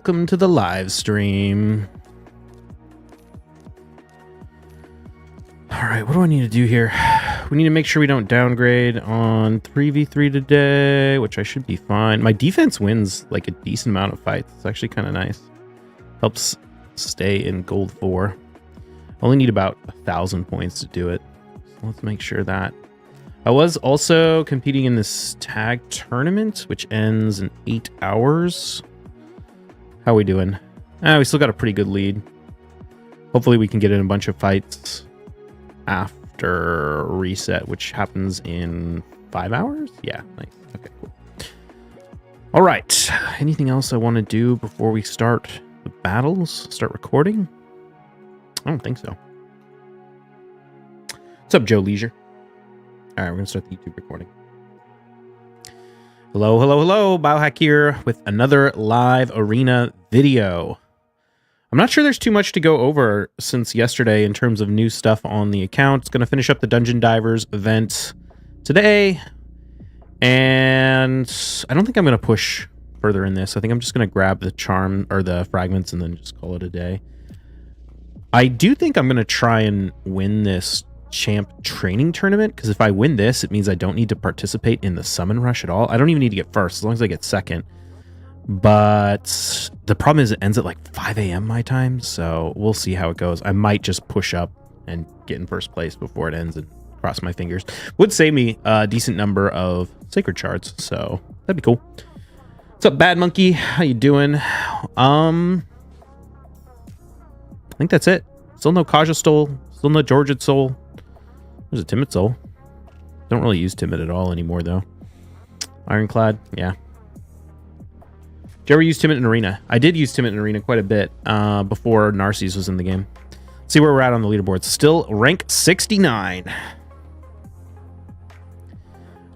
welcome to the live stream. All right, what do I need to do here? We need to make sure we don't downgrade on 3v3 today, which I should be fine. My defense wins like a decent amount of fights. It's actually kind of nice. Helps stay in gold 4. Only need about 1,000 points to do it. So let's make sure that. I was also competing in this tag tournament, which ends in 8 hours. How are we doing? We still got a pretty good lead. Hopefully we can get in a bunch of fights after reset, which happens in 5 hours? Yeah, nice. Okay, cool. All right. Anything else I want to do before we start the battles? Start recording? I don't think so. What's up, Joe Leisure? All right, we're going to start the YouTube recording. Hello, hello, hello. Biohack here with another live arena video. I'm not sure there's too much to go over since yesterday in terms of new stuff on the account. It's going to finish up the Dungeon Divers event today. And I don't think I'm going to push further in this. I think I'm just going to grab the charm or the fragments and then just call it a day. I do think I'm going to try and win this champ training tournament, because if I win this, it means I don't need to participate in the summon rush at all. I don't even need to get first as long as I get second. But the problem is it ends at like 5 a.m. my time, so we'll see how it goes. I might just push up and get in first place before it ends and cross my fingers. Would save me a decent number of sacred shards, so that'd be cool. What's up, Bad Monkey? How you doing? I think that's it. Still no Kaja Stole. Still no Georgia Soul. There's a Timid Soul. Don't really use Timid at all anymore, though. Ironclad, yeah. Did you ever use Timid in Arena? I did use Timid in Arena quite a bit before Narcisse was in the game. Let's see where we're at on the leaderboard. Still rank 69.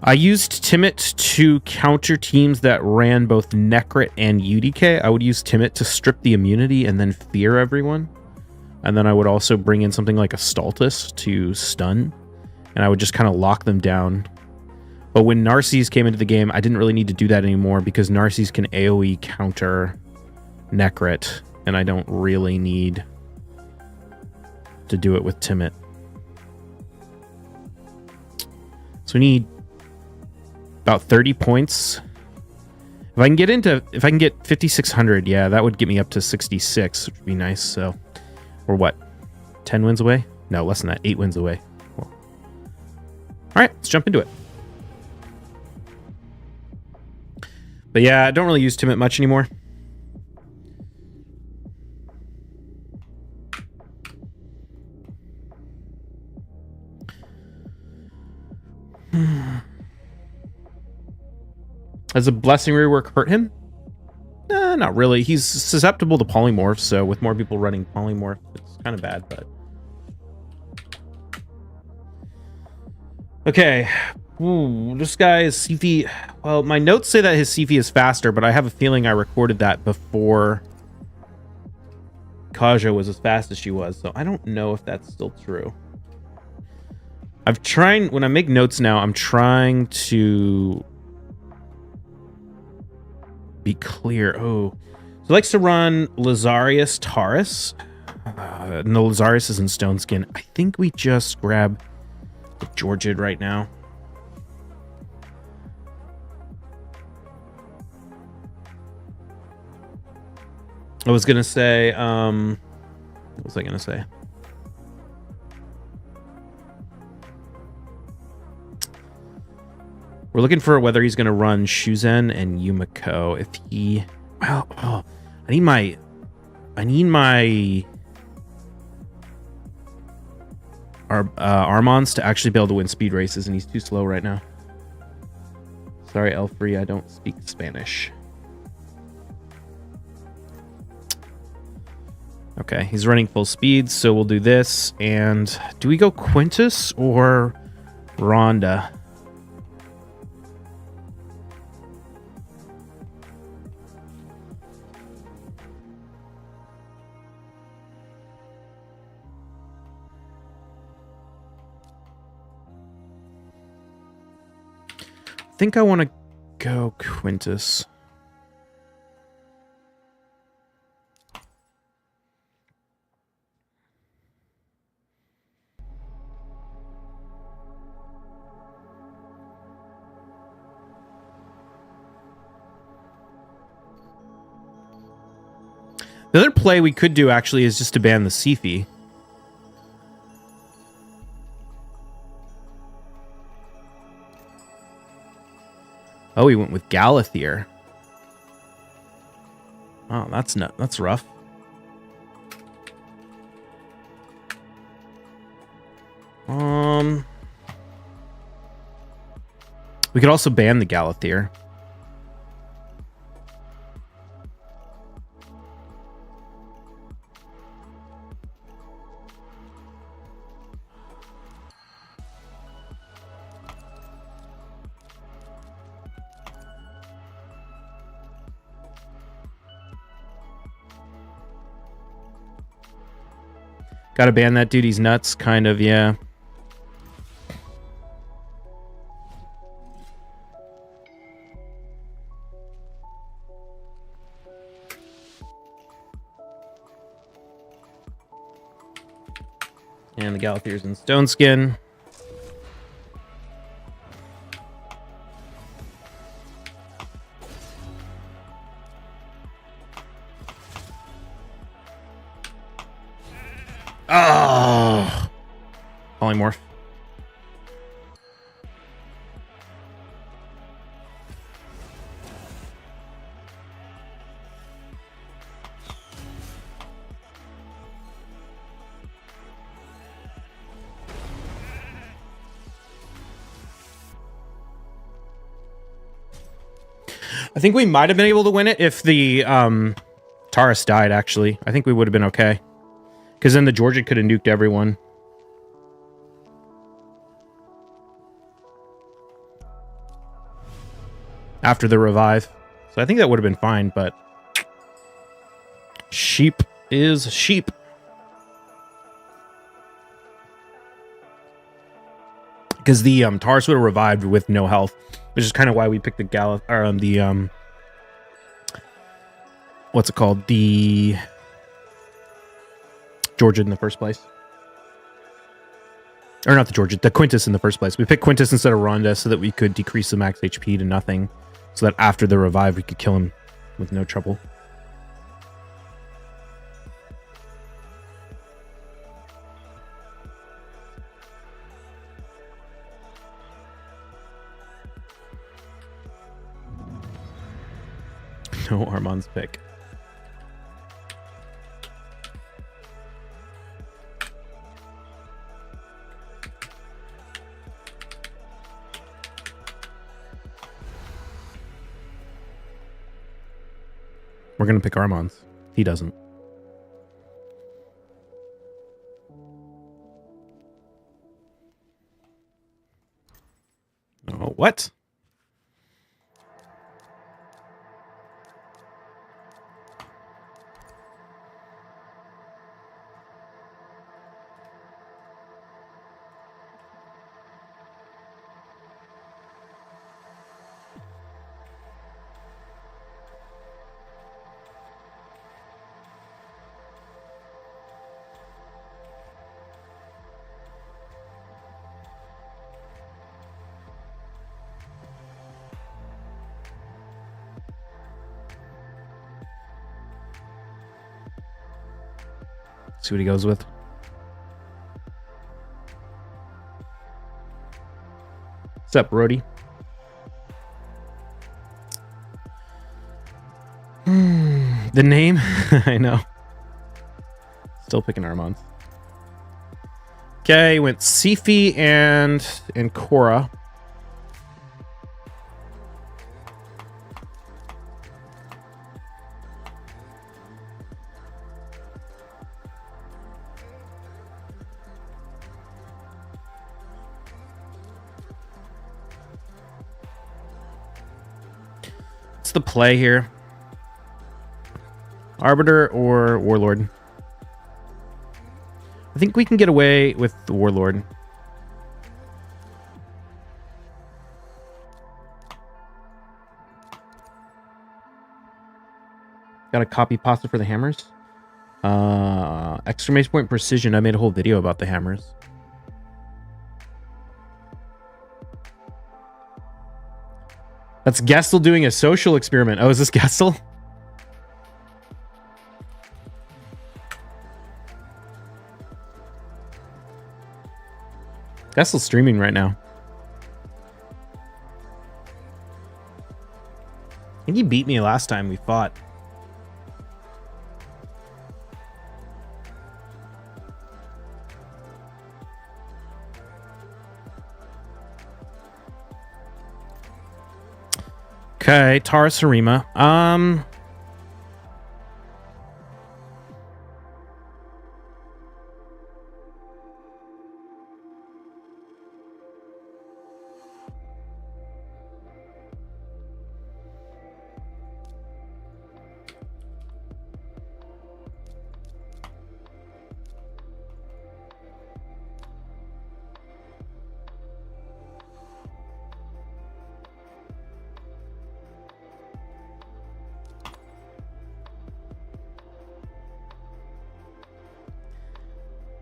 I used Timid to counter teams that ran both Necrit and UDK. I would use Timid to strip the immunity and then fear everyone. And then I would also bring in something like a Stultus to stun. And I would just kind of lock them down. But when Narcisse came into the game, I didn't really need to do that anymore because Narcisse can AoE counter Necrit. And I don't really need to do it with Timid. So we need about 30 points. If I can get 5,600, yeah, that would get me up to 66, which would be nice. So we're what? 10 wins away? No, less than that. 8 wins away. Cool. All right, let's jump into it. But yeah, I don't really use Timid much anymore. Has a blessing rework hurt him? Not really. He's susceptible to polymorphs, so with more people running polymorph, it's kind of bad, but... Okay. Ooh, this guy is CP... Well, my notes say that his CP is faster, but I have a feeling I recorded that before Kaja was as fast as she was, so I don't know if that's still true. When I make notes now, I'm trying to be clear. Oh, so he likes to run Lazarius Taurus. No, Lazarius is in Stone Skin. I think we just grab the Georgid right now. I was gonna say, what was I gonna say? We're looking for whether he's gonna run Shuzen and Yumiko. If he, well, oh, I need my Armons to actually be able to win speed races, and he's too slow right now. Sorry, Elfree, I don't speak Spanish. Okay, he's running full speed, so we'll do this. And do we go Quintus or Rhonda? I think I want to go Quintus. The other play we could do actually is just to ban the Sifi. Oh, he went with Galathier. Oh, that's rough. We could also ban the Galathier. Gotta ban that dude, he's nuts, kind of, yeah. And the Galathier's in Stone Skin. Oh, polymorph. I think we might have been able to win it if the Taurus died, actually. I think we would have been okay. Because then the Georgia could have nuked everyone. After the revive. So I think that would have been fine, but... sheep is sheep. Because the Taurus would have revived with no health. Which is kind of why we picked the what's it called? The Georgia in the first place. Or not the Georgia, the Quintus in the first place. We picked Quintus instead of Ronda so that we could decrease the max HP to nothing. So that after the revive, we could kill him with no trouble. No Armand's pick. We're going to pick Armand's. He doesn't. Oh, what? See what he goes with. What's up, Brody? The name? I know. Still picking Armand. Okay, went Sifi and Korra. The play here? Arbiter or Warlord? I think we can get away with the Warlord. Got a copy pasta for the hammers. Exclamation point precision. I made a whole video about the hammers. That's Gestel doing a social experiment. Oh, is this Gestel? Gessel's streaming right now. I think he beat me last time we fought. Okay, Tara Sarima.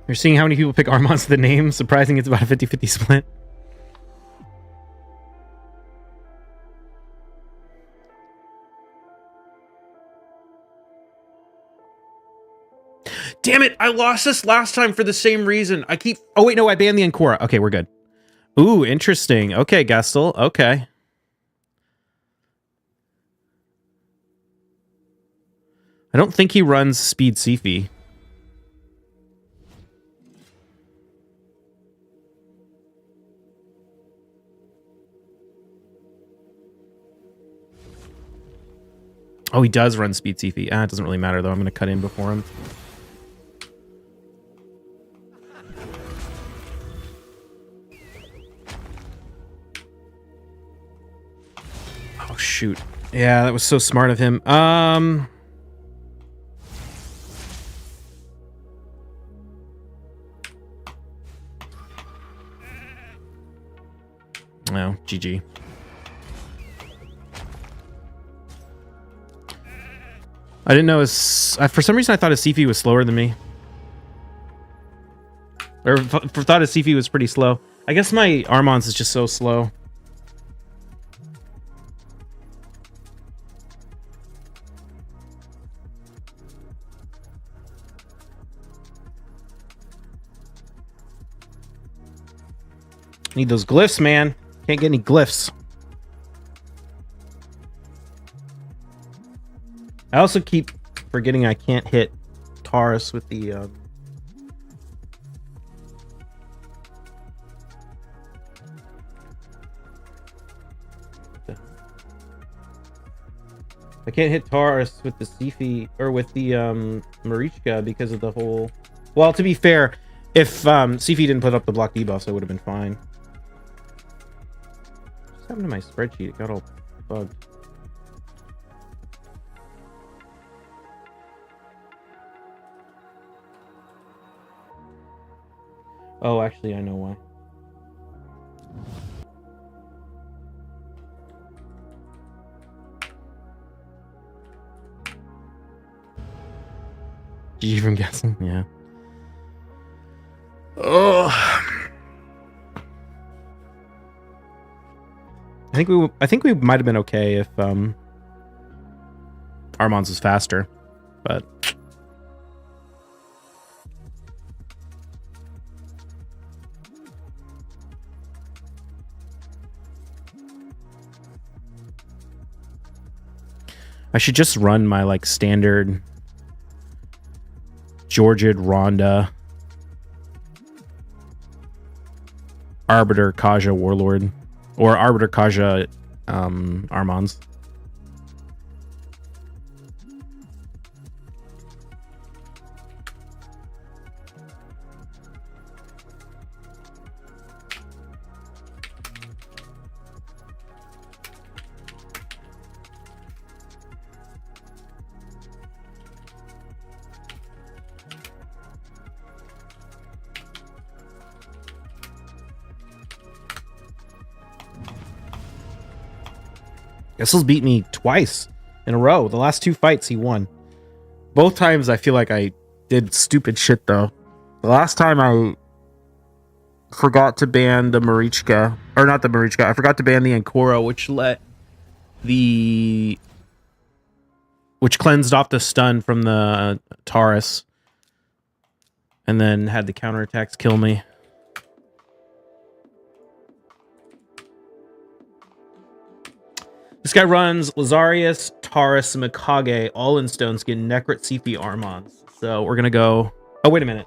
You're seeing how many people pick Armand's the name. Surprising it's about a 50-50 split. Damn it! I lost this last time for the same reason. I keep... Oh, wait, no, I banned the Ancora. Okay, we're good. Ooh, interesting. Okay, Gastel. Okay. I don't think he runs Speed Sifi. Oh, he does run Speed Sifi. Ah, it doesn't really matter, though. I'm going to cut in before him. Oh, shoot. Yeah, that was so smart of him. Oh, GG. I didn't know his... for some reason, I thought his Sifi was slower than me. Or thought his Sifi was pretty slow. I guess my Armand's is just so slow. Need those glyphs, man. Can't get any glyphs. I also keep forgetting I can't hit Taurus with the... I can't hit Taurus with the Sifi or with the Marichka because of the whole... Well, to be fair, if Sifi didn't put up the block debuffs, I would have been fine. What's happened to my spreadsheet? It got all bugged. Oh, actually, I know why. GG from guessing, yeah. Oh, I think we might have been okay if Armand's was faster, but I should just run my like standard Georgid, Ronda, Arbiter, Kaja, Warlord, or Arbiter, Kaja, Armands. Gessel's beat me twice in a row. The last two fights he won. Both times I feel like I did stupid shit though. The last time I forgot to ban the Marichka. Or not the Marichka. I forgot to ban the Ancora, which cleansed off the stun from the Taurus. And then had the counterattacks kill me. This guy runs Lazarius, Taurus, and Mikage, all in stone skin, Necrit, Sifi, Armons. So we're gonna go. Oh, wait a minute.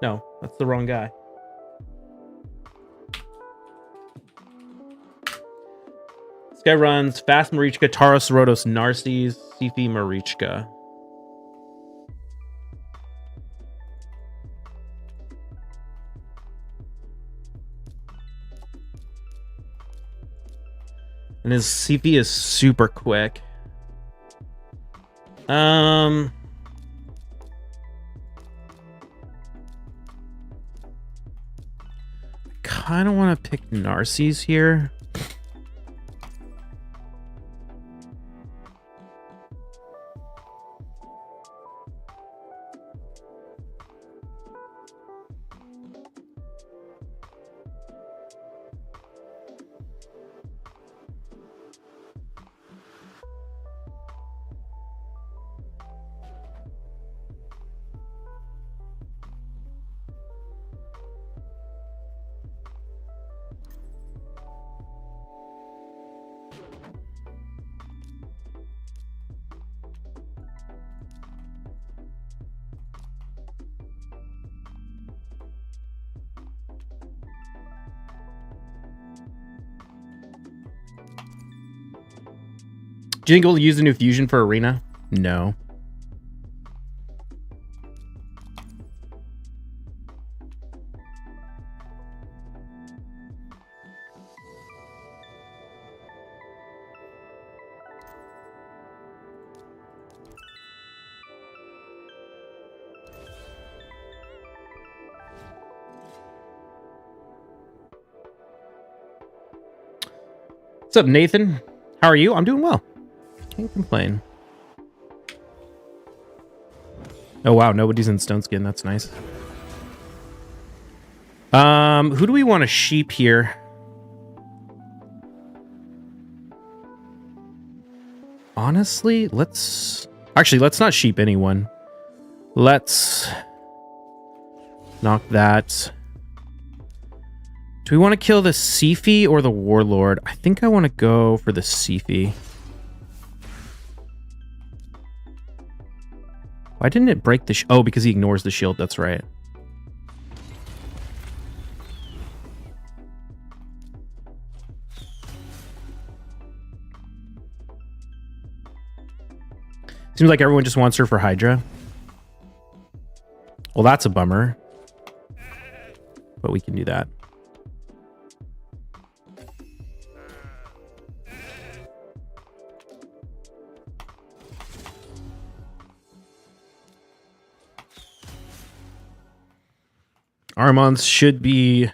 No, that's the wrong guy. This guy runs Fast Marichka, Taurus, Rhodos, Narses, Sifi, Marichka. And his CP is super quick. I kind of want to pick Narses here. Do you think we'll use the new fusion for arena? No. What's up, Nathan? How are you? I'm doing well. Can't complain. Oh wow, nobody's in stone skin. That's nice. Who do we want to sheep here? Honestly, let's not sheep anyone. Let's knock that. Do we want to kill the Sifi or the Warlord? I think I want to go for the Sifi. Why didn't it break the oh, because he ignores the shield. That's right. Seems like everyone just wants her for Hydra. Well, that's a bummer. But we can do that. Armons should be...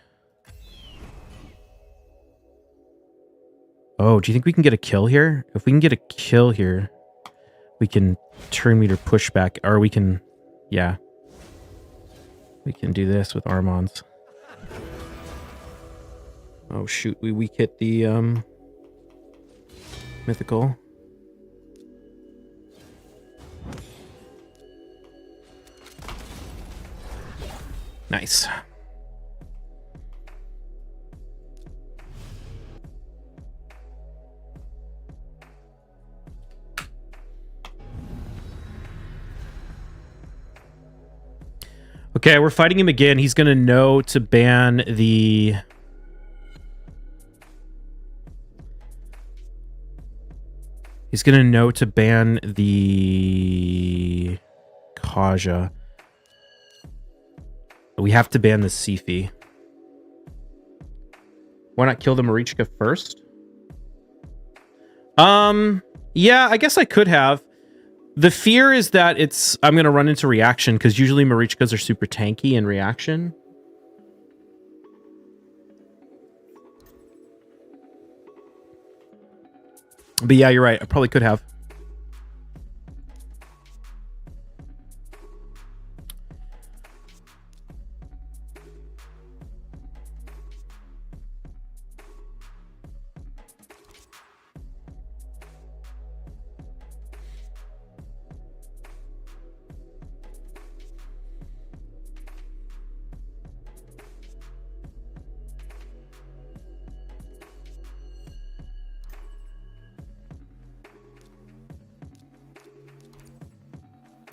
Oh, do you think we can get a kill here? If we can get a kill here, we can turn meter pushback, or we can... Yeah. We can do this with Armons. Oh shoot, we weak hit the mythical. Nice. Okay, we're fighting him again. He's gonna know to ban the... He's gonna know to ban the... Kaja. We have to ban the Sifi. Why not kill the Marichka first? Yeah, I guess I could have. The fear is that I'm going to run into reaction, because usually Marichkas are super tanky in reaction. But yeah, you're right. I probably could have.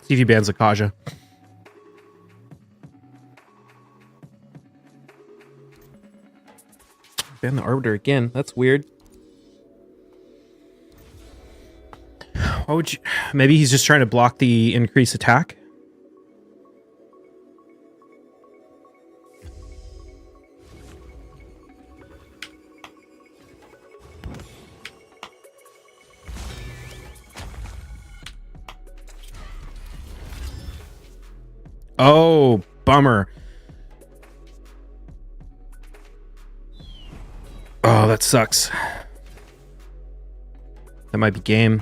See if he bans Akaja. Ban the Arbiter again. That's weird. Why would you... Maybe he's just trying to block the increased attack? Oh, bummer. Oh, that sucks. That might be game.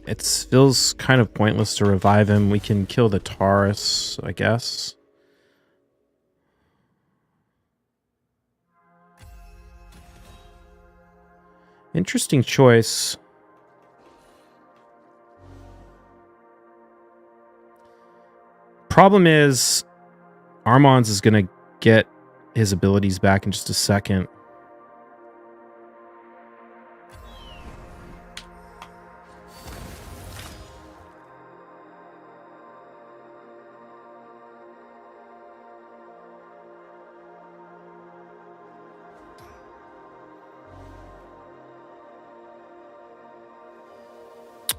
It feels kind of pointless to revive him. We can kill the Taurus, I guess. Interesting choice. Problem is, Armand's is going to get his abilities back in just a second.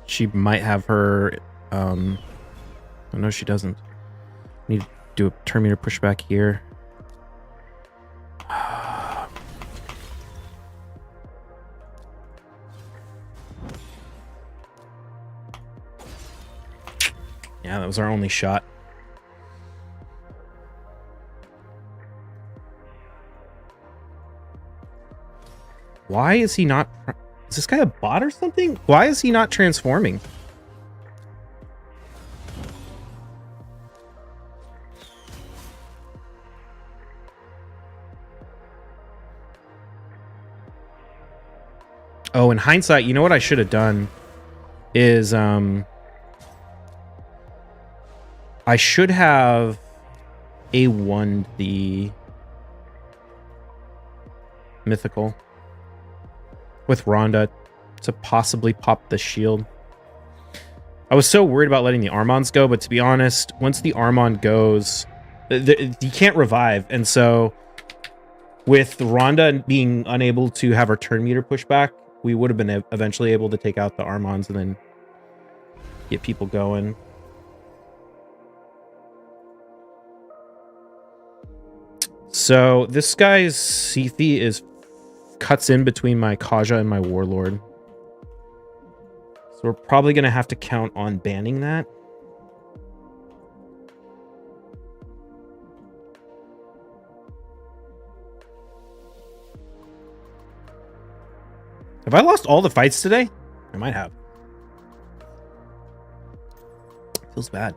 She might have her... Oh, no, she doesn't. Need to do a turn meter pushback here. Yeah, that was our only shot. Why is he not... Is this guy a bot or something? Why is he not transforming? Oh, in hindsight, you know what I should have done is I should have A1'd the mythical with Rhonda to possibly pop the shield. I was so worried about letting the Armands go, but to be honest, once the Armand goes, you can't revive. And so with Rhonda being unable to have her turn meter push back, we would have been eventually able to take out the Armands and then get people going. So this guy's Sethi is cuts in between my Kaja and my Warlord. So we're probably going to have to count on banning that. Have I lost all the fights today? I might have. Feels bad.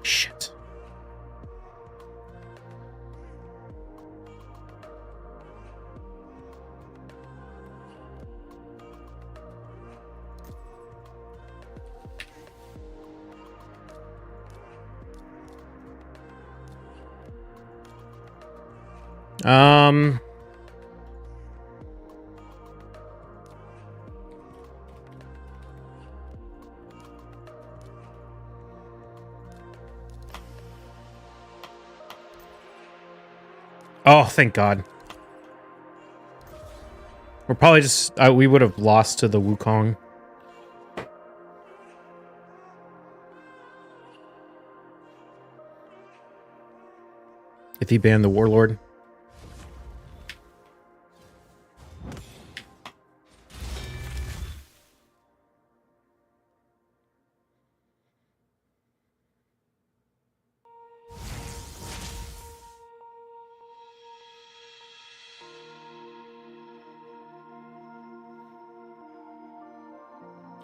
Shit. Oh, thank God. We're probably just... we would have lost to the Wukong. If he banned the Warlord.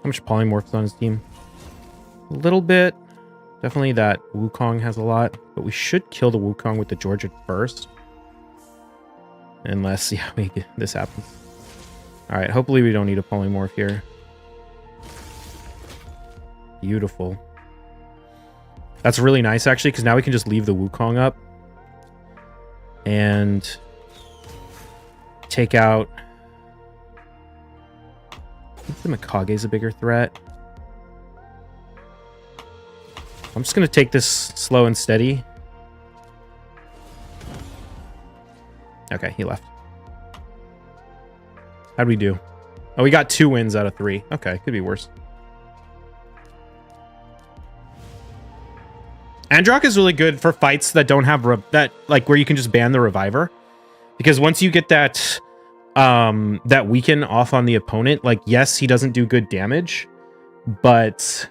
How much polymorphs on his team? A little bit. Definitely that Wukong has a lot, but we should kill the Wukong with the Georgian first. Unless, yeah, this happens. Alright, hopefully we don't need a polymorph here. Beautiful. That's really nice, actually, because now we can just leave the Wukong up. And take out... I think the Mikage's a bigger threat. I'm just going to take this slow and steady. Okay, he left. How'd we do? Oh, we got 2 wins out of 3. Okay, could be worse. Androck is really good for fights that don't have where you can just ban the reviver, because once you get that that weaken off on the opponent, like, yes, he doesn't do good damage, but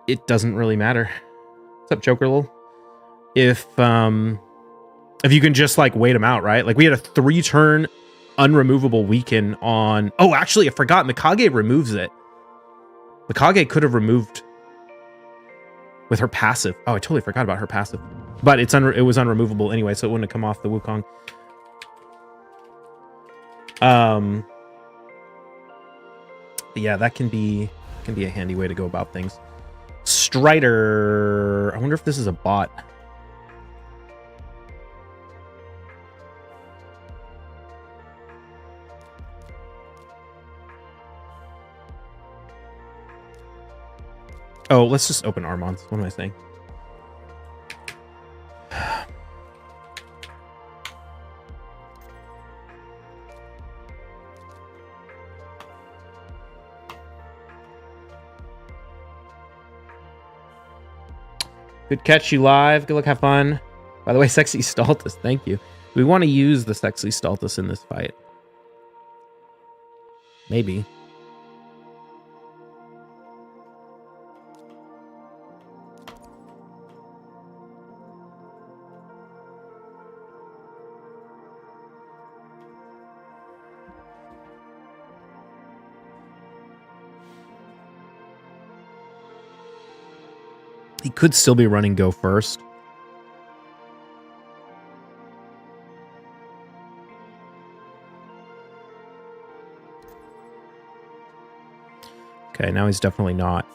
it doesn't really matter. What's up, Jokerlil? If you can just like wait him out, right? Like, we had a 3-turn unremovable weaken on... Oh, actually, I forgot. Mikage removes it. Mikage could have removed with her passive. Oh, I totally forgot about her passive. But it was unremovable anyway, so it wouldn't have come off the Wukong. Yeah, that can be a handy way to go about things. Strider. I wonder if this is a bot. Oh, let's just open Armons. What am I saying? Good catch, you live. Good luck, have fun. By the way, Sexy Stultus, thank you. We want to use the Sexy Stultus in this fight. Maybe. He could still be running go first. Okay, now he's definitely not.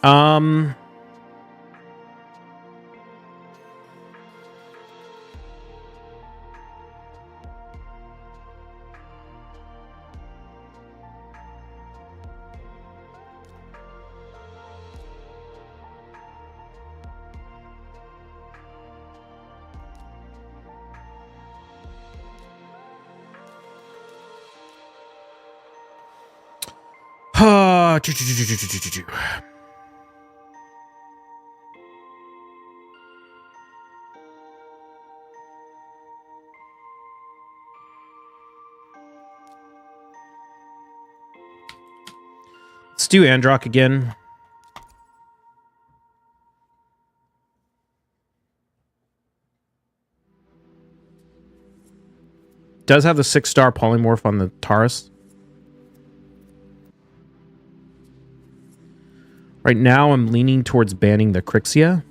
Let's do Androck again. Does have the 6-star polymorph on the Taurus. Right now, I'm leaning towards banning the Crixia.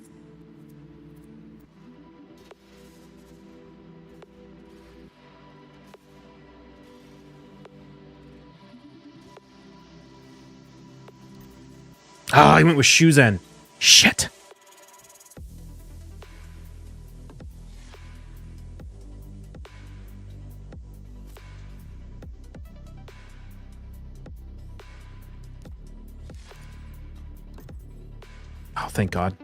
Oh, he went with Shuzen. Shit. Oh, thank God.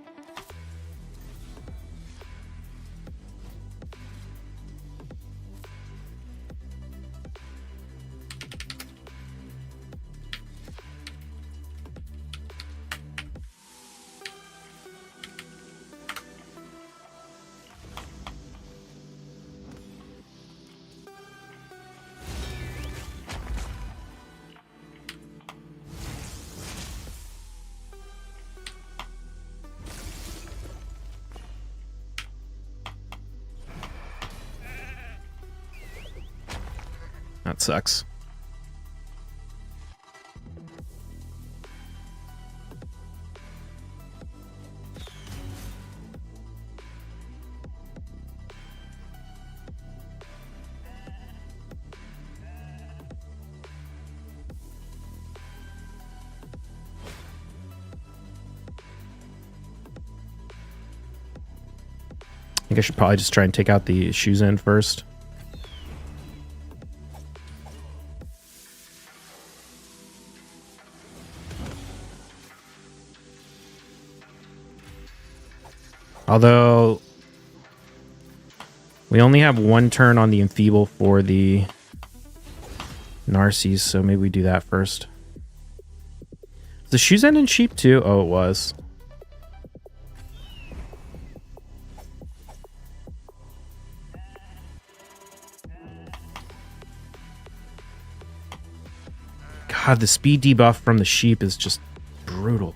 That sucks. think I should probably just try and take out the shoes in first. Although we only have one turn on the enfeeble for the Narcies, so maybe we do that first. Is the shoes end in sheep too? Oh, it was. God, the speed debuff from the sheep is just brutal.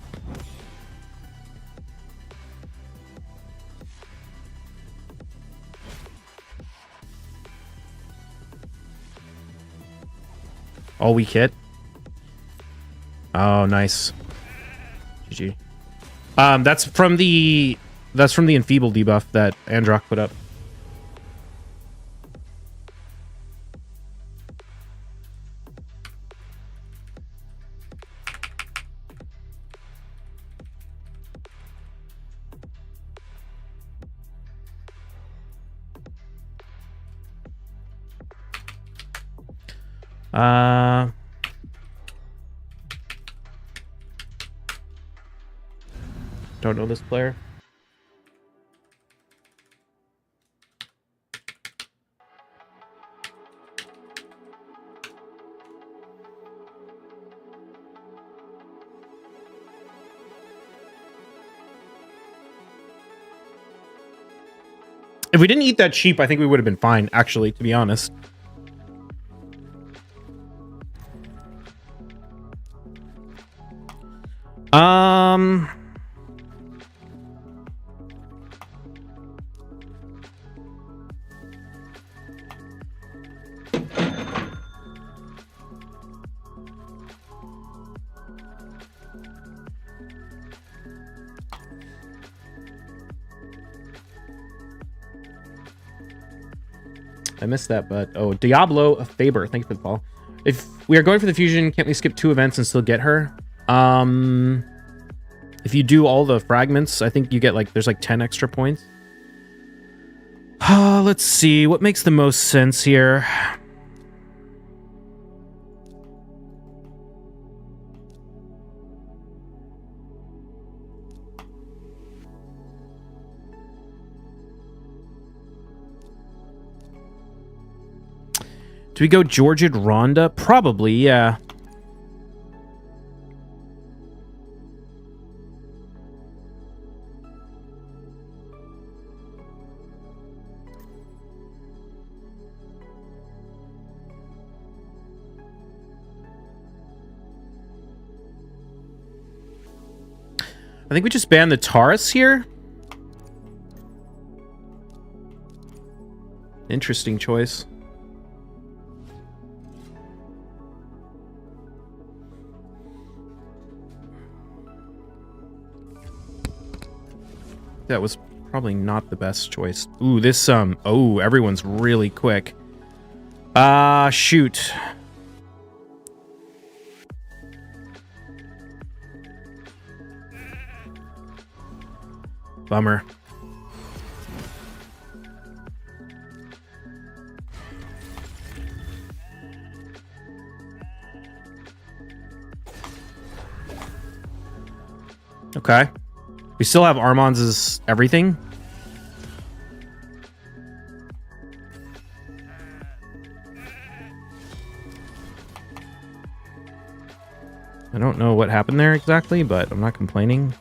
All weak hit. Oh, nice. GG. That's from the enfeeble debuff that Androck put up. Don't know this player. If we didn't eat that sheep, I think we would have been fine, actually, to be honest. I missed that, but oh, Diablo of Faber, thank you for the follow. If we are going for the fusion, can't we skip 2 events and still get her? If you do all the fragments, I think you get like there's like 10 extra points. Let's see what makes the most sense here. Do we go Georgid Rhonda? Probably, yeah. I think we just ban the Taurus here. Interesting choice. That was probably not the best choice. Ooh, this, oh, everyone's really quick. Shoot. Bummer. Okay. We still have Armand's everything. I don't know what happened there exactly, but I'm not complaining.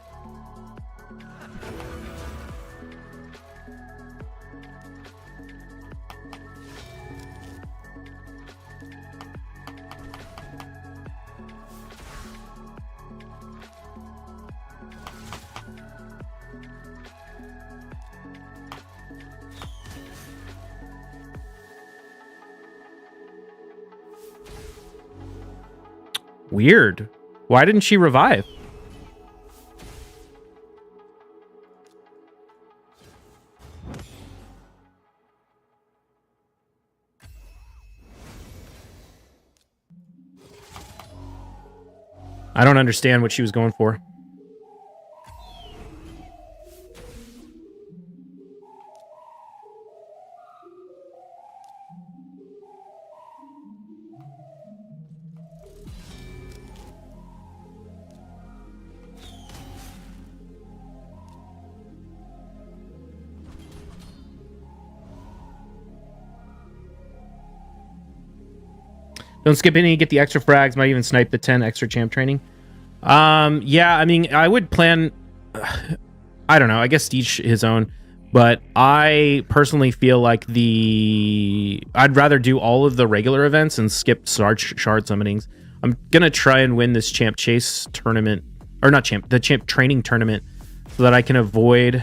Weird. Why didn't she revive? I don't understand what she was going for. Don't skip any, get the extra frags, might even snipe the 10 extra champ training. Yeah, I mean, I would plan... I don't know, I guess each his own. But I personally feel like I'd rather do all of the regular events and skip shard summonings. I'm gonna try and win this champ chase tournament, or not champ, the champ training tournament, so that I can avoid...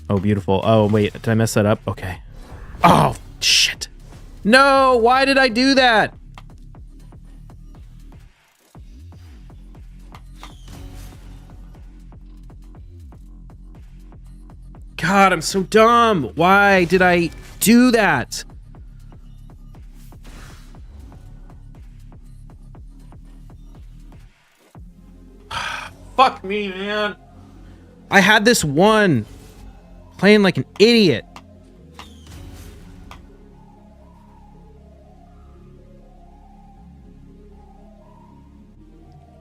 Oh, beautiful. Oh, wait, did I mess that up? Okay. Oh, shit. No, why did I do that? God, I'm so dumb. Why did I do that? Fuck me, man. I had this one. Playing like an idiot.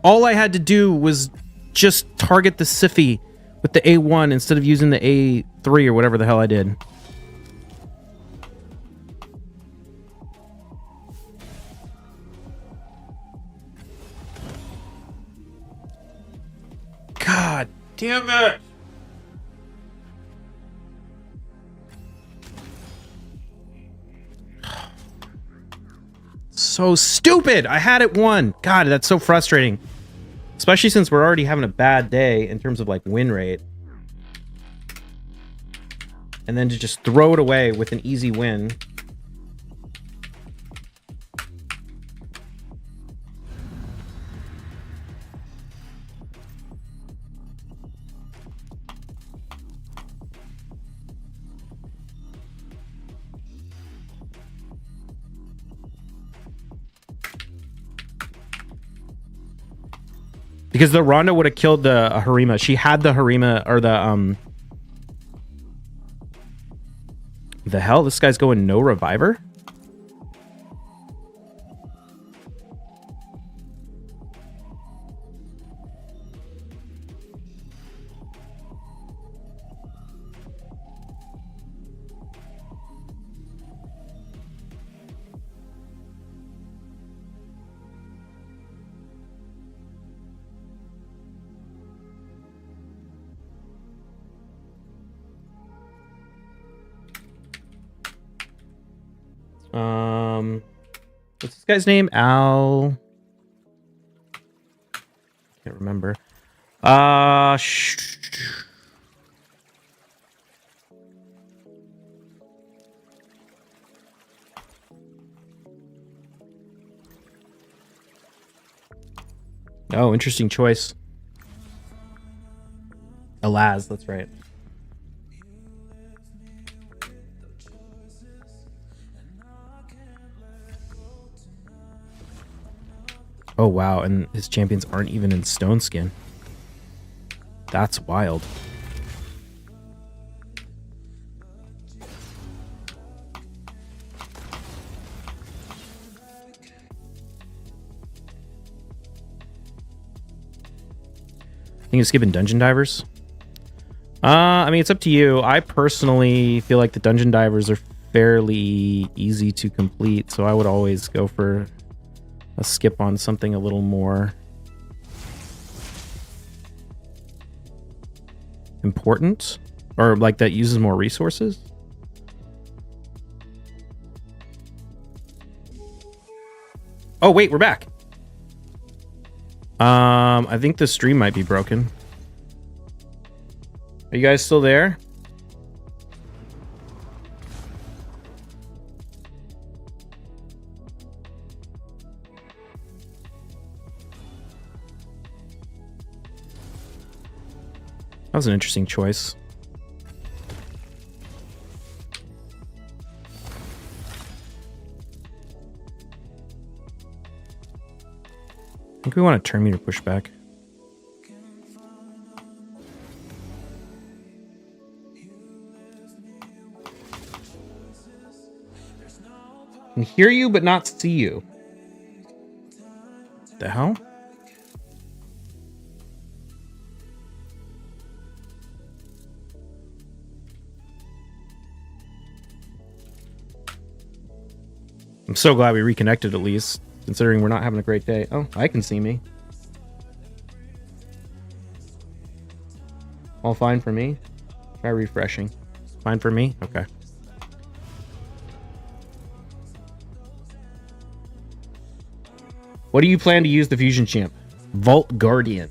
All I had to do was just target the Siffy with the A1 instead of using the A3 or whatever the hell I did. God damn it! So stupid! I had it won. God, that's so frustrating. Especially since we're already having a bad day in terms of like win rate. And then to just throw it away with an easy win. Because the Ronda would have killed the Harima. She had the Harima, or the hell? This guy's going no reviver? What's this guy's name? Al... Can't remember. Oh, interesting choice. Alaz, that's right. Oh, wow. And his champions aren't even in stone skin. That's wild. I think it's skipping dungeon divers. I mean, it's up to you. I personally feel like the dungeon divers are fairly easy to complete, so I would always go for a skip on something a little more important, or like that uses more resources. Oh wait, we're back. I think the stream might be broken. Are you guys still there? That was an interesting choice. I think we want to turn meter pushback. I can hear you, but not see you. The hell? I'm so glad we reconnected at least, considering we're not having a great day. Oh, I can see me. All fine for me? Try refreshing. Fine for me? Okay. What do you plan to use the Fusion Champ? Vault Guardian.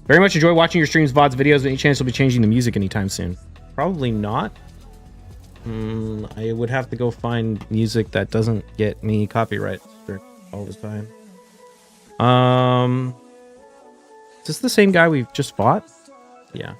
Very much enjoy watching your streams, VODs, videos. Any chance you'll be changing the music anytime soon? Probably not. I would have to go find music that doesn't get me copyright all the time. Is this the same guy we've just fought? Yeah.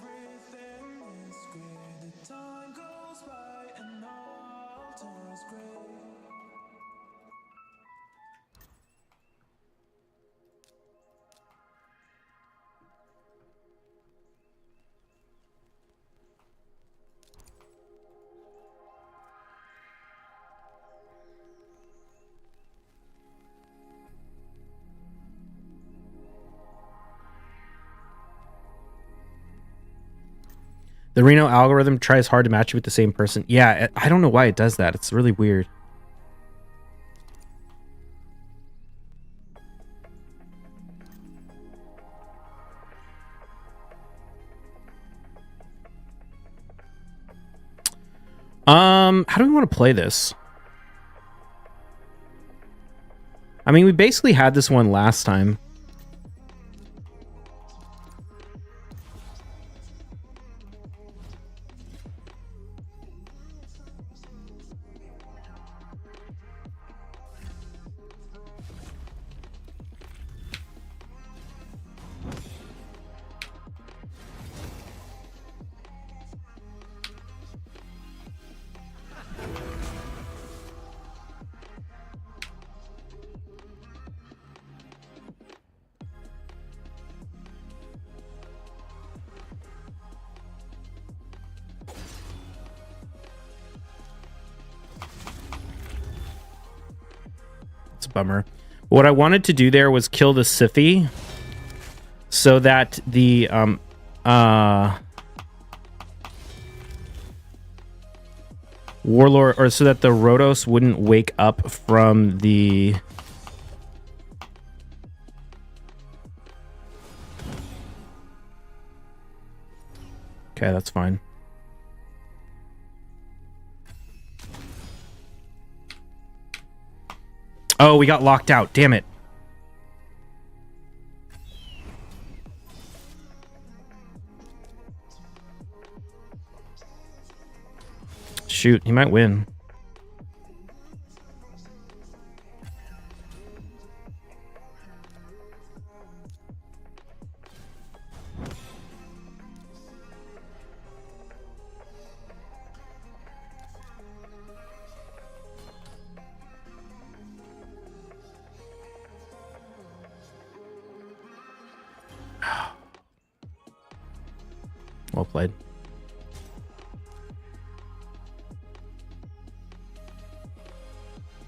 The Reno algorithm tries hard to match you with the same person. Yeah, I don't know why it does that. It's really weird. How do we want to play this? I mean, we basically had this one last time. Bummer. What I wanted to do there was kill the Siphi so that the Warlord, or so that the Rhodos wouldn't wake up from the okay, that's fine. Oh, we got locked out. Damn it. Shoot, he might win. Well played.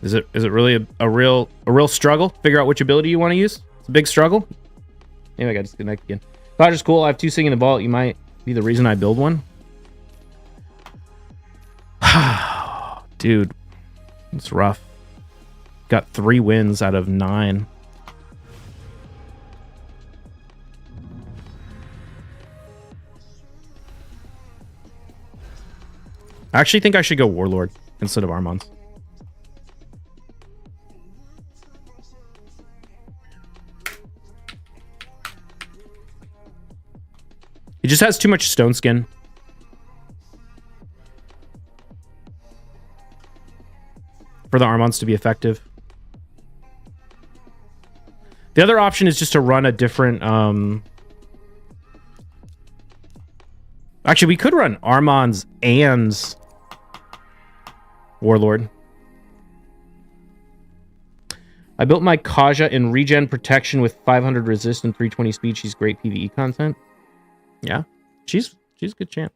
Is it really a real struggle? Figure out which ability you want to use? It's a big struggle. Anyway, I got disconnected again. Dodger's cool. I have 2 sing in the vault. You might be the reason I build one. Dude, it's rough. Got 3 wins out of 9. I actually think I should go Warlord instead of Armons. He just has too much stone skin. For the Armons to be effective. The other option is just to run a different... Actually, we could run Armons and Warlord. I built my Kaja in regen protection with 500 resist and 320 speed. She's great PvE content. Yeah, she's a good champ.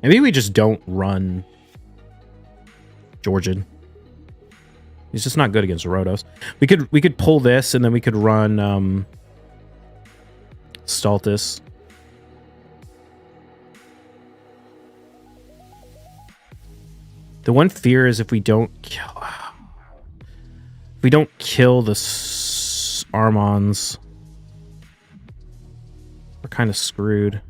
Maybe we just don't run Georgian. He's just not good against Rhodos. We could pull this and then we could run Stultus. The one fear is if we don't kill the Armons, we're kind of screwed.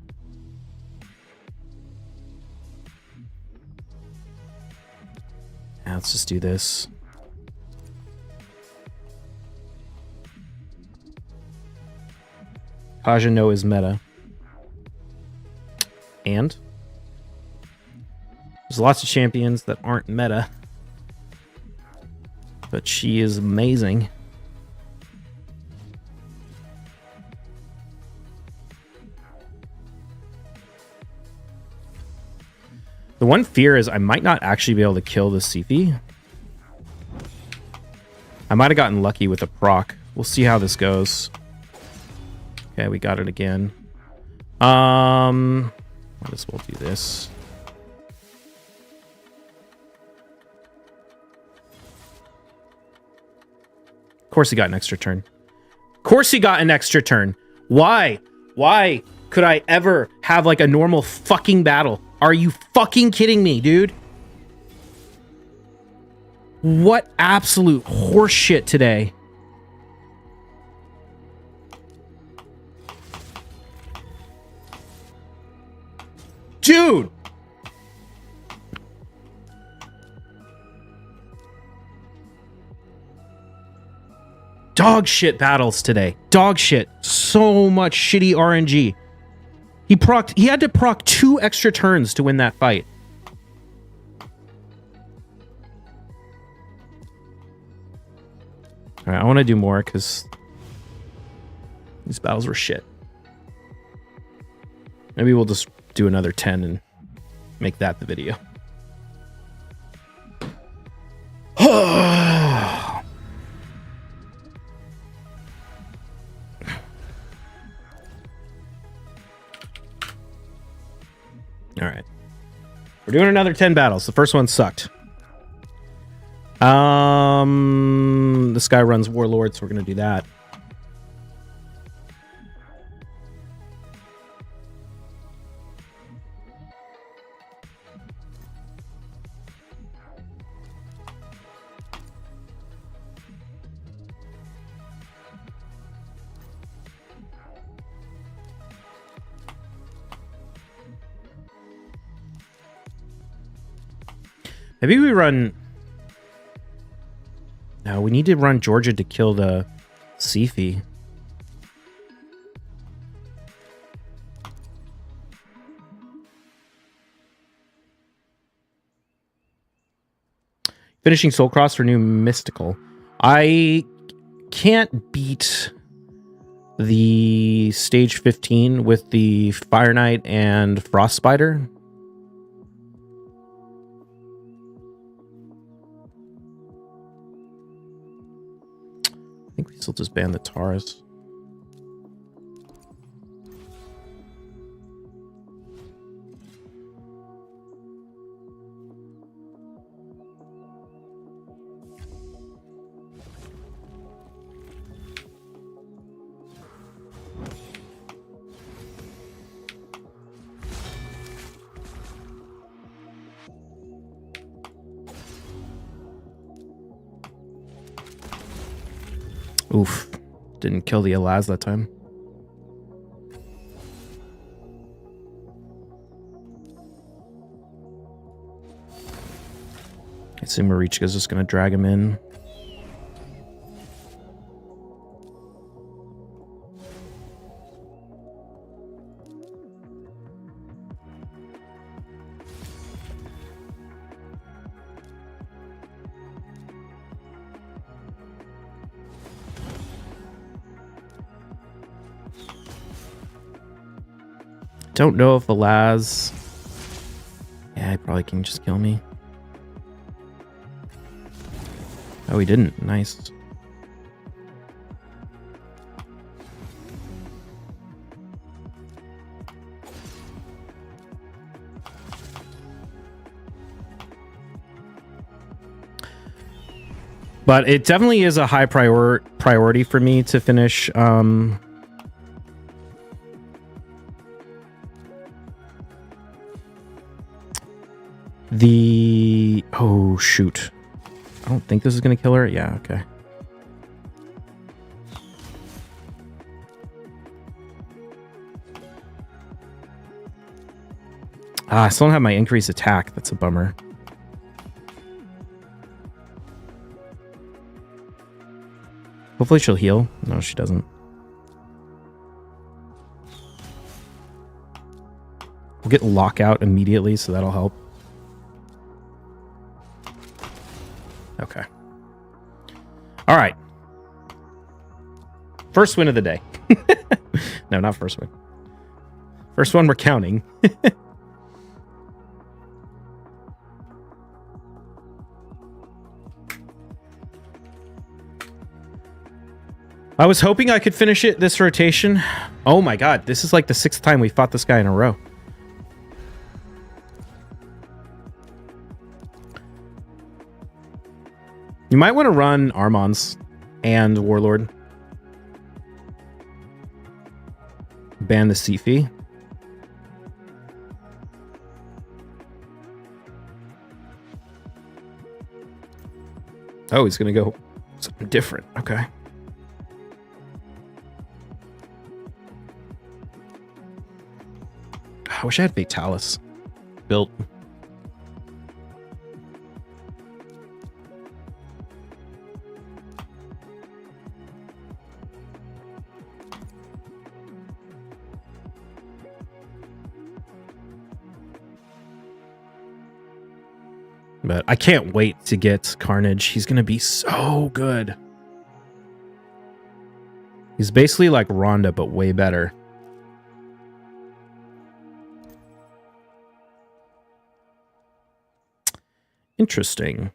Yeah, let's just do this. Kajano is meta. And there's lots of champions that aren't meta. But she is amazing. The one fear is I might not actually be able to kill the Sifi. I might have gotten lucky with a proc. We'll see how this goes. Okay, we got it again. Might as well do this. Of course he got an extra turn. Of course he got an extra turn. Why? Why could I ever have like a normal fucking battle? Are you fucking kidding me, dude? What absolute horseshit today. Dude! Dog shit battles today. Dog shit. So much shitty RNG. He had to proc 2 extra turns to win that fight. Alright, I want to do more because these battles were shit. Maybe we'll just do another 10 and make that the video. All right. We're doing another 10 battles. The first one sucked. This guy runs Warlord, so we're going to do that. Maybe we run... No, we need to run Georgia to kill the Sifi. Finishing Soul Cross for new Mystical. I can't beat the stage 15 with the Fire Knight and Frost Spider. I think we still just ban the Taurus. Oof. Didn't kill the Elaz that time. I assume Marichka's just going to drag him in. Don't know if Elaz... Yeah, he probably can just kill me. Oh, he didn't. Nice. But it definitely is a high priority for me to finish the... Oh, shoot. I don't think this is going to kill her. Yeah, okay. I still don't have my increased attack. That's a bummer. Hopefully she'll heal. No, she doesn't. We'll get lockout immediately, so that'll help. Okay. All right. First win of the day. No, not first win. First one we're counting. I was hoping I could finish it this rotation. Oh my god, this is like the 6th time we fought this guy in a row. You might want to run Armons and Warlord. Ban the seat fee. Oh, he's going to go something different. Okay. I wish I had Vitalis built. But I can't wait to get Carnage. He's going to be so good. He's basically like Rhonda, but way better. Interesting.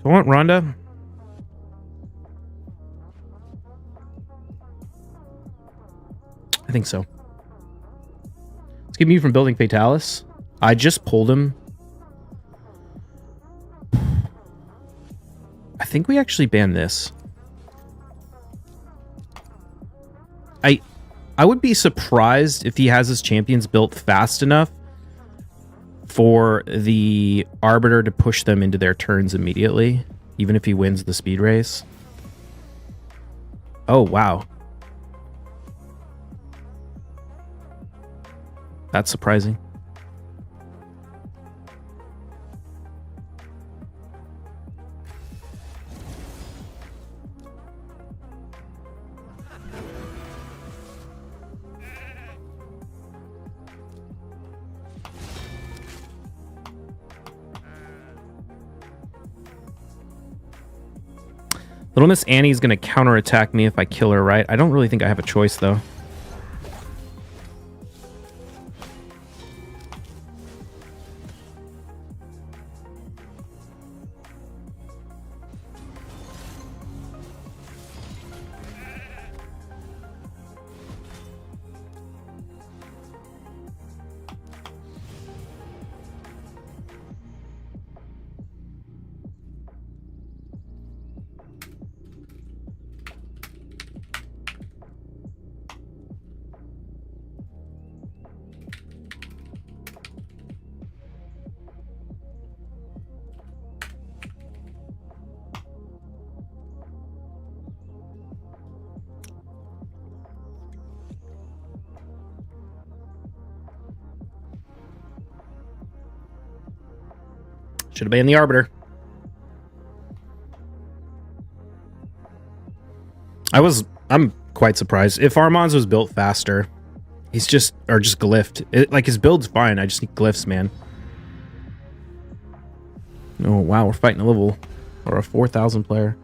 Do I want Rhonda? I think so. Let's keep me from building Fatalis. I just pulled him. I think we actually banned this. I would be surprised if he has his champions built fast enough for the Arbiter to push them into their turns immediately, even if he wins the speed race. Oh, wow. That's surprising. Little Miss Annie's going to counterattack me if I kill her, right? I don't really think I have a choice, though. Should have banned the Arbiter. I'm quite surprised. If Armand's was built faster, he's just glyphed. Like, his build's fine. I just need glyphs, man. Oh, wow. We're fighting a level or a 4,000 player.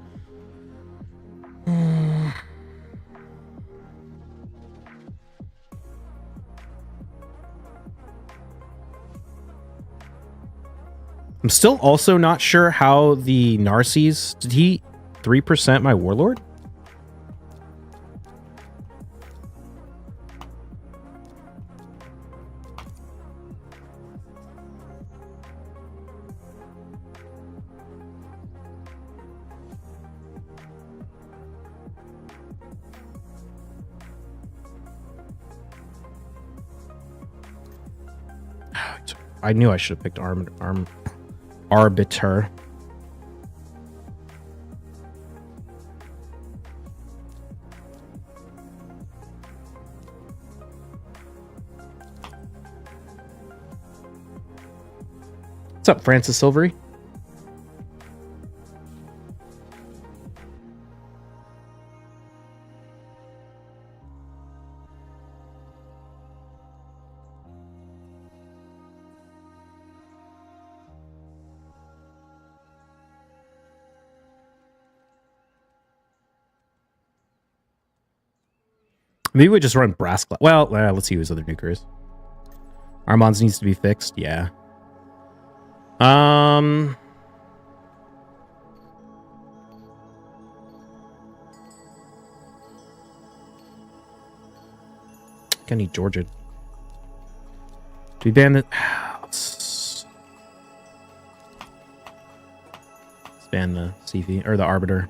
I'm still also not sure how the Narses... Did he 3% my Warlord? I knew I should have picked Arbiter. What's up, Francis Silvery? Maybe we just run Brass Glass. Well, let's see who his other nuker is. Armand's needs to be fixed. Yeah. I need Georgia. Do we ban the... Let's ban the CV or the Arbiter.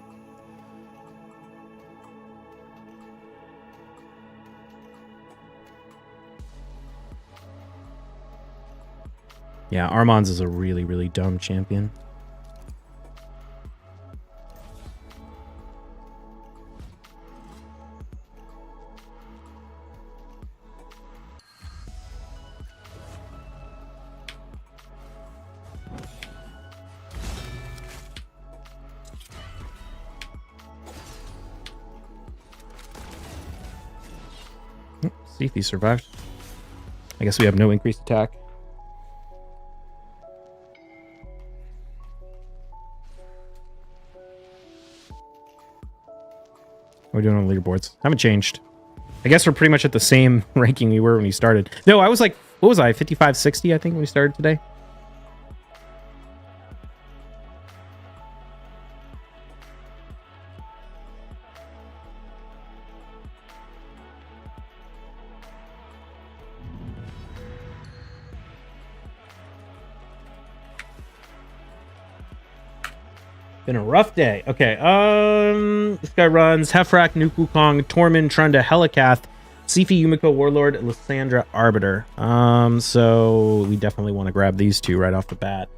Yeah, Armand's is a really, really dumb champion. See if he survived. I guess we have no increased attack. What are we doing on the leaderboards? Haven't changed. I guess we're pretty much at the same ranking we were when we started. No, I was like, what was I? 55, 60, I think, when we started today. Been a rough day. Okay, this guy runs Hefrak, Nuke Wukong, Tormund, Trunda, Helikath, Sifi, Yumiko, Warlord, Lysandra, Arbiter. So we definitely want to grab these two right off the bat.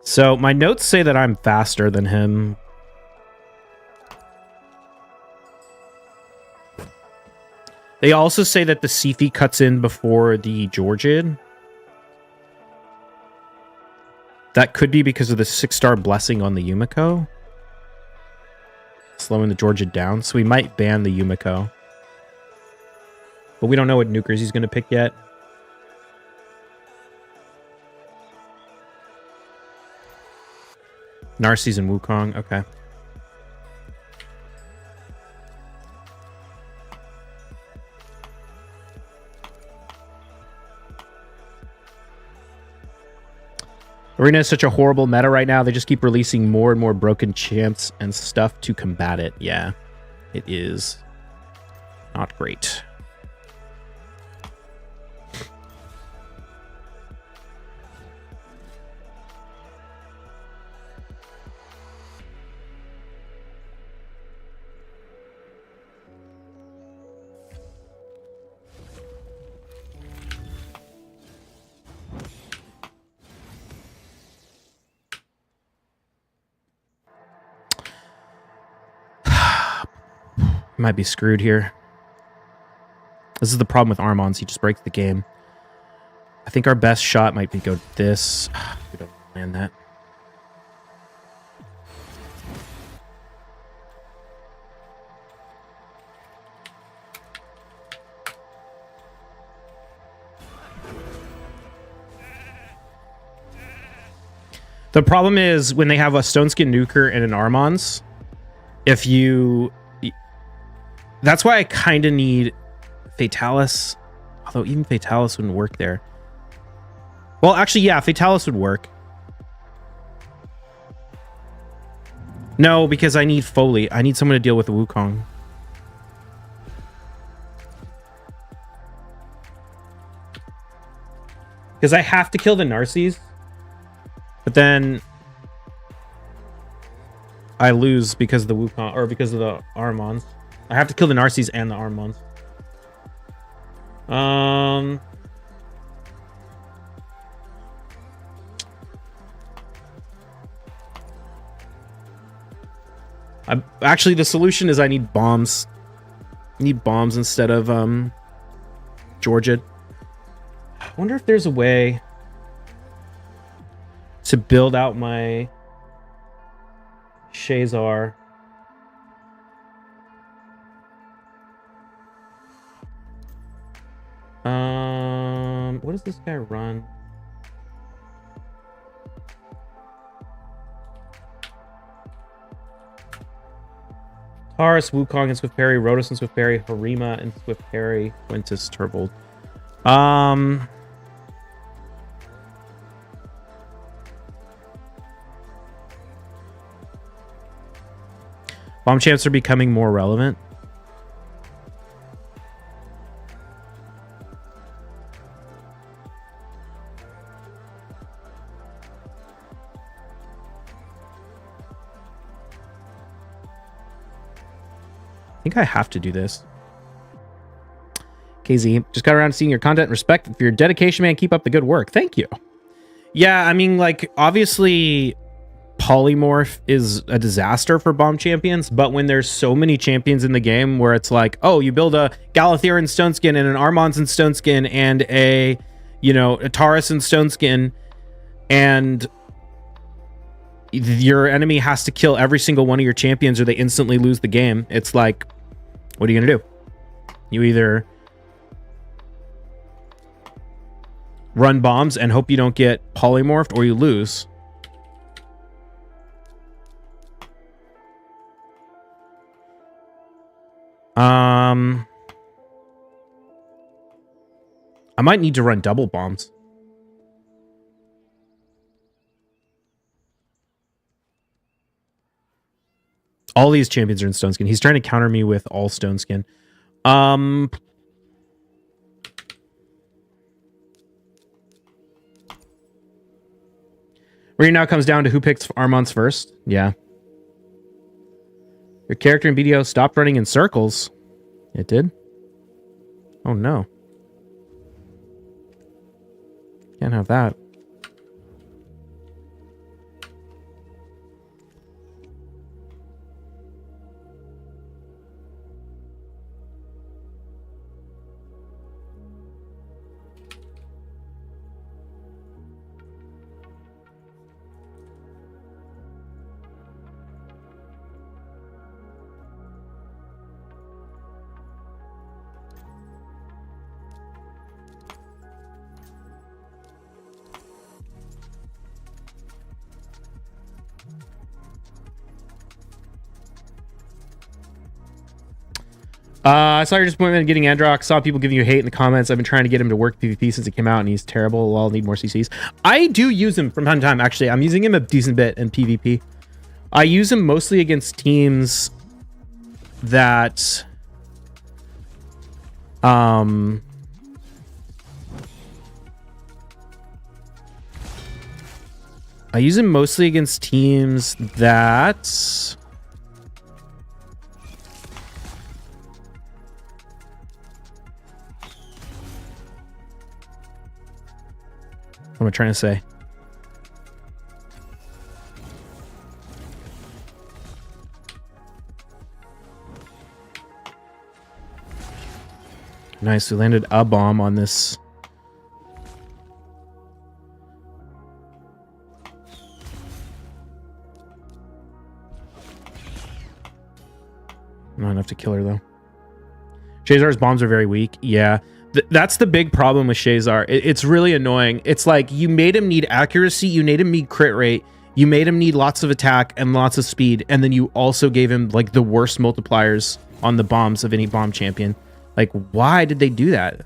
So my notes say that I'm faster than him. They also say that the Sifi cuts in before the Georgid. That could be because of the 6-star blessing on the Yumiko. Slowing the Georgid down. So we might ban the Yumiko. But we don't know what nukers he's going to pick yet. Narses and Wukong. Okay. Arena is such a horrible meta right now. They just keep releasing more and more broken champs and stuff to combat it. Yeah, it is not great. Might be screwed here. This is the problem with Armand's. He just breaks the game. I think our best shot might be go this. We don't land that. The problem is when they have a Stoneskin Nuker and an Armons, if you... That's why I kind of need Fatalis. Although even Fatalis wouldn't work there. Well, actually, yeah, Fatalis would work. No, because I need Foley. I need someone to deal with the Wukong. Because I have to kill the Narcies. But then I lose because of the Wukong, or because of the Armons. I have to kill the Narcies and the Armons. Actually, the solution is I need bombs. I need bombs instead of Georgia. I wonder if there's a way to build out my Shazar. What does this guy run? Taurus, Wukong, and Swift Parry, Rotos and Swift Parry, Harima and Swift Parry, Quintus, Turbold. Bomb champs are becoming more relevant. I think I have to do this. KZ, just got around to seeing your content. Respect for your dedication, man. Keep up the good work. Thank you. Yeah, I mean, like, obviously, polymorph is a disaster for bomb champions, but when there's so many champions in the game where it's like, oh, you build a Galathiran Stoneskin and an Armons and Stoneskin and a, you know, a Taurus and Stoneskin, and your enemy has to kill every single one of your champions or they instantly lose the game. It's like, what are you gonna do? You either run bombs and hope you don't get polymorphed, or you lose. I might need to run double bombs. All these champions are in Stoneskin. He's trying to counter me with all Stoneskin. Where now comes down to who picks Armons first. Yeah. Your character in BDO stopped running in circles. It did? Oh no. Can't have that. I saw your disappointment in getting Androx. Saw people giving you hate in the comments. I've been trying to get him to work PvP since it came out, and he's terrible. I'll need more CCs. I do use him from time to time, actually. I'm using him a decent bit in PvP. I use him mostly against teams that... I use him mostly against teams that... What am I trying to say? Nice, we landed a bomb on this. Not enough to kill her, though. Shazar's bombs are very weak. Yeah. That's the big problem with Shazar. It's really annoying. It's like you made him need accuracy, you made him need crit rate, You made him need lots of attack and lots of speed, and then you also gave him like the worst multipliers on the bombs of any bomb champion. Like, why did they do that?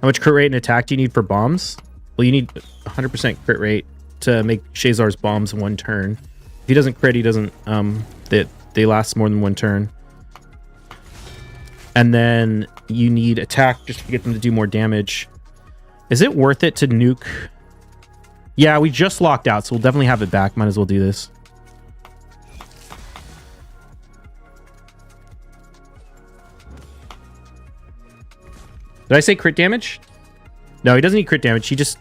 How much crit rate and attack do you need for bombs? Well, you need 100% crit rate to make Shazar's bombs one turn. If he doesn't crit, he doesn't, they last more than one turn. And then you need attack just to get them to do more damage. Is it worth it to nuke? Yeah, we just locked out, so we'll definitely have it back. Might as well do this. Did I say crit damage? No, he doesn't need crit damage. He just...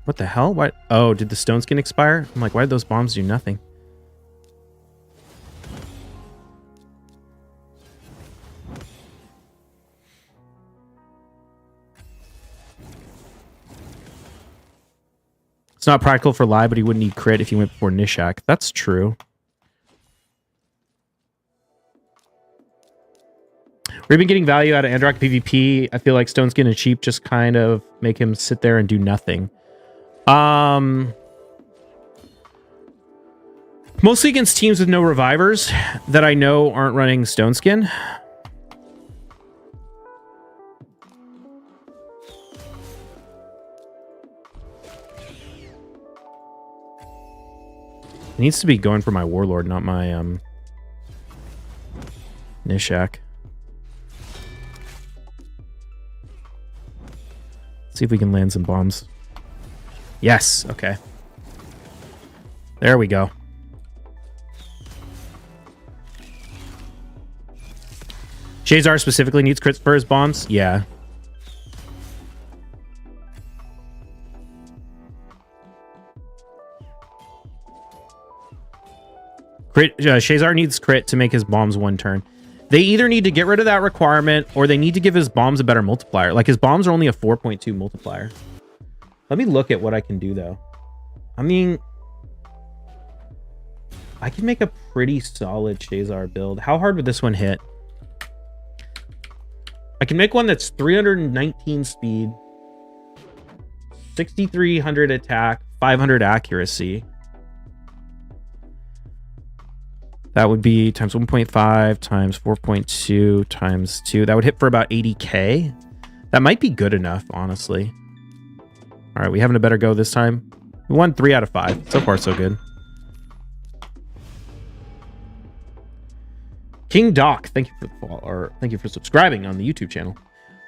What the hell? What? Oh, did the stone skin expire? I'm like, why did those bombs do nothing? It's not practical for Lai, but he wouldn't need crit if he went before Nishak. That's true. We've been getting value out of Androck PvP. I feel like Stone Skin and Sheep just kind of make him sit there and do nothing. Mostly against teams with no revivers that I know aren't running Stone Skin. It needs to be going for my Warlord, not my Nishak. See if we can land some bombs. Yes, okay. There we go. Shazar specifically needs crits for his bombs? Yeah. Shazar needs crit to make his bombs one turn. They either need to get rid of that requirement or they need to give his bombs a better multiplier. Like, his bombs are only a 4.2 multiplier. Let me look at what I can do, though. I mean, I can make a pretty solid Shazar build. How hard would this one hit? I can make one that's 319 speed, 6,300 attack, 500 accuracy. That would be times 1.5 times 4.2 times 2. That would hit for about 80k. That might be good enough, honestly. All right, we having a better go this time. We won 3 out of 5. So far, so good. King Doc, thank you for the follow, or thank you for subscribing on the YouTube channel.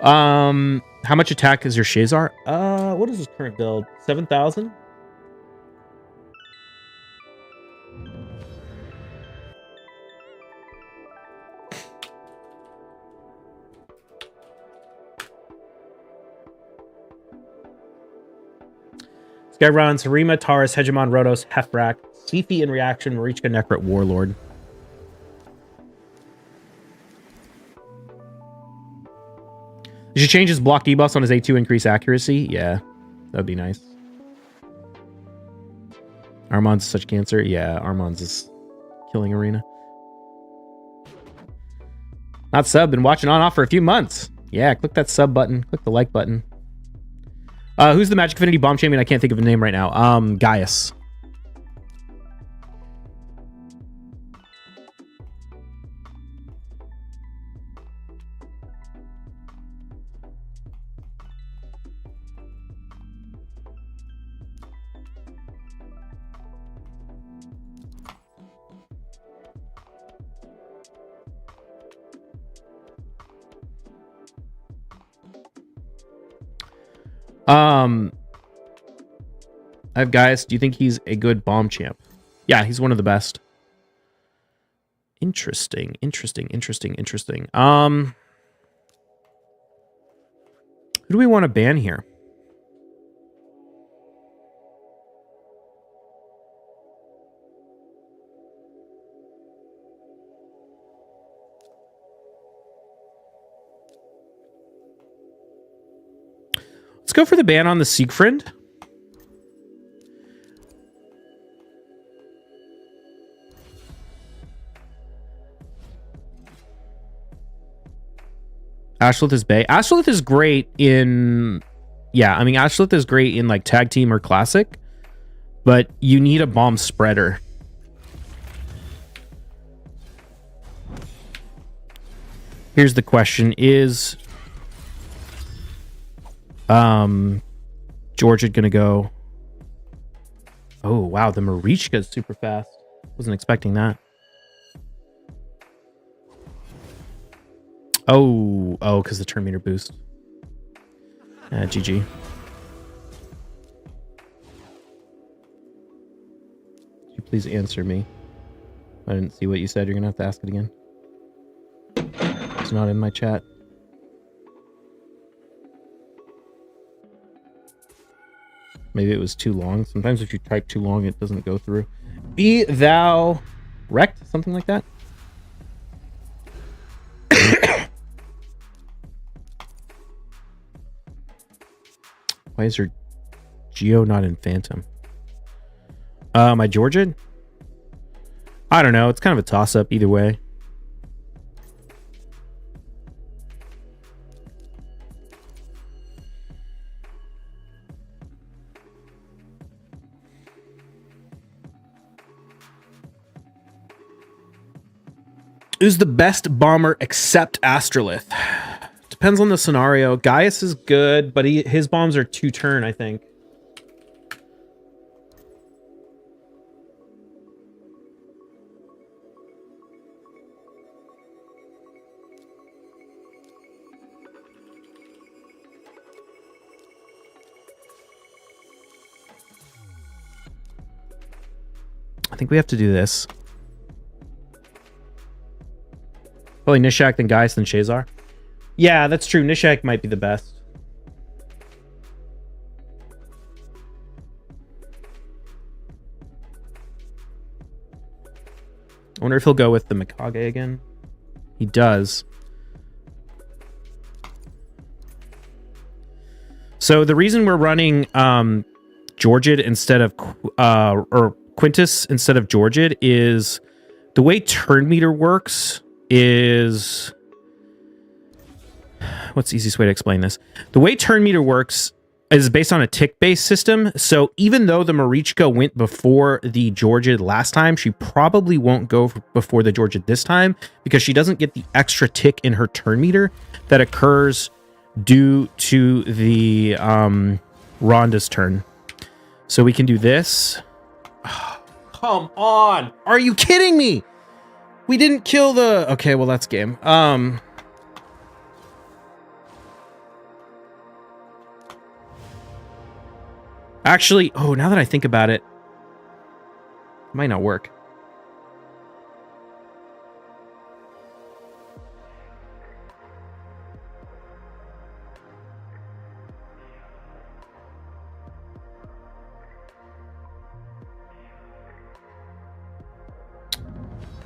How much attack is your Shazar? What is his current build? 7,000? This guy runs Harima, Taurus, Hegemon, Rotos, Hefrak, Sifi in reaction, Marichka, Necrit, Warlord. You should change his block debuffs on his A2, increase accuracy. Yeah, that'd be nice. Armand's such cancer. Yeah, Armand's is killing Arena. Not sub, been watching on off for a few months. Yeah, click that sub button. Click the like button. Who's the Magic Affinity Bomb Champion? I can't think of a name right now. Gaius. I have Gaius. Do you think he's a good bomb champ? Yeah, he's one of the best. Interesting. Who do we want to ban here? Let's go for the ban on the Siegfried. Ashlith is Bay. Ashlith is great in... Yeah, I mean, Ashlith is great in like tag team or classic, but you need a bomb spreader. Here's the question. Is Georgia gonna go? Oh, wow. The Marichka is super fast. Wasn't expecting that. Oh, because the turn meter boost. GG. Could you please answer me? I didn't see what you said. You're gonna have to ask it again. It's not in my chat. Maybe it was too long. Sometimes if you type too long, it doesn't go through. Be thou wrecked? Something like that? Why is her Geo not in Phantom? My Georgian? I don't know. It's kind of a toss-up either way. Who's the best bomber except Astrolith? Depends on the scenario. Gaius is good, but his bombs are 2-turn, I think. I think we have to do this. Probably Nishak, then Gaius, then Shazar. Yeah, that's true. Nishak might be the best. I wonder if he'll go with the Mikage again. He does. So the reason we're running Georgid instead of or Quintus instead of Georgid is the way turn meter works is... What's the easiest way to explain this? The way turn meter works is based on a tick-based system. So even though the Marichka went before the Georgid last time, she probably won't go before the Georgid this time because she doesn't get the extra tick in her turn meter that occurs due to the Rhonda's turn. So we can do this. Oh, come on. Are you kidding me? We didn't kill the... Okay, well, that's game. Actually, oh, now that I think about it, it might not work.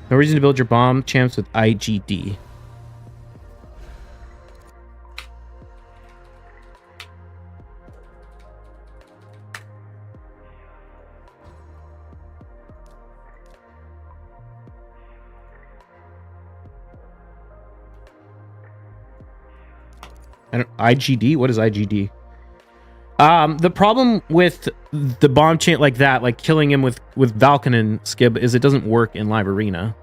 No reason to build your bomb champs with IGD. IGD? What is IGD? The problem with the bomb chant like that, like killing him with Valken and Skib, is it doesn't work in live arena.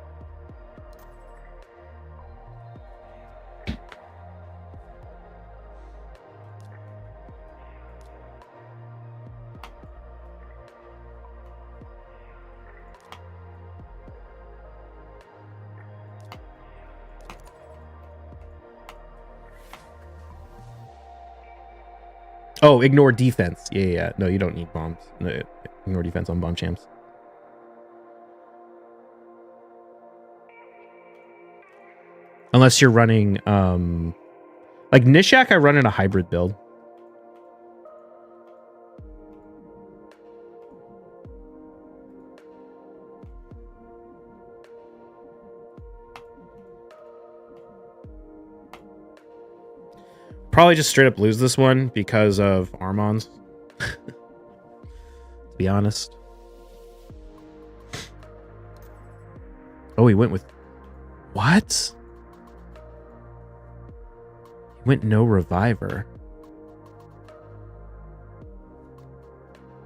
Oh, ignore defense. Yeah. No, you don't need bombs. No, ignore defense on bomb champs. Unless you're running, like Nishak, I run in a hybrid build. probably just straight up lose this one because of Armons. To be honest. Oh, he went with... What? He went no reviver.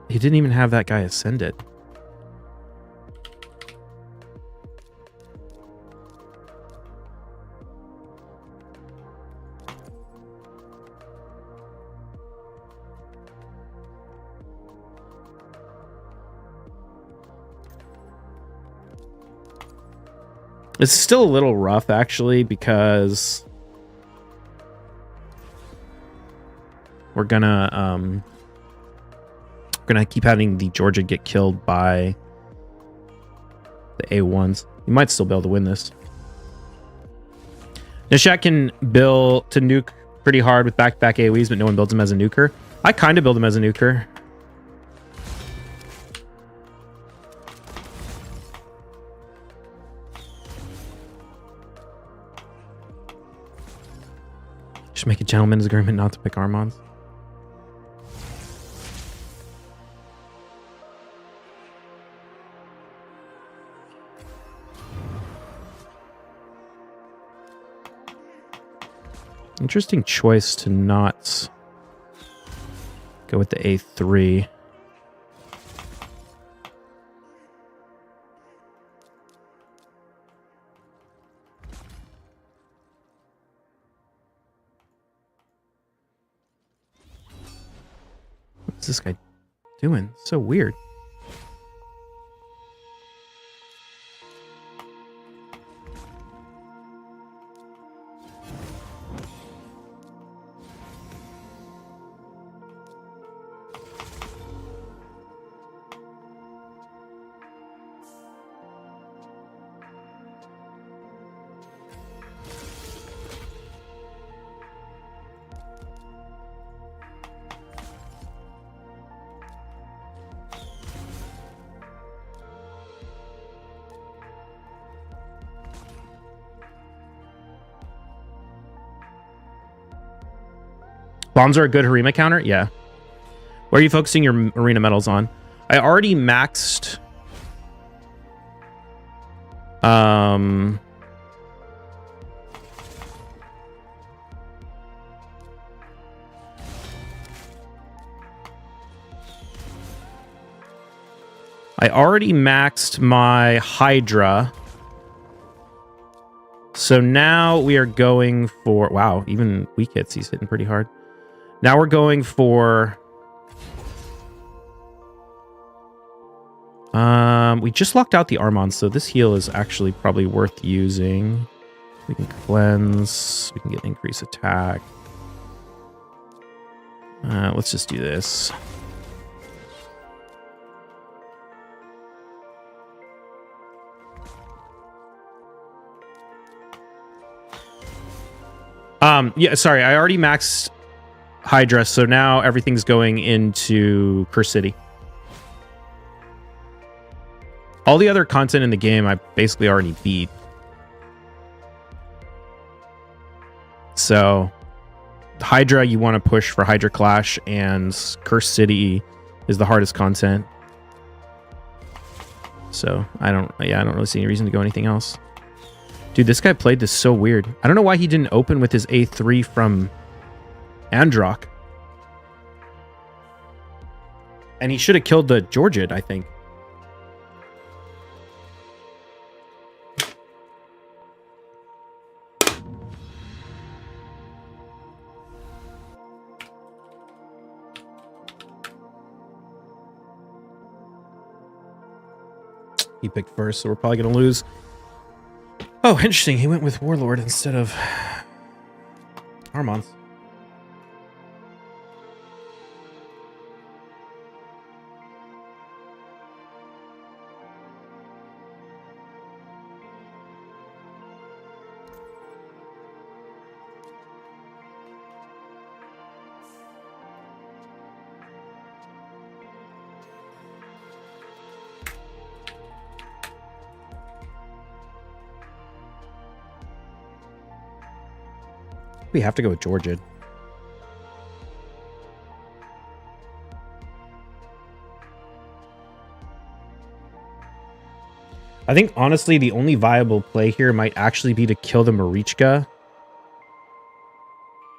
He didn't even have that guy ascended. It's still a little rough, actually, because we're gonna keep having the Georgia get killed by the A1s. You might still be able to win this. Nishak can build to nuke pretty hard with back-to-back AoEs, but no one builds him as a nuker. I kind of build him as a nuker. Just make a gentleman's agreement not to pick Armons. Interesting choice to not go with the A3. What's this guy doing? So weird. Bombs are a good Harima counter? Yeah. Where are you focusing your arena medals on? I already maxed... I already maxed my Hydra. So now we are going for... Wow, even weak hits, he's hitting pretty hard. Now we're going for... we just locked out the Armon, so this heal is actually probably worth using. We can cleanse. We can get increased attack. Let's just do this. Yeah, sorry, I already maxed Hydra, so now everything's going into Curse City. All the other content in the game I basically already beat. So Hydra you want to push for Hydra Clash, and Curse City is the hardest content. So I don't really see any reason to go anything else. Dude, this guy played this so weird. I don't know why he didn't open with his A3 from Androck. And he should have killed the Georgid, I think. He picked first, so we're probably going to lose. Oh, interesting. He went with Warlord instead of Armons. We have to go with Georgid. I think, honestly, the only viable play here might actually be to kill the Marichka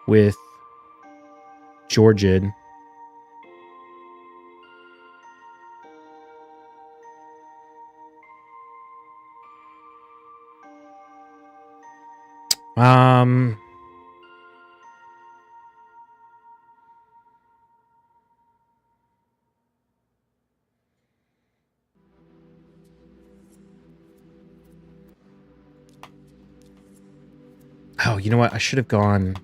with Georgid. Oh, you know what? I should have gone.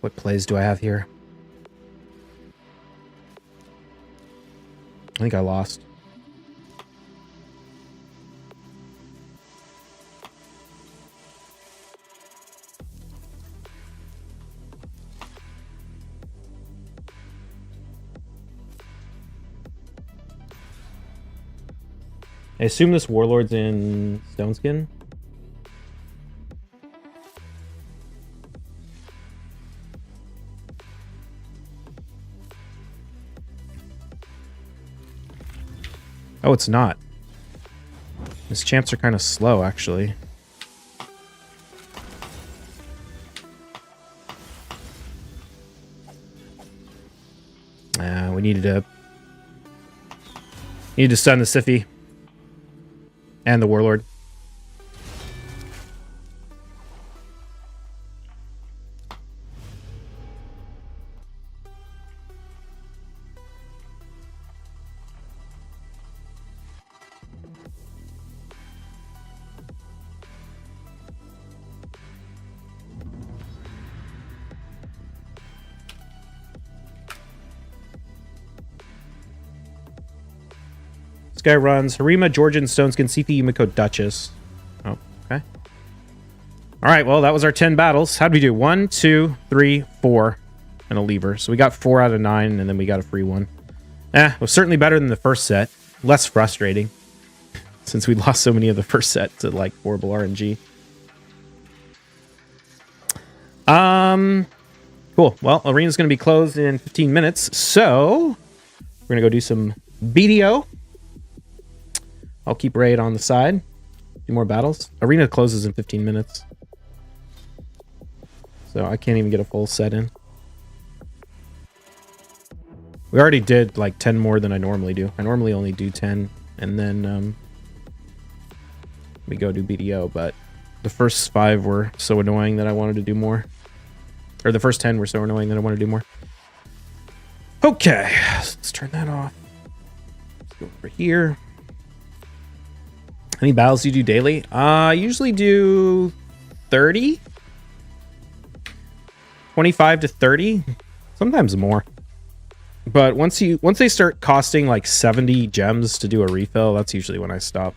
What plays do I have here? I think I lost. I assume this Warlord's in Stoneskin. Oh, it's not. His champs are kind of slow, actually. We needed to stun the Siphi and the Warlord. This guy runs Harima, Georgian, Stoneskin, Siphi, Yumiko, Duchess. Oh, okay. All right, well, that was our 10 battles. How'd we do? 1, 2, 3, 4, and a lever. So we got 4 out of 9, and then we got a free one. It was certainly better than the first set. Less frustrating, since we lost so many of the first set to, like, horrible RNG. Cool. Well, arena's going to be closed in 15 minutes, so we're going to go do some BDO. I'll keep raid on the side. Do more battles. Arena closes in 15 minutes. So I can't even get a full set in. We already did like 10 more than I normally do. I normally only do 10 and then we go do BDO, but the first 5 were so annoying that I wanted to do more. Or the first 10 were so annoying that I wanted to do more. Okay, so let's turn that off. Let's go over here. How many battles do you do daily? I usually do 30. 25 to 30. Sometimes more. But once they start costing like 70 gems to do a refill, that's usually when I stop.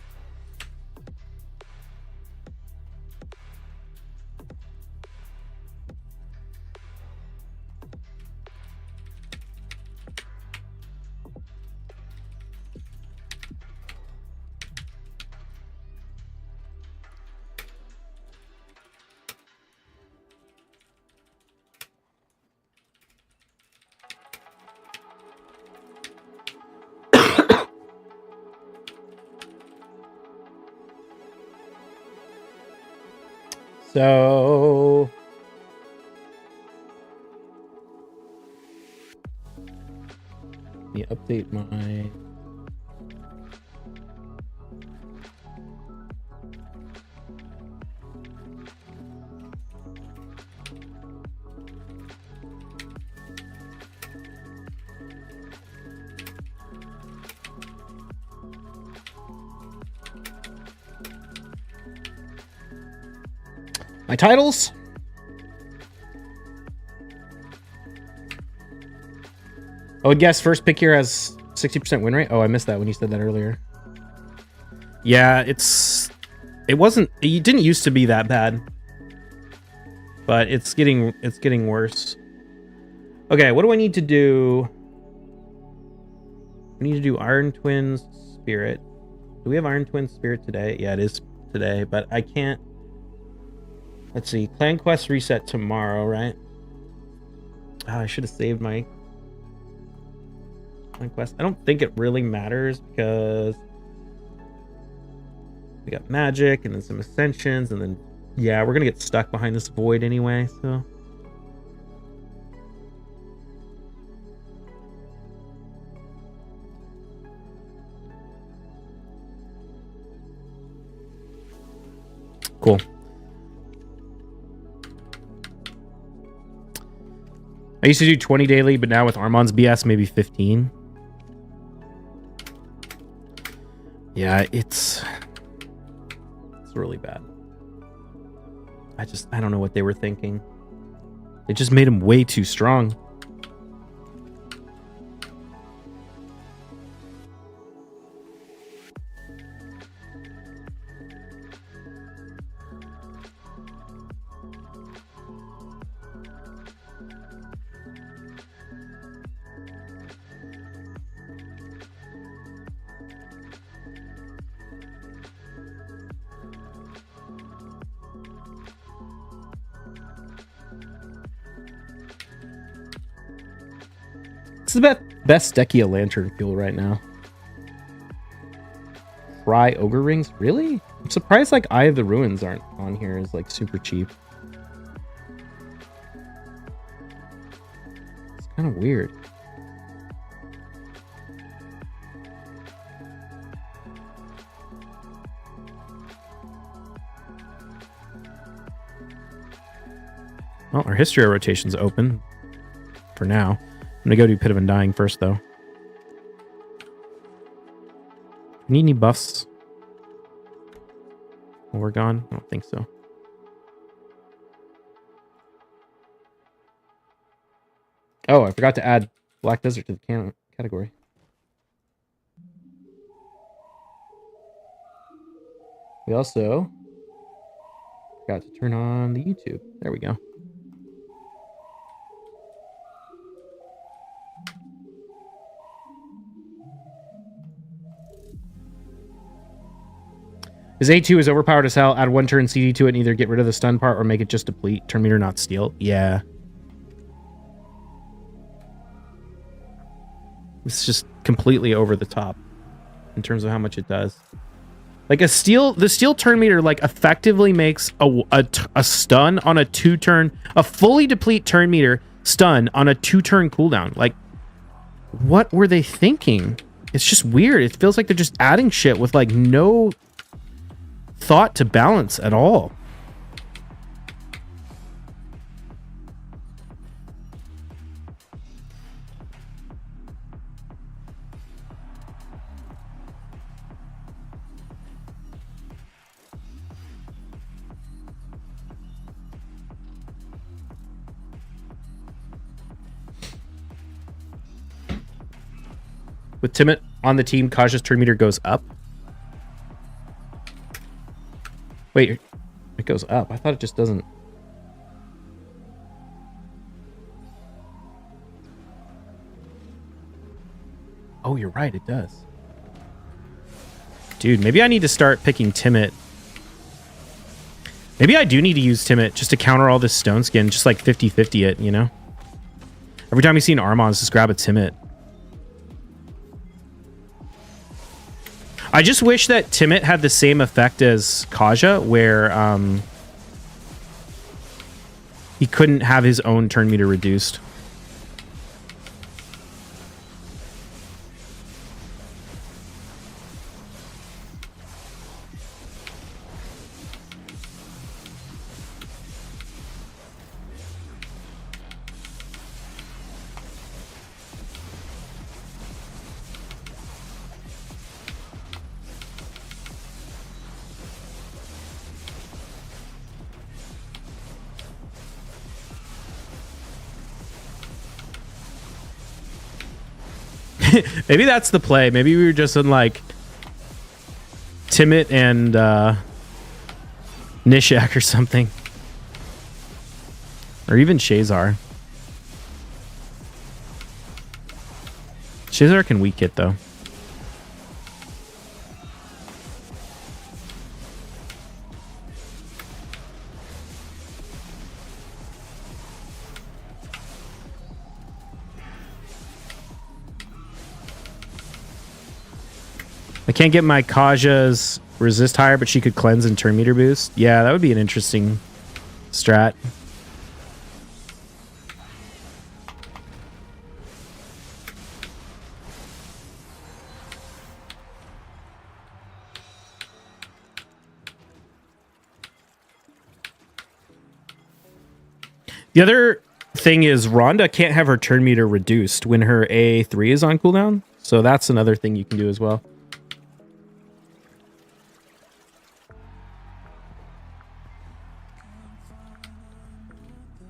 So let me update my titles. I would guess first pick here has 60% win rate. Oh, I missed that when you said that earlier. Yeah, it didn't used to be that bad, but it's getting worse. Okay, what do I need to do? I need to do Iron Twins Spirit. Do we have Iron Twins Spirit today? Yeah, it is today, but I can't. Let's see. Clan Quest reset tomorrow, right? Oh, I should have saved my Conquest. I don't think it really matters because we got magic and then some ascensions and then yeah, we're gonna get stuck behind this void anyway, so. Cool. I used to do 20 daily, but now with Armon's BS, maybe 15. Yeah, it's really bad. I don't know what they were thinking. They just made him way too strong. This is the best Dekia Lantern fuel right now. Fry Ogre Rings? Really? I'm surprised like Eye of the Ruins aren't on here is like super cheap. It's kind of weird. Well, our History rotation's open for now. I'm gonna go do Pit of Undying first, though. Need any buffs while we're gone? I don't think so. Oh, I forgot to add Black Desert to the category. We also forgot to turn on the YouTube. There we go. His A2 is overpowered as hell. Add 1 turn CD to it and either get rid of the stun part or make it just deplete. Turn meter, not steal. Yeah. It's just completely over the top in terms of how much it does. Like the steel turn meter like effectively makes a stun on a 2-turn, a fully deplete turn meter stun on a 2-turn cooldown. Like, what were they thinking? It's just weird. It feels like they're just adding shit with like no thought to balance at all. With Timit on the team, Kaja's turn meter goes up. Wait, it goes up. I thought it just doesn't. Oh, you're right. It does. Dude, maybe I need to start picking Timit. Maybe I do need to use Timit just to counter all this stone skin. Just like 50-50 it, you know? Every time you see an Armons, just grab a Timit. I just wish that Timit had the same effect as Kaja, where he couldn't have his own turn meter reduced. Maybe that's the play. Maybe we were just in like Timit and Nishak or something. Or even Shazar. Shazar can weak it though. can't get my Kaja's resist higher, but she could cleanse and turn meter boost. Yeah, that would be an interesting strat. The other thing is Rhonda can't have her turn meter reduced when her A3 is on cooldown. So that's another thing you can do as well.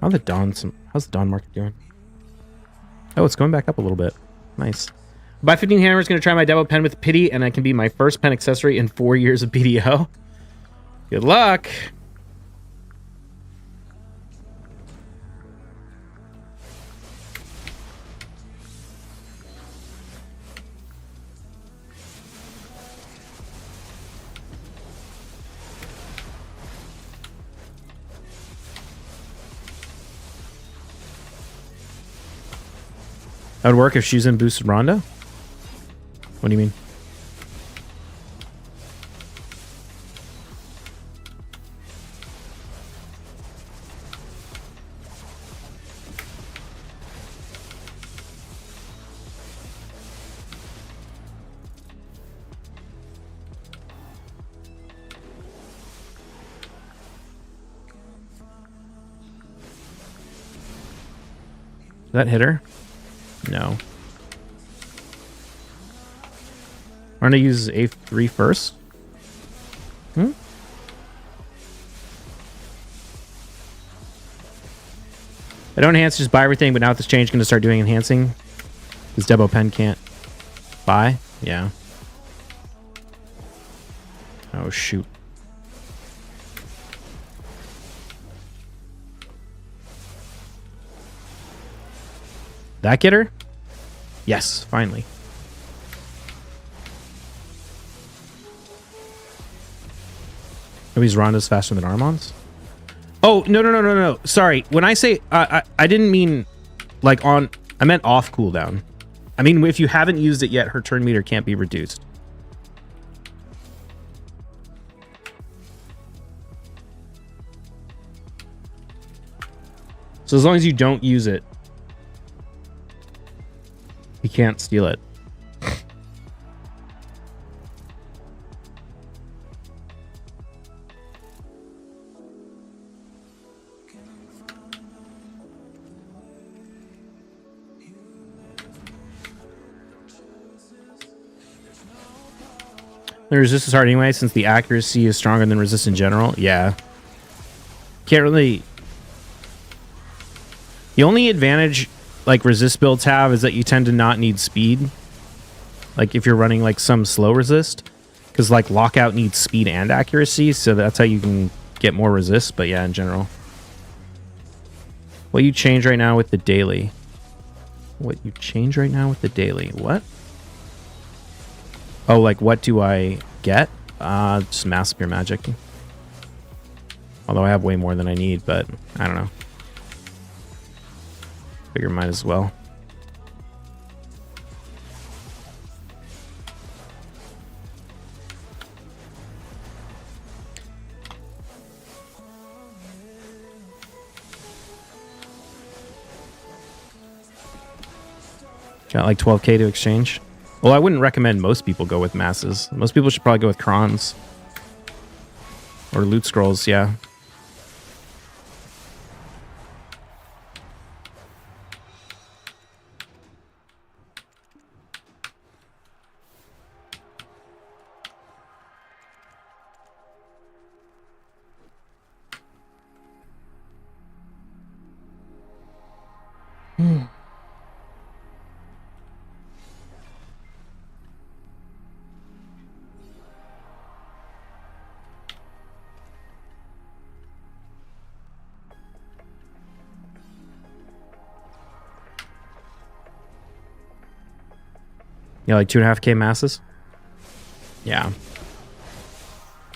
How's the Dawn market doing? Oh, it's going back up a little bit. Nice. Buy 15 hammer is going to try my demo pen with pity, and I can be my first pen accessory in 4 years of BDO. Good luck. That would work if she's in boosted Rhonda? What do you mean? Did that hit her? No. I'm gonna use A3 first. I don't enhance, just buy everything, but now with this change, gonna start doing enhancing. This Debo pen can't buy. Yeah. Oh shoot. That get her? Yes, finally. Nobody's Rhonda's faster than Armand's? Oh, no. Sorry. When I say I didn't mean like on, I meant off cooldown. I mean, if you haven't used it yet, her turn meter can't be reduced. So as long as you don't use it, you can't steal it. The resist is hard anyway, since the accuracy is stronger than resist in general. Yeah. Can't really... The only advantage like resist builds have is that you tend to not need speed. Like if you're running like some slow resist, because like lockout needs speed and accuracy, so that's how you can get more resist. But yeah, in general, what you change right now with the daily? What you change right now with the daily? What? Oh, like what do I get? Just mass spear magic. Although I have way more than I need, but I don't know. Figure might as well. Got like 12k to exchange. Well, I wouldn't recommend most people go with masses. Most people should probably go with crons. Or loot scrolls, yeah. Yeah, like 2.5k masses. Yeah.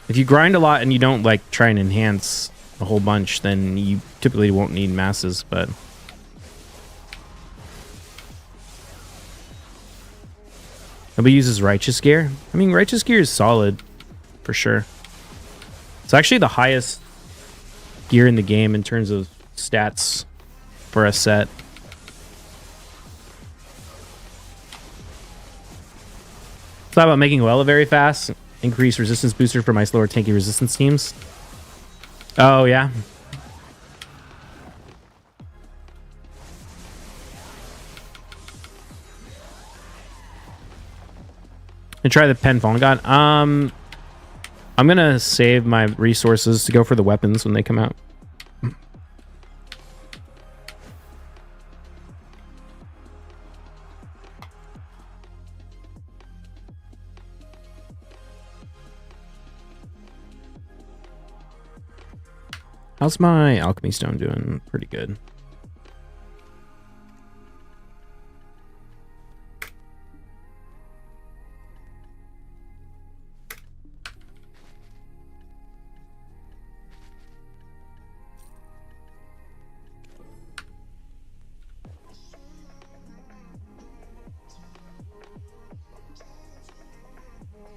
If you grind a lot and you don't like try and enhance a whole bunch, then you typically won't need masses, but Nobody uses righteous gear. I mean, righteous gear is solid for sure. It's actually the highest gear in the game in terms of stats for a set. Thought about making Wella very fast. Increase resistance booster for my slower tanky resistance teams. Oh, yeah. And try the Pen Fallen God. I'm gonna save my resources to go for the weapons when they come out. How's my alchemy stone doing? Pretty good.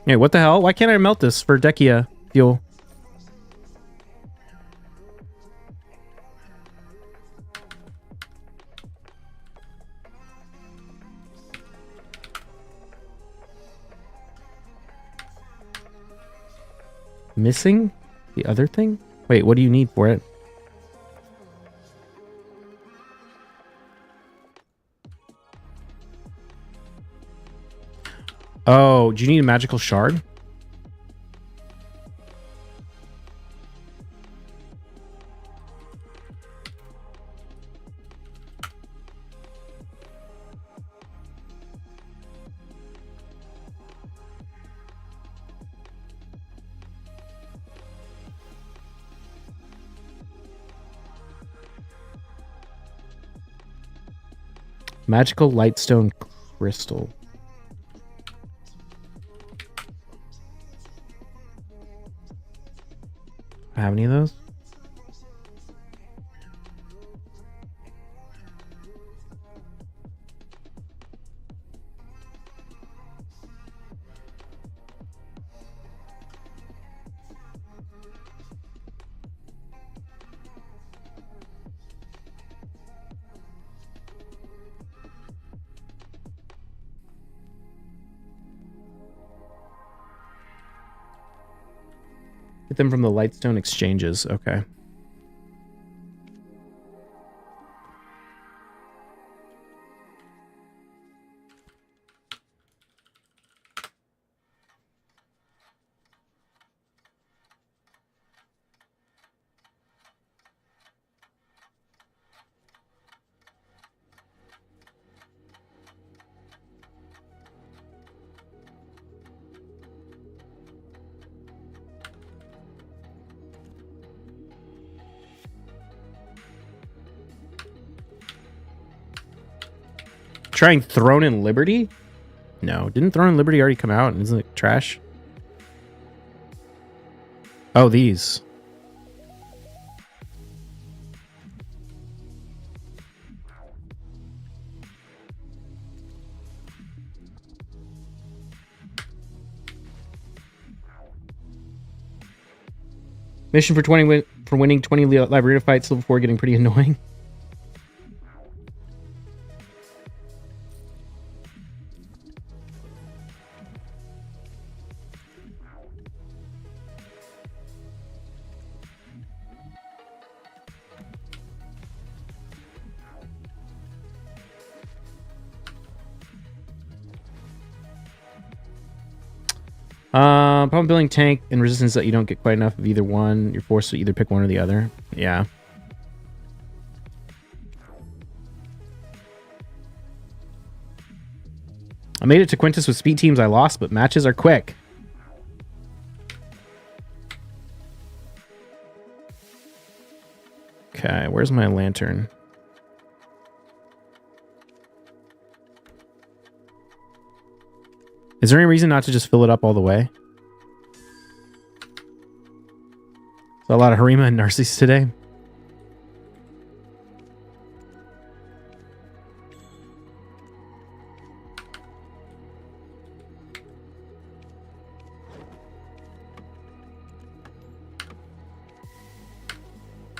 Hey, what the hell? Why can't I melt this for Dekia fuel? Missing the other thing? Wait, what do you need for it? Oh, do you need a magical shard? Magical lightstone crystal. Have any of those? Get them from the lightstone exchanges. Okay. Trying Throne in Liberty? No, didn't Throne in Liberty already come out? Isn't it trash? Oh, these. Mission for winning 20 live arena fights level 4 getting pretty annoying. Problem building tank and resistance that you don't get quite enough of either one. You're forced to either pick one or the other. Yeah. I made it to Quintus with speed teams I lost, but matches are quick. Okay, where's my lantern? Is there any reason not to just fill it up all the way? So a lot of Harima and Narcissus today.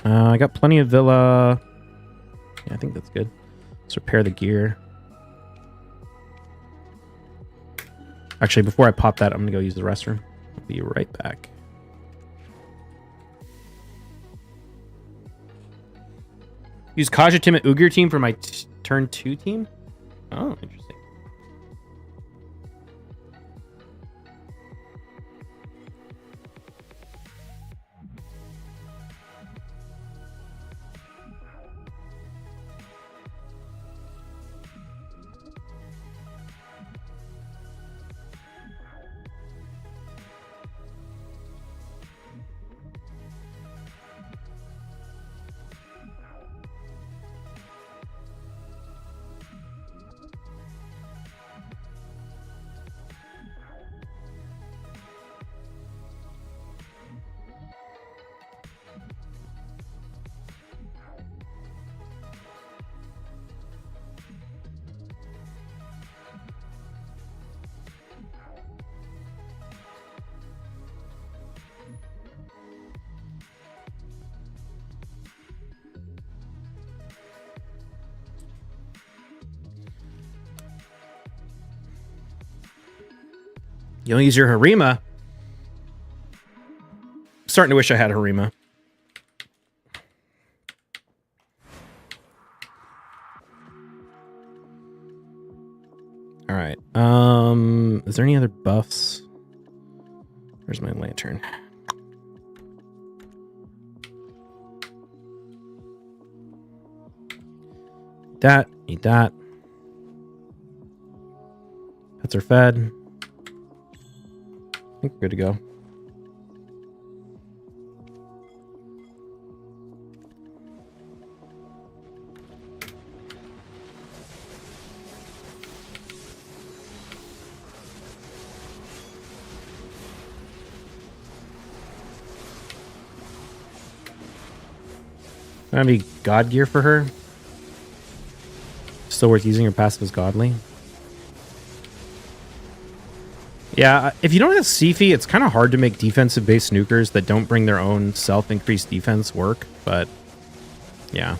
I got plenty of Villa. Yeah, I think that's good. Let's repair the gear. Actually, before I pop that, I'm going to go use the restroom. I'll be right back. Use Kaja Tim at Uyghur team for my turn 2 team? Oh, interesting. You don't use your Harima? Starting to wish I had Harima. All right. Is there any other buffs? Where's my lantern? That, eat that. Pets are fed. I think we're good to go. That'd be God gear for her. Still worth using her passive as godly. Yeah, if you don't have Sifi, it's kind of hard to make defensive-based snookers that don't bring their own self-increased defense work, but yeah.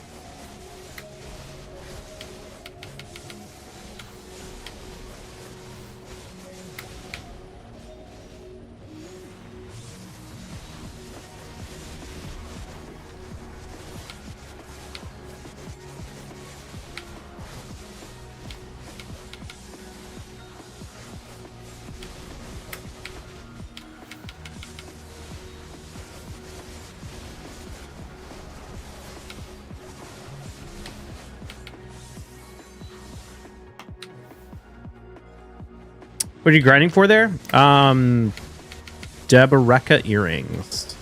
What are you grinding for there? Deboreka earrings.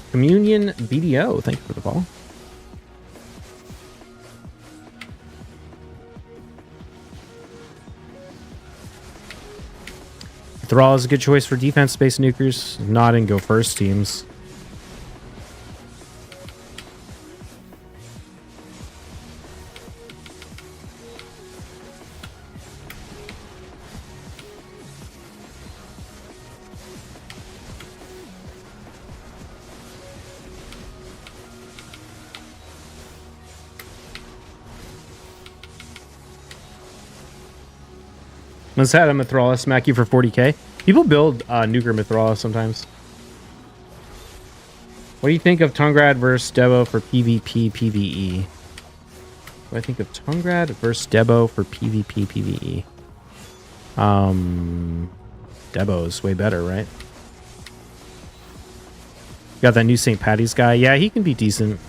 Communion BDO. Thank you for the follow. Thrall is a good choice for defense-based nukers, not in go first teams. Let's have a Mithrala smack you for 40k. People build nuker Mithrala sometimes. What do you think of Tungrad versus Debo for PvP PvE? What do I think of Tungrad versus Debo for PvP PvE? Debo is way better, right? Got that new St. Patty's guy. Yeah, he can be decent.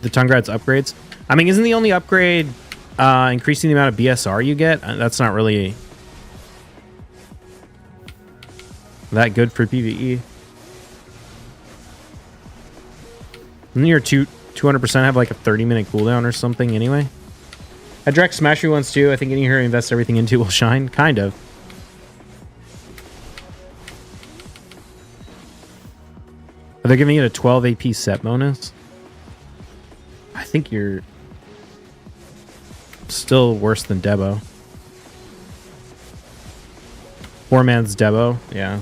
The Tungrad's upgrades. I mean, isn't the only upgrade increasing the amount of BSR you get? That's not really that good for PvE. Doesn't your 200% have like a 30-minute cooldown or something anyway? I Drex Smash you once too. I think getting her to invest everything into will shine. Kind of. They're giving it a 12 AP set bonus. I think you're still worse than Debo. 4-man's Debo, yeah.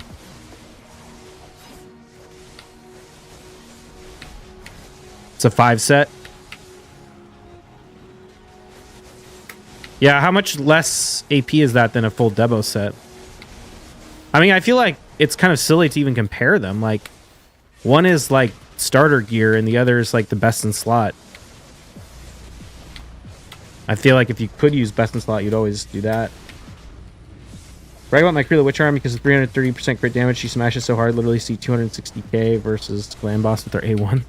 It's a 5 set. Yeah, how much less AP is that than a full Debo set? I mean, I feel like it's kind of silly to even compare them. Like, one is like starter gear and the other is like the best in slot. I feel like if you could use best in slot, you'd always do that. Brag about my Krila Witch Arm because of 330% crit damage. She smashes so hard, literally see 260k versus Glam Boss with their A1.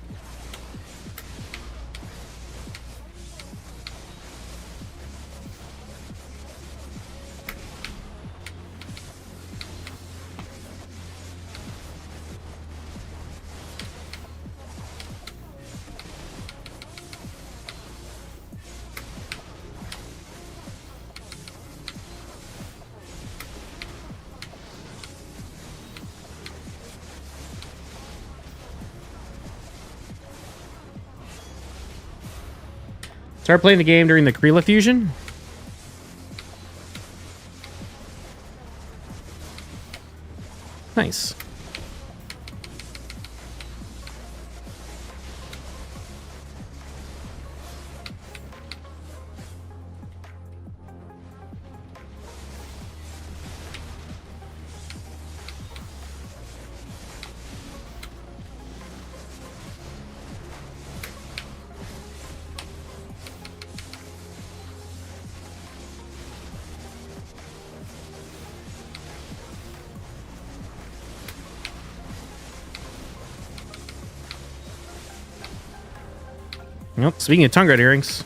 Start playing the game during the Krila fusion. Nice. Nope. Speaking of tongue red earrings,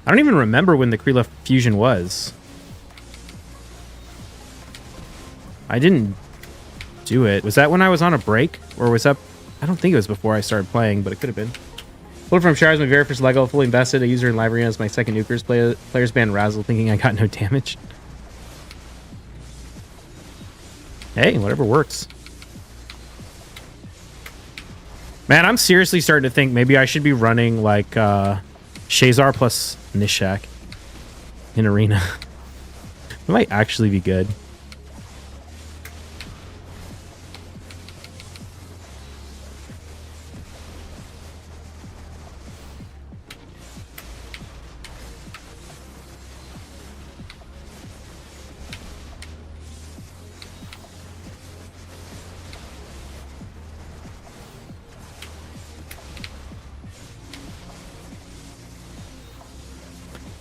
I don't even remember when the Krila fusion was. I didn't do it. Was that when I was on a break, or was that? I don't think it was before I started playing, but it could have been. Pulled from Shire is my very first Lego, fully invested. A user in Live Arena as my second nukers. Players ban Razzle, thinking I got no damage. Hey, whatever works. Man, I'm seriously starting to think maybe I should be running like Shazar plus Nishak in Arena. It might actually be good.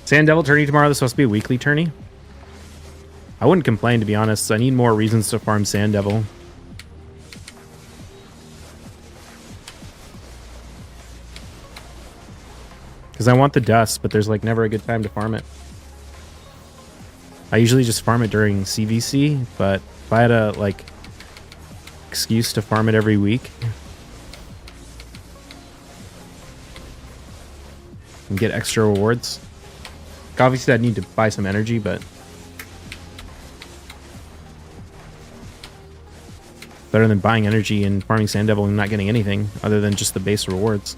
Sand Devil tourney tomorrow. This is supposed to be a weekly tourney. I wouldn't complain, to be honest. I need more reasons to farm Sand Devil. Because I want the dust, but there's like never a good time to farm it. I usually just farm it during CVC, but if I had a like excuse to farm it every week and get extra rewards. Obviously, I'd need to buy some energy, but better than buying energy and farming Sand Devil and not getting anything other than just the base rewards.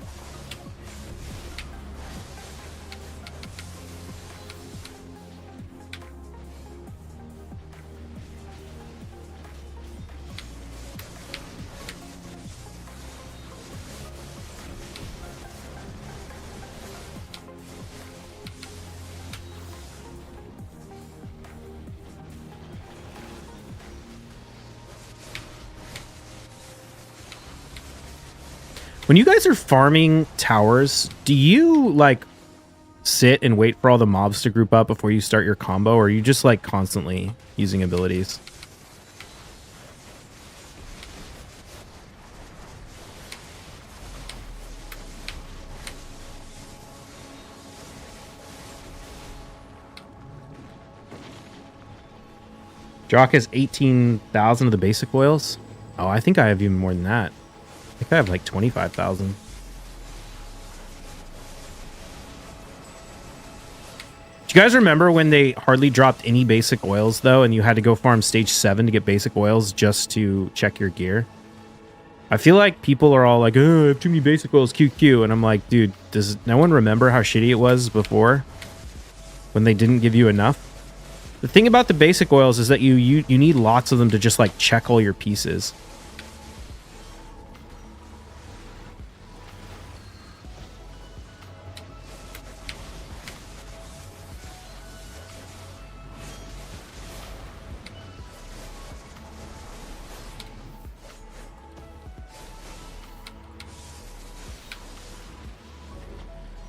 When you guys are farming towers, do you like sit and wait for all the mobs to group up before you start your combo, or are you just like constantly using abilities? Jock has 18,000 of the basic oils. Oh, I think I have even more than that. I think I have like 25,000. Do you guys remember when they hardly dropped any basic oils, though, and you had to go farm stage 7 to get basic oils just to check your gear? I feel like people are all like, oh, I have too many basic oils, QQ. And I'm like, dude, does no one remember how shitty it was before when they didn't give you enough? The thing about the basic oils is that you need lots of them to just like check all your pieces.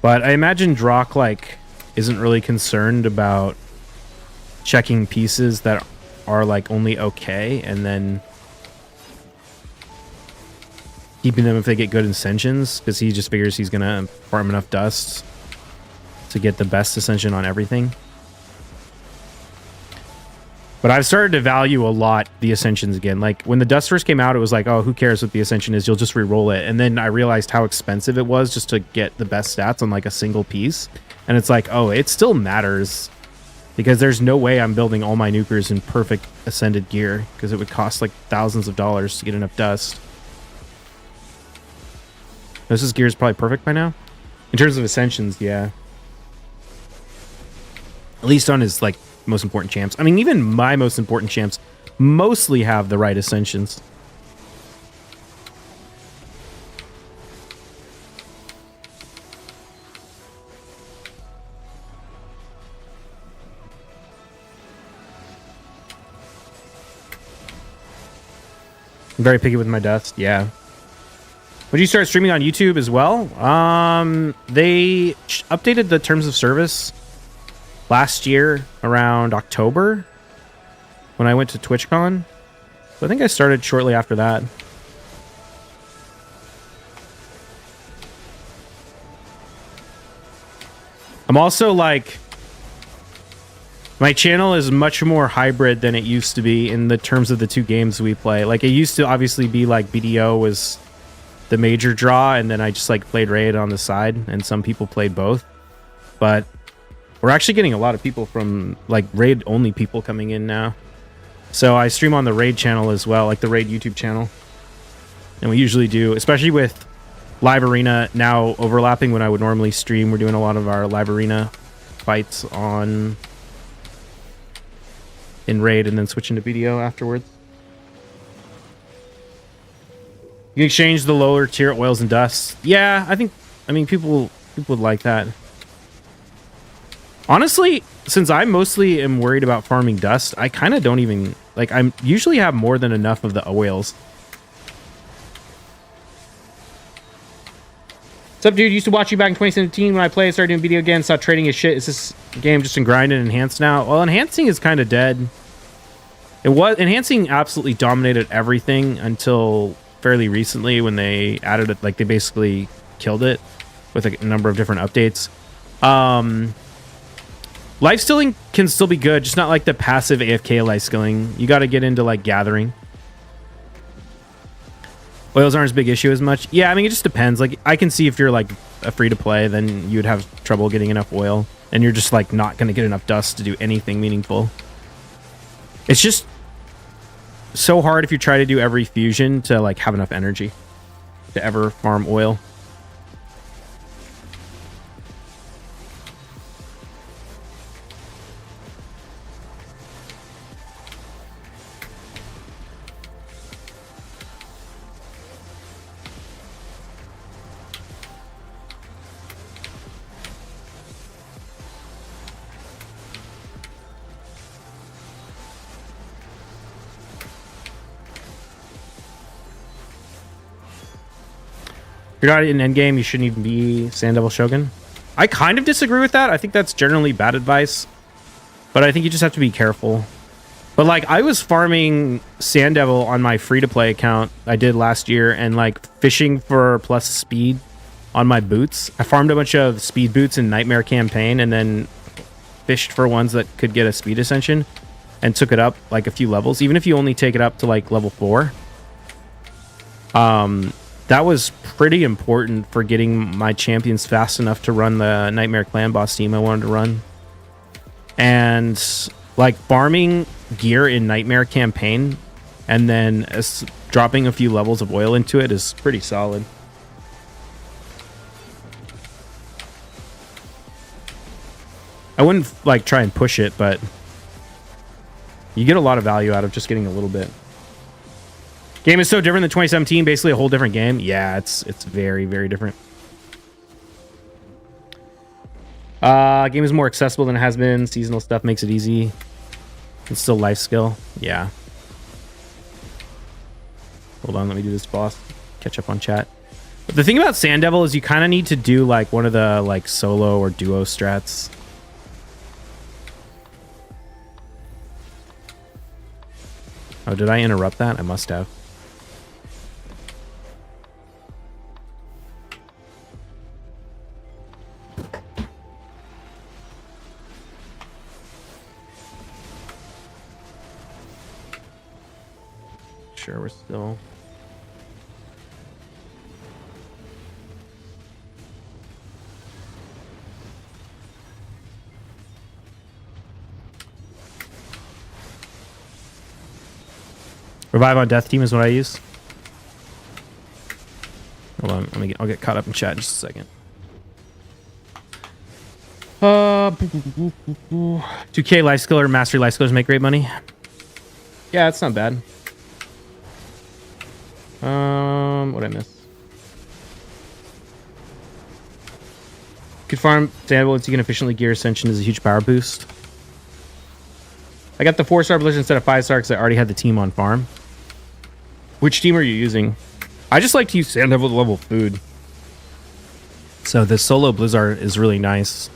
But I imagine Drock like isn't really concerned about checking pieces that are like only okay and then keeping them if they get good ascensions, because he just figures he's gonna farm enough dust to get the best ascension on everything. But I've started to value a lot the ascensions again. Like when the dust first came out, it was like, oh, who cares what the ascension is? You'll just re-roll it. And then I realized how expensive it was just to get the best stats on like a single piece. And it's like, oh, it still matters because there's no way I'm building all my nukers in perfect ascended gear because it would cost like thousands of dollars to get enough dust. This gear is probably perfect by now. In terms of ascensions, yeah. At least on his like most important champs. I mean, even my most important champs mostly have the right ascensions. I'm very picky with my dust, yeah. Would you start streaming on YouTube as well? They updated the terms of service last year around October when I went to TwitchCon. So I think I started shortly after that. I'm also like, my channel is much more hybrid than it used to be in the terms of the two games we play. Like it used to obviously be like BDO was the major draw, and then I just like played Raid on the side, and some people played both. But we're actually getting a lot of people from like Raid only people coming in now. So I stream on the Raid channel as well, like the Raid YouTube channel. And we usually do, especially with Live Arena now overlapping when I would normally stream. We're doing a lot of our Live Arena fights in Raid and then switching to BDO afterwards. You can exchange the lower tier oils and dusts. Yeah, I mean people would like that. Honestly, since I mostly am worried about farming dust, I kind of don't even like, I usually have more than enough of the oils. What's up, dude? Used to watch you back in 2017 when I played, started doing video again, stopped trading as shit. Is this game just in grind and enhanced now? Well, enhancing is kind of dead. Enhancing absolutely dominated everything until fairly recently when they added it, like they basically killed it with a number of different updates. Life stealing can still be good, just not like the passive AFK life skilling. You got to get into like gathering. Oils aren't as big issue as much. Yeah, I mean, it just depends. Like, I can see if you're like a free to play, then you would have trouble getting enough oil, and you're just like not going to get enough dust to do anything meaningful. It's just so hard if you try to do every fusion to like have enough energy to ever farm oil. If you're not in endgame, you shouldn't even be Sand Devil Shogun. I kind of disagree with that. I think that's generally bad advice, but I think you just have to be careful. But like, I was farming Sand Devil on my free-to-play account I did last year, and like fishing for plus speed on my boots. I farmed a bunch of speed boots in Nightmare Campaign, and then fished for ones that could get a speed ascension, and took it up like a few levels. Even if you only take it up to like level 4. That was pretty important for getting my champions fast enough to run the Nightmare Clan boss team I wanted to run. And like farming gear in Nightmare campaign and then dropping a few levels of oil into it is pretty solid. I wouldn't like try and push it, but you get a lot of value out of just getting a little bit. Game is so different than 2017, basically a whole different game. Yeah, it's very, very different. Game is more accessible than it has been. Seasonal stuff makes it easy. It's still life skill. Yeah. Hold on, let me do this, boss. Catch up on chat. But the thing about Sand Devil is you kind of need to do like one of the like solo or duo strats. Oh, did I interrupt that? I must have. Sure, we're still... Revive on Death Team is what I use. Hold on, I'll get caught up in chat in just a second. 2K life skill or mastery life skillers make great money. Yeah, it's not bad. What'd I miss? Good farm Sandable, so you can efficiently gear Ascension is a huge power boost. I got the 4-star Blizzard instead of 5-star because I already had the team on farm. Which team are you using? I just like to use Sand Devil level food. So the solo Blizzard is really nice.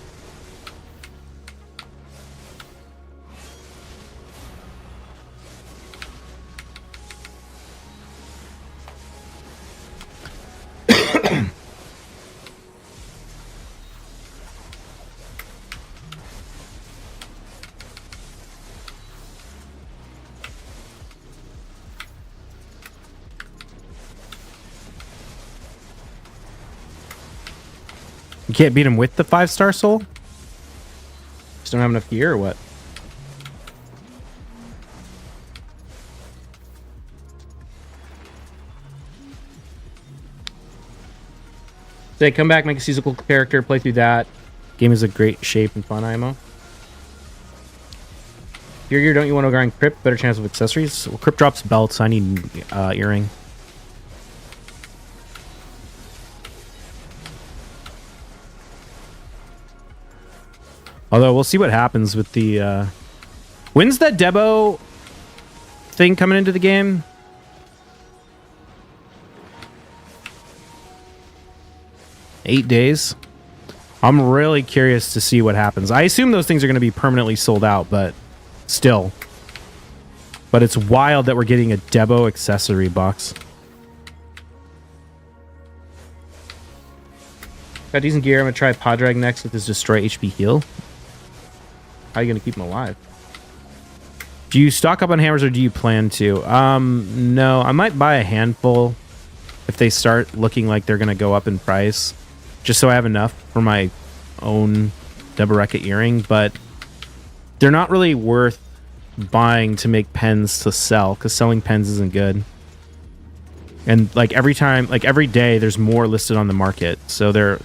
You can't beat him with the 5-star soul? Just don't have enough gear or what? Say, come back, make a seasonal character, play through that. Game is a great shape and fun, IMO. Your gear, don't you want to grind Crypt? Better chance of accessories? Well, Crypt drops belts, I need earring. Although we'll see what happens with the when's that Debo thing coming into the game? Eight days. I'm really curious to see what happens. I assume those things are going to be permanently sold out, but still. But it's wild that we're getting a Debo accessory box. Got decent gear. I'm going to try Podrag next with his Destroy HP heal. How are you going to keep him alive? Do you stock up on hammers or do you plan to? No, I might buy a handful if they start looking like they're going to go up in price, just so I have enough for my own Deboreka earring, but they're not really worth buying to make pens to sell because selling pens isn't good. And like every day there's more listed on the market, so they're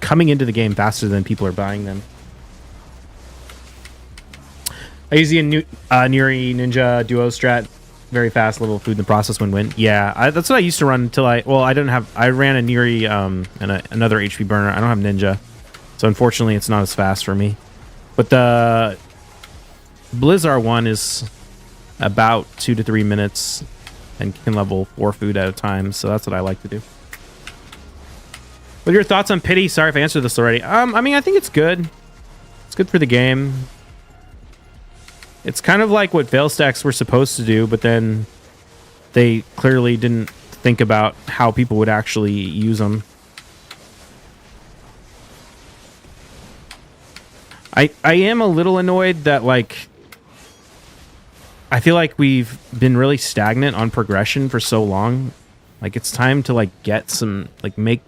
coming into the game faster than people are buying them. I use the Nuri Ninja Duo strat, very fast, little food in the process when win. Yeah, that's what I used to run until I ran a Nuri and another HP burner. I don't have Ninja, so unfortunately it's not as fast for me. But the Blizzard one is about 2 to 3 minutes and can level 4 food at a time, so that's what I like to do. What are your thoughts on Pity? Sorry if I answered this already. I mean, I think it's good. It's good for the game. It's kind of like what fail stacks were supposed to do, but then they clearly didn't think about how people would actually use them. I am a little annoyed that, like, I feel like we've been really stagnant on progression for so long. Like, it's time to, like, get some, like, make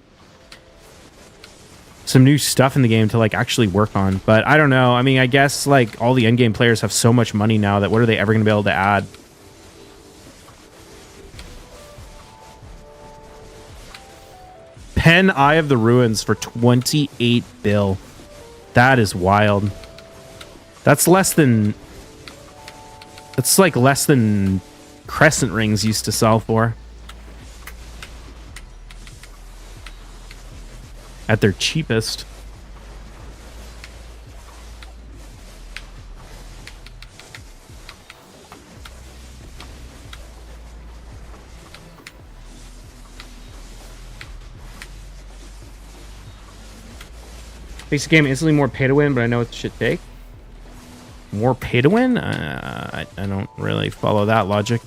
some new stuff in the game to like actually work on. But I don't know. I mean, I guess like all the endgame players have so much money now that what are they ever going to be able to add? Pen Eye of the Ruins for 28 bill. That is wild. That's less than... That's like less than Crescent Rings used to sell for. At their cheapest. Basic game instantly more pay to win, but I know it's shit take. More pay to win? I don't really follow that logic.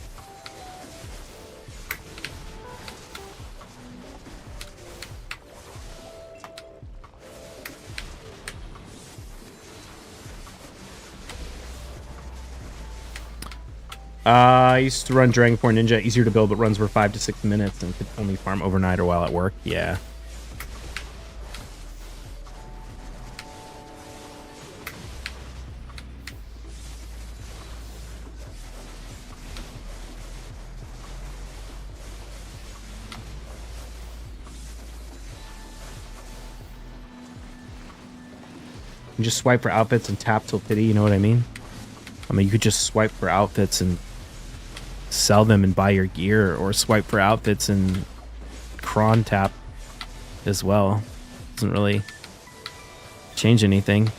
I used to run Dragon 4 Ninja, easier to build, but runs for 5 to 6 minutes and could only farm overnight or while at work. Yeah. You just swipe for outfits and tap till pity, you know what I mean? I mean, you could just swipe for outfits and sell them and buy your gear, or swipe for outfits and cron tap as well. Doesn't really change anything.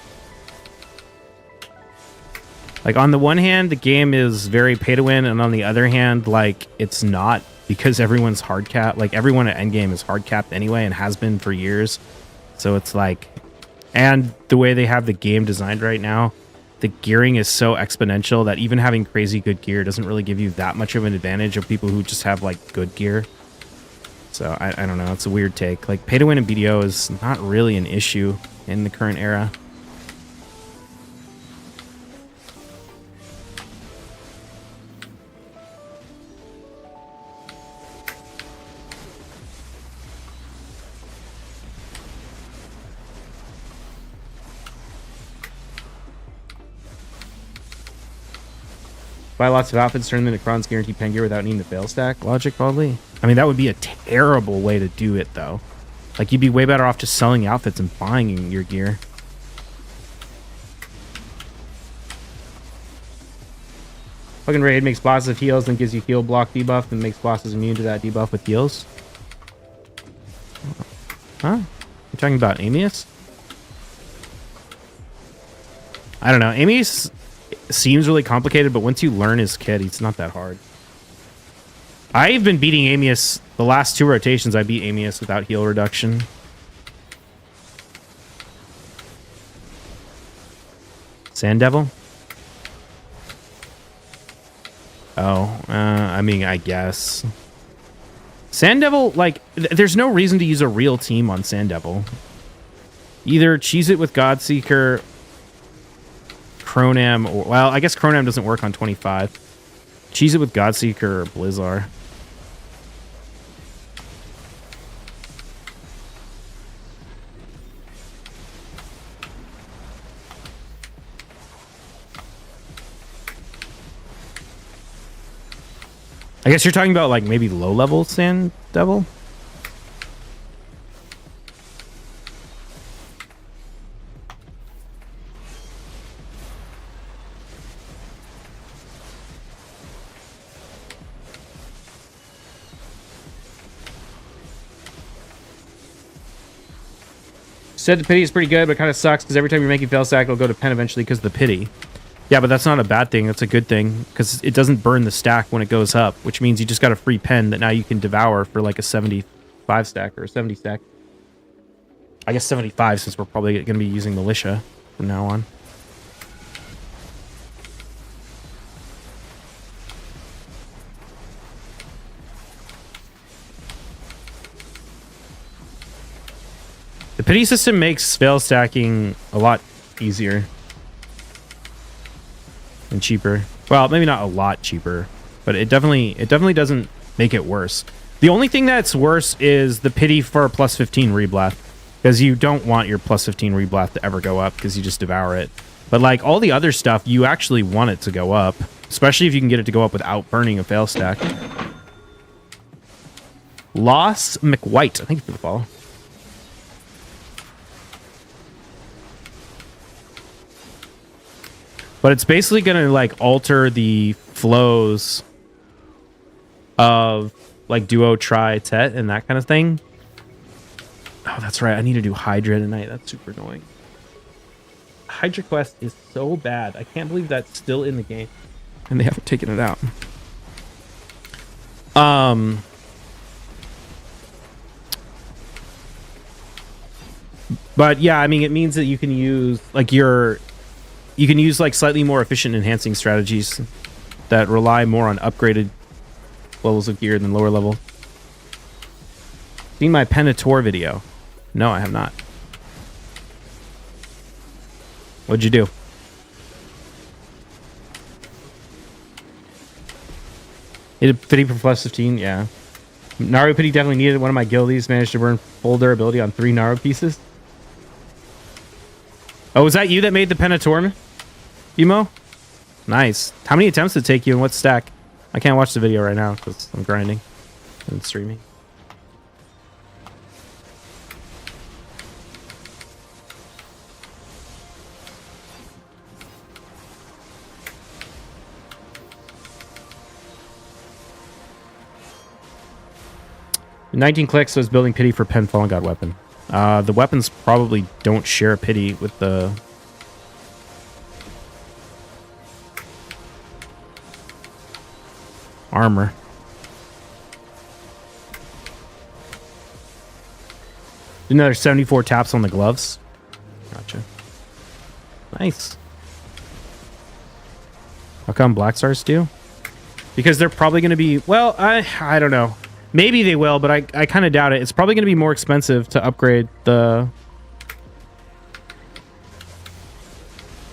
Like, on the one hand, the game is very pay to win, and on the other hand, like, it's not, because everyone's hard capped. Like, everyone at endgame is hard capped anyway and has been for years. So it's like, and the way they have the game designed right now, the gearing is so exponential that even having crazy good gear doesn't really give you that much of an advantage of people who just have like good gear. So I don't know. It's a weird take. Like, pay to win in BDO is not really an issue in the current era. Buy lots of outfits, turn them into Kron's guaranteed pen gear without needing to fail stack. Logic, probably. I mean, that would be a terrible way to do it, though. Like, you'd be way better off just selling outfits and buying your gear. Fucking raid makes bosses with heals, then gives you heal block debuff, and makes bosses immune to that debuff with heals. Huh? You're talking about Amius? I don't know. Amius seems really complicated, but once you learn his kit, it's not that hard. I've been beating Amius the last 2 rotations. I beat Amius without heal reduction. Sand Devil? Oh, I mean, I guess. Sand Devil, like, there's no reason to use a real team on Sand Devil. Either cheese it with Godseeker, Cronam, or, well, I guess Cronam doesn't work on 25. Cheese it with Godseeker or Blizzar. I guess you're talking about, like, maybe low-level Sand Devil? Said the pity is pretty good, but it kind of sucks because every time you're making fail stack, it'll go to pen eventually because of the pity. Yeah, but that's not a bad thing. That's a good thing because it doesn't burn the stack when it goes up, which means you just got a free pen that now you can devour for like a 75 stack or a 70 stack. I guess 75 since we're probably going to be using militia from now on. The pity system makes fail stacking a lot easier and cheaper. Well, maybe not a lot cheaper, but it definitely doesn't make it worse. The only thing that's worse is the pity for a plus 15 reblast. because you don't want your plus 15 reblath to ever go up because you just devour it. But like all the other stuff, you actually want it to go up, especially if you can get it to go up without burning a fail stack. Loss McWhite, thank you for the follow. But it's basically going to like alter the flows of like duo, tri, tet, and that kind of thing. Oh, that's right. I need to do Hydra tonight. That's super annoying. Hydra Quest is so bad. I can't believe that's still in the game. And they haven't taken it out. But yeah, I mean, it means that you can use like you can use like slightly more efficient enhancing strategies that rely more on upgraded levels of gear than lower level. Seen my Penator video? No, I have not. What'd you do? Hit a pity for plus 15? Yeah. Naru pity definitely needed. One of my guildies managed to burn full durability on 3 Naru pieces. Oh, was that you that made the Penator emo? Nice. How many attempts did it take you and what stack? I can't watch the video right now because I'm grinding and streaming. In 19 clicks, so I was building pity for Pen Fallen God weapon. The weapons probably don't share pity with the... armor. Another 74 taps on the gloves. Gotcha. Nice. How come Black Stars do? Because they're probably going to be... well, I don't know. Maybe they will, but I kind of doubt it. It's probably going to be more expensive to upgrade the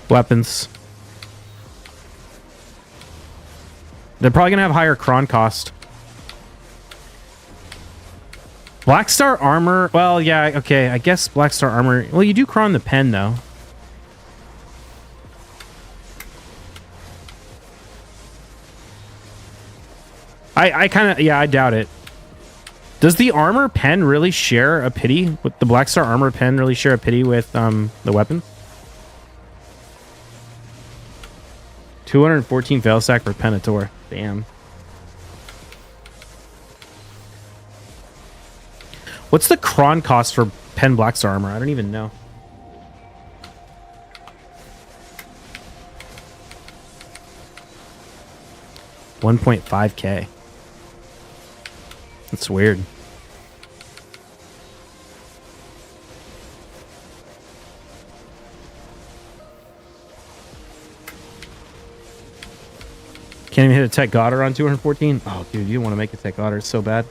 weapons. They're probably going to have higher cron cost. Black Star armor. Well, yeah, okay. I guess Black Star armor. Well, you do cron the pen, though. I kind of... yeah, I doubt it. Does the armor pen really share a pity? With the Black Star armor pen really share a pity with the weapon? 214 fail stack for Penator. Damn. What's the cron cost for pen Black Star armor? I don't even know. $1.5K. That's weird. Can't even hit a Tech Goddard on 214? Oh, dude, you don't want to make a Tech Goddard so bad.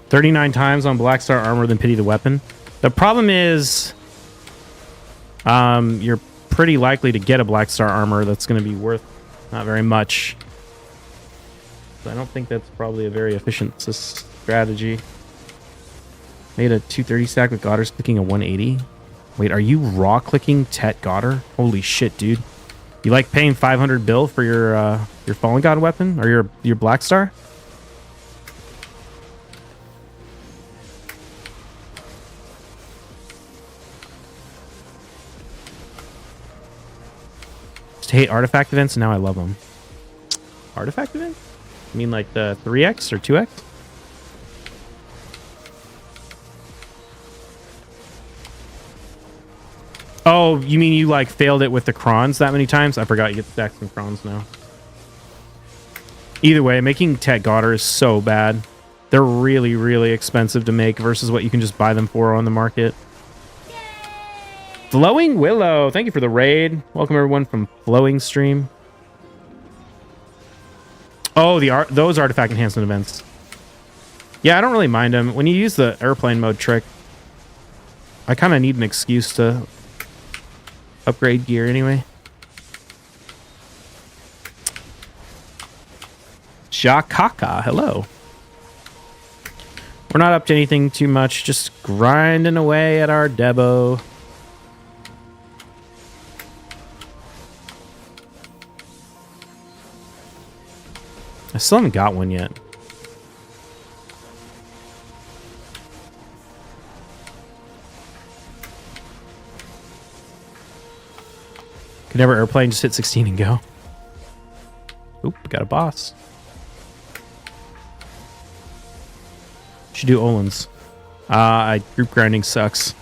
$39 times on Black Star armor than pity the weapon. The problem is you're pretty likely to get a Black Star armor that's going to be worth not very much. So I don't think that's probably a very efficient strategy. Made a 230 stack with Goddard's clicking a 180. Wait, are you raw clicking Tet Goddard? Holy shit, dude. You like paying 500 bill for your Fallen God weapon? Or your Black Star? Hate artifact events, and now I love them. Artifact events? I mean like the 3x or 2x? Oh, you mean you like failed it with the crons that many times? I forgot you get stacks from crons now. Either way, making Tet Goddard is so bad. They're really, really expensive to make versus what you can just buy them for on the market. Flowing Willow, thank you for the raid. Welcome everyone from Flowing Stream. Oh, those artifact enhancement events. Yeah, I don't really mind them. When you use the airplane mode trick, I kind of need an excuse to upgrade gear anyway. Jakaka, hello. We're not up to anything too much, just grinding away at our Debo. I still haven't got one yet. Could never airplane, just hit 16 and go. Oop, got a boss. Should do Olin's. Group grinding sucks.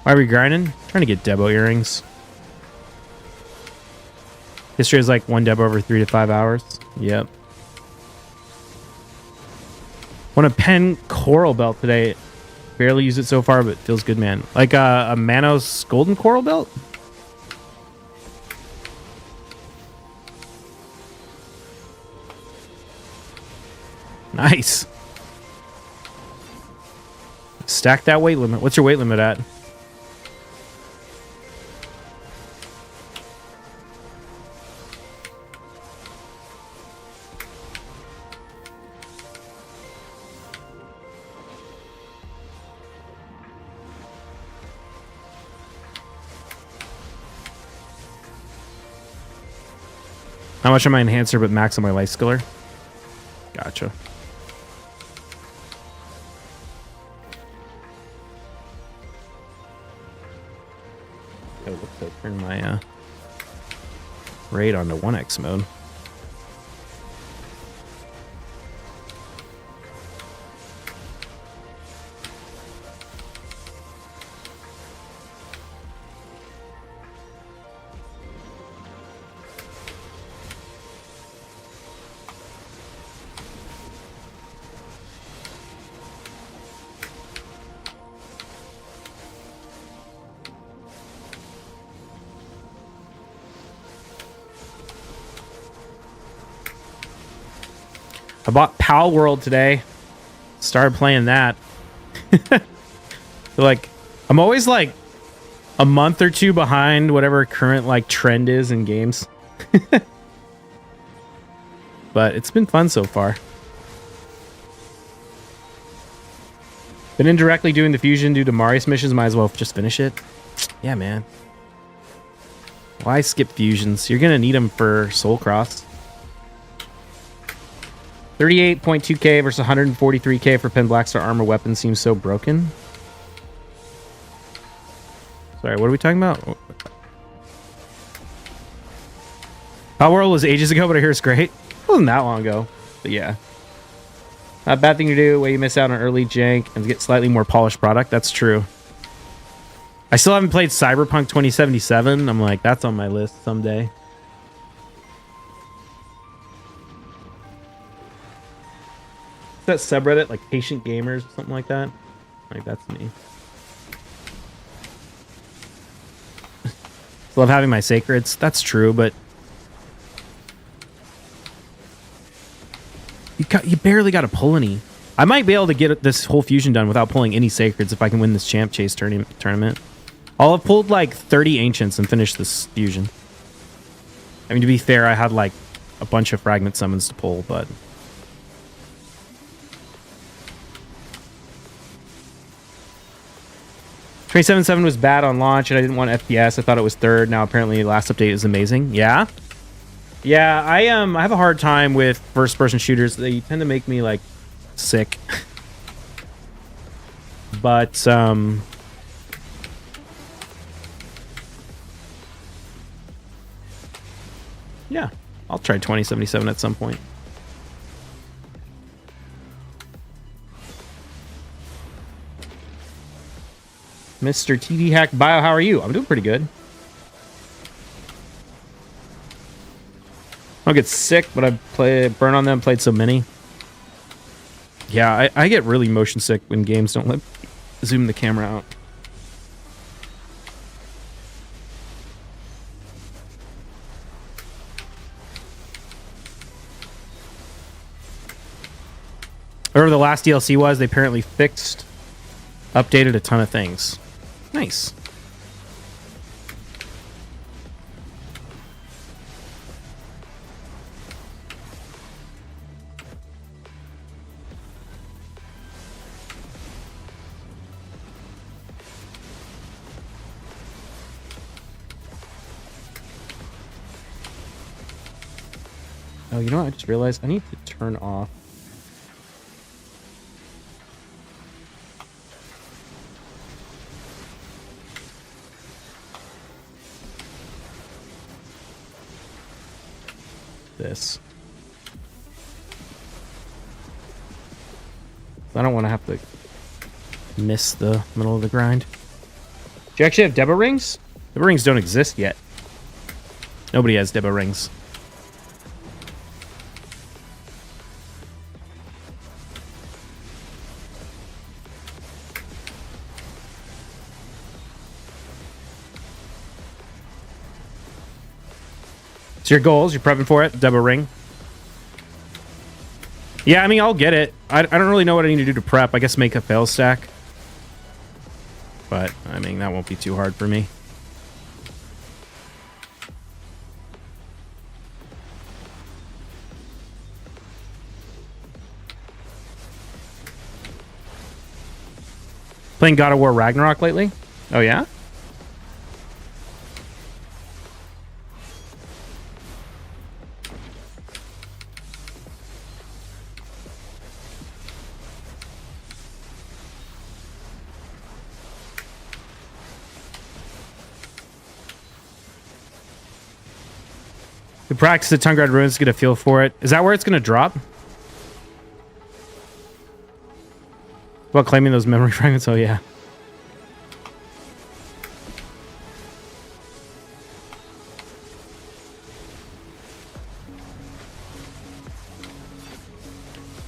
Why are we grinding? Trying to get Debo earrings. History is like 1 Debo over 3 to 5 hours. Yep. Want a pen coral belt today. Barely used it so far, but feels good, man. Like a Manos golden coral belt? Nice. Stack that weight limit. What's your weight limit at? How much on my enhancer, but max on my life skiller? Gotcha. Oh, looks like turn my raid onto 1x mode. I bought Pal World today. Started playing that. Like, I'm always like a month or two behind whatever current like trend is in games. But it's been fun so far. Been indirectly doing the fusion due to Marius missions. Might as well just finish it. Yeah, man. Why skip fusions? You're gonna need them for Soul Cross. 38.2k versus 143k for Pen Blackstar armor weapon seems so broken. Sorry, what are we talking about? Power World was ages ago, but I hear it's great. It wasn't that long ago, but yeah. Not a bad thing to do, way you miss out on early jank and get slightly more polished product. That's true. I still haven't played Cyberpunk 2077. I'm like, that's on my list someday. That subreddit like Patient Gamers or something like that. Like, that's me. Love having my sacreds. That's true, but you barely got to pull any. I might be able to get this whole fusion done without pulling any sacreds if I can win this champ chase tournament. I'll have pulled like 30 ancients and finished this fusion. I mean, to be fair, I had like a bunch of fragment summons to pull, but 27.7 was bad on launch, and I didn't want FPS. I thought it was third. Now apparently last update is amazing. Yeah, yeah. I have a hard time with first-person shooters. They tend to make me like sick. But yeah, I'll try 2077 at some point. Mr. TV Hack Bio, how are you? I'm doing pretty good. I'll get sick, but I burn on them, played so many. Yeah, I get really motion sick when games don't let zoom the camera out. Whatever the last DLC was, they apparently fixed, updated a ton of things. Nice. Oh, you know what? I just realized I need to turn off. This. I don't want to have to miss the middle of the grind. Do you actually have Debo rings? Debo rings don't exist yet. Nobody has Debo rings. So your goals, you're prepping for it, Debo ring. Yeah, I mean, I'll get it. I don't really know what I need to do to prep. I guess make a fail stack. But, I mean, that won't be too hard for me. Playing God of War Ragnarok lately? Oh, yeah? To practice the Tungrad Ruins to get a feel for it. Is that where it's going to drop? About claiming those memory fragments? Oh, yeah.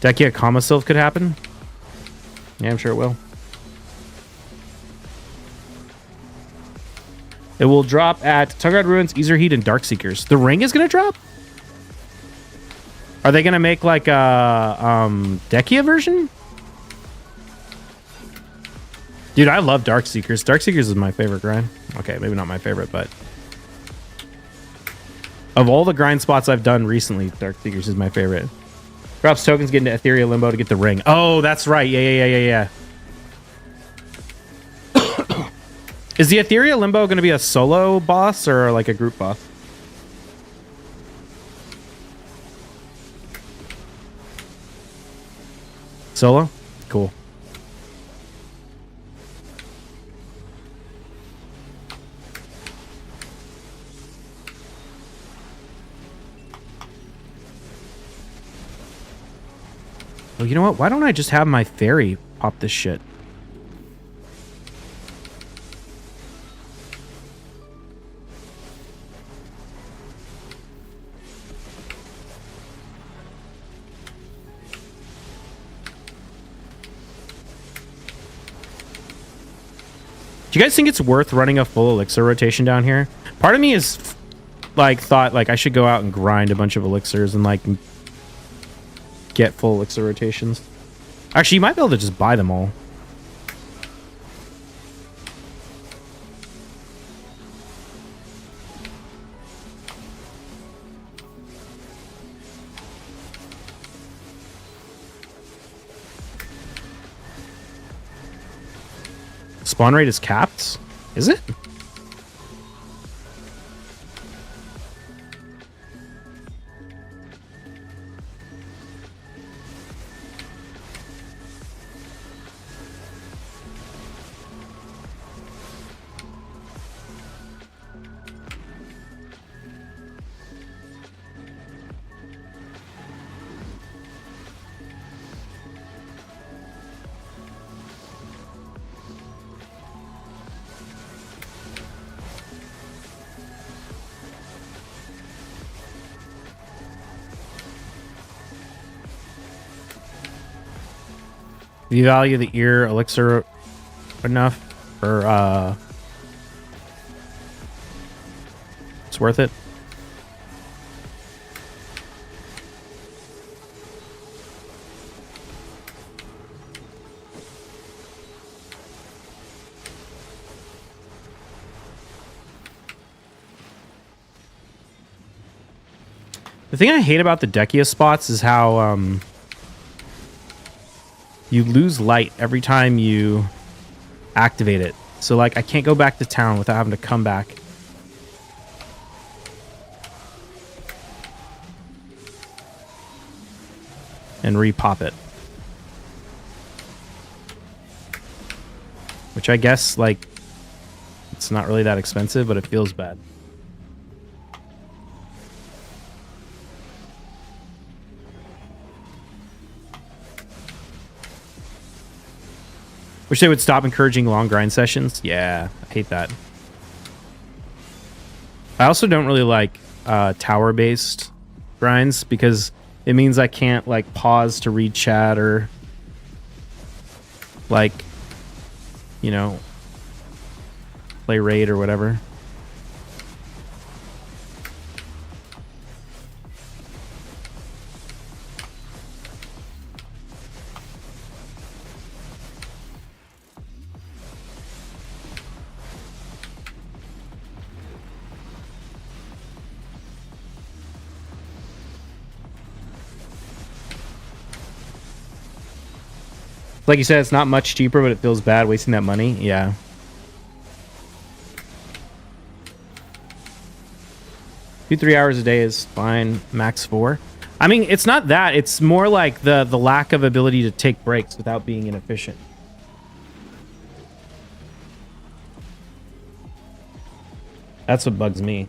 Dekia Kama Sylph could happen? Yeah, I'm sure it will. It will drop at Tungrad Ruins, Ezerheat, and Darkseekers. The ring is going to drop? Are they going to make like a Dekia version? Dude, I love Darkseekers. Darkseekers is my favorite grind. Okay, maybe not my favorite, but... Of all the grind spots I've done recently, Darkseekers is my favorite. Drops tokens, get into Ethereal Limbo to get the ring. Oh, that's right. Yeah. Is the Ethereal Limbo going to be a solo boss or like a group boss? Solo? Cool. Oh, you know what? Why don't I just have my fairy pop this shit? Do you guys think it's worth running a full elixir rotation down here? Part of me is like thought like I should go out and grind a bunch of elixirs and like get full elixir rotations. Actually, you might be able to just buy them all. Spawn rate is capped? Is it? Do you value the ear elixir enough for it's worth it? The thing I hate about the Dekia spots is how you lose light every time you activate it. So like I can't go back to town without having to come back. And repop it. Which I guess like it's not really that expensive, but it feels bad. Wish they would stop encouraging long grind sessions. Yeah, I hate that. I also don't really like tower-based grinds because it means I can't like pause to read chat or like, you know, play raid or whatever. Like you said, it's not much cheaper, but it feels bad wasting that money. Yeah. 2-3 hours a day is fine. Max 4. I mean, it's not that. It's more like the lack of ability to take breaks without being inefficient. That's what bugs me.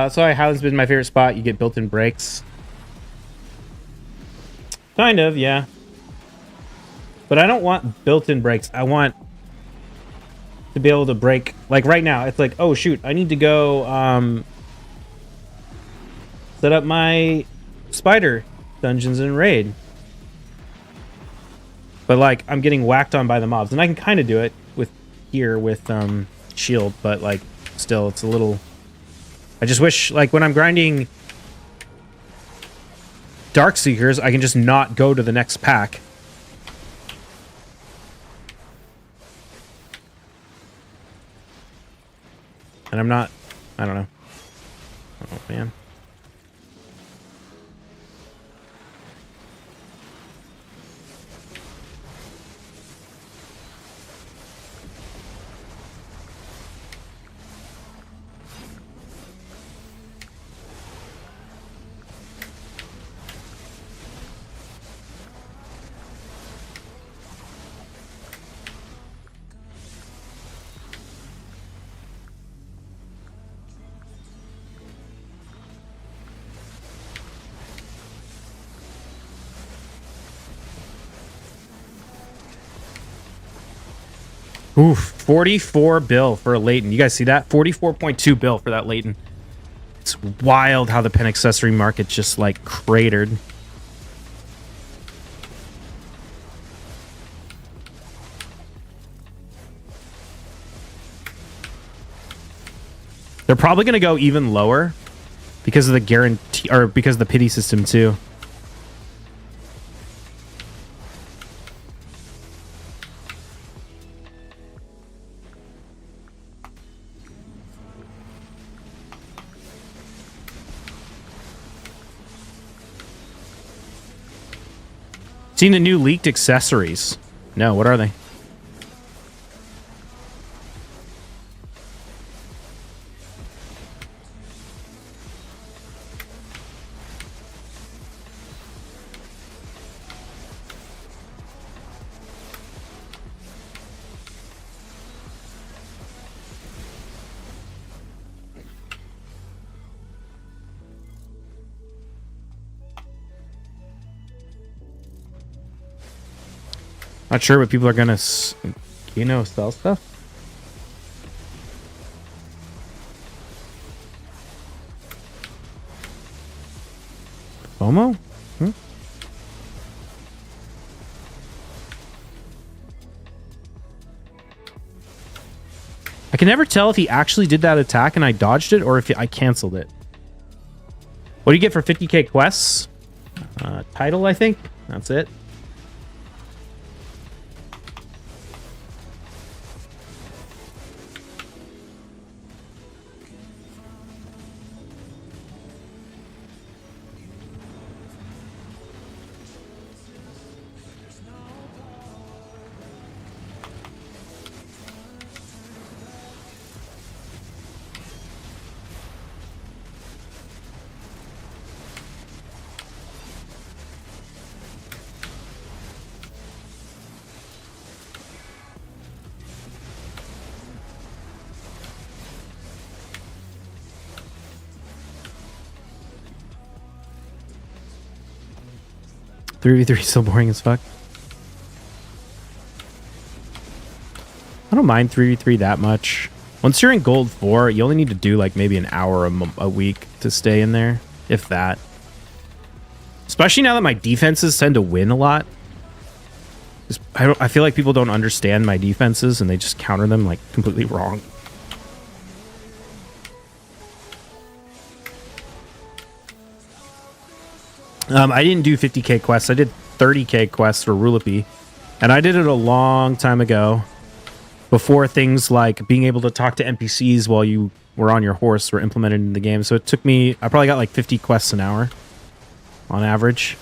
So Highland's been my favorite spot. You get built-in brakes. Kind of, yeah. But I don't want built-in brakes. I want to be able to brake. Like right now, it's like, oh shoot, I need to go set up my spider dungeons in raid. But like, I'm getting whacked on by the mobs, and I can kind of do it with here with shield, but like, still, it's a little. I just wish, like, when I'm grinding Dark Seekers, I can just not go to the next pack. And I'm not, I don't know. Oh, man. Oof, 44 bill for a Leighton. You guys see that? 44.2 bill for that Leighton. It's wild how the pen accessory market just like cratered. They're probably going to go even lower because of the guarantee or because of the pity system too. Seen the new leaked accessories? No, what are they? Not sure, but people are gonna, sell stuff. FOMO? I can never tell if he actually did that attack and I dodged it, or if I canceled it. What do you get for 50k quests? Title, I think. That's it. Three v three so boring as fuck. I don't mind 3v3 that much. Once you're in gold 4, you only need to do like maybe an hour a week to stay in there, if that. Especially now that my defenses tend to win a lot. I feel like people don't understand my defenses and they just counter them like completely wrong. I didn't do 50k quests. I did 30k quests for Rulapi. And I did it a long time ago. Before things like being able to talk to NPCs while you were on your horse were implemented in the game. So it took me... I probably got like 50 quests an hour. On average.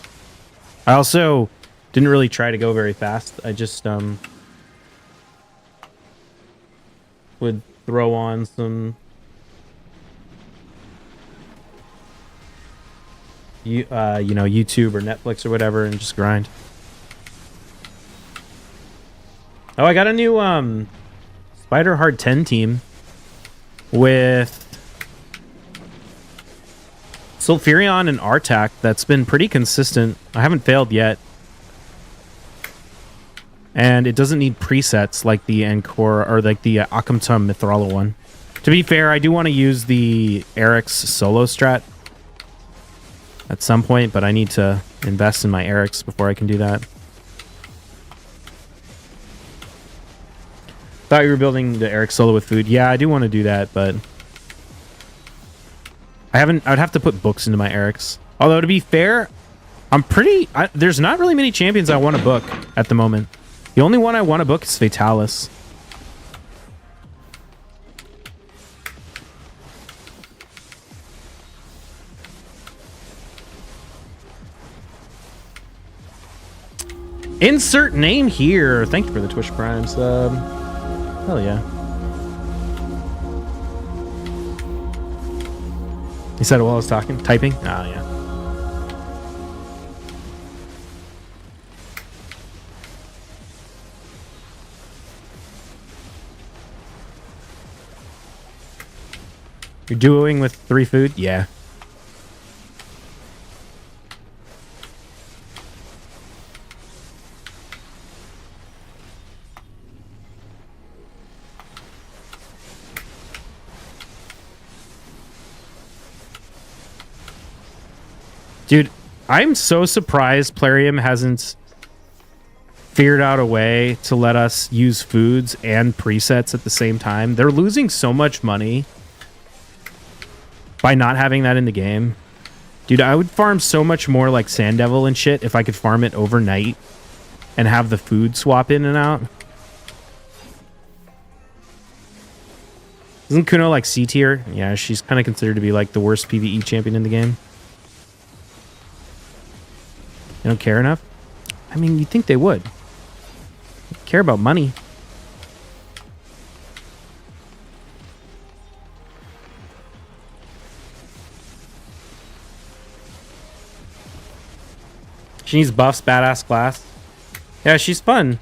I also didn't really try to go very fast. I just would throw on some... YouTube or Netflix or whatever and just grind. Oh, I got a new Spider Hard 10 team with Sulfurion and Artak that's been pretty consistent. I haven't failed yet. And it doesn't need presets like the Encore or like the Akamtum Mithrala one. To be fair, I do want to use the Eric's solo strat at some point, but I need to invest in my Eric's before I can do that. Thought you were building the Eric solo with food. Yeah, I do want to do that, but I'd have to put books into my Eric's. Although, to be fair, there's not really many champions I want to book at the moment. The only one I want to book is Fatalis. Insert name here. Thank you for the Twitch Prime sub. Hell yeah. You said it while I was talking? Typing? Oh, yeah. You're duoing with 3 food? Yeah. Dude, I'm so surprised Plarium hasn't figured out a way to let us use foods and presets at the same time. They're losing so much money by not having that in the game. Dude, I would farm so much more like Sand Devil and shit if I could farm it overnight and have the food swap in and out. Isn't Kuno like C tier? Yeah, she's kind of considered to be like the worst PvE champion in the game. You don't care enough? I mean, you'd think they would. They care about money. She needs buffs, badass class. Yeah, she's fun.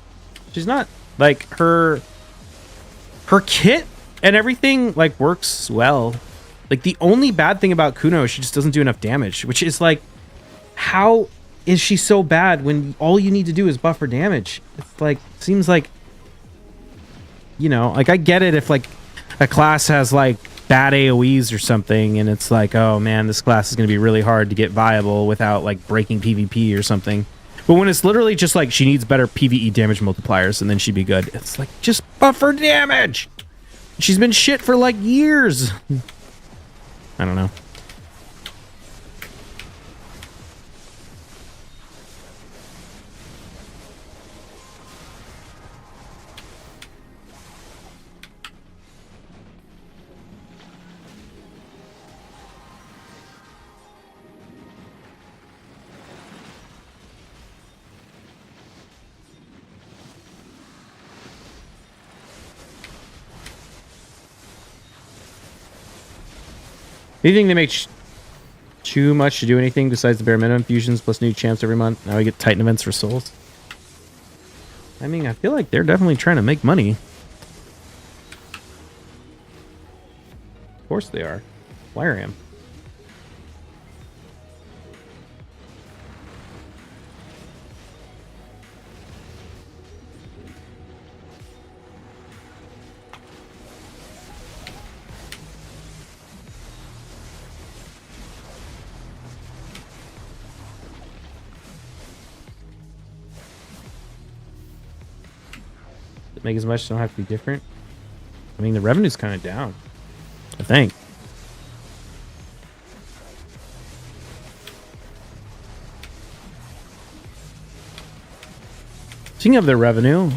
She's not like her kit and everything like works well. Like the only bad thing about Kuno is she just doesn't do enough damage, which is like, how is she so bad when all you need to do is buff her damage? It's like, seems like, you know, like I get it if like a class has like bad AoEs or something and it's like, oh man, this class is going to be really hard to get viable without like breaking PvP or something. But when it's literally just like she needs better PvE damage multipliers and then she'd be good, it's like, just buff her damage. She's been shit for like years. I don't know. Do you think they make too much to do anything besides the bare minimum fusions plus new champs every month? Now we get Titan events for souls. I mean, I feel like they're definitely trying to make money. Of course they are. Lyrium. Make as much, don't have to be different. I mean, the revenue's kind of down, I think. Speaking of their revenue,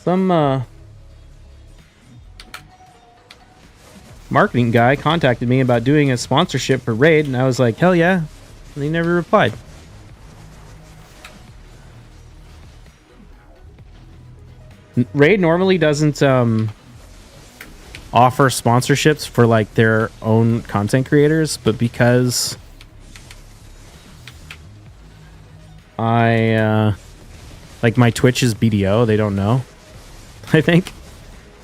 some marketing guy contacted me about doing a sponsorship for Raid, and I was like, hell yeah. And he never replied. Raid normally doesn't offer sponsorships for like their own content creators, but because I like my Twitch is BDO, they don't know, I think,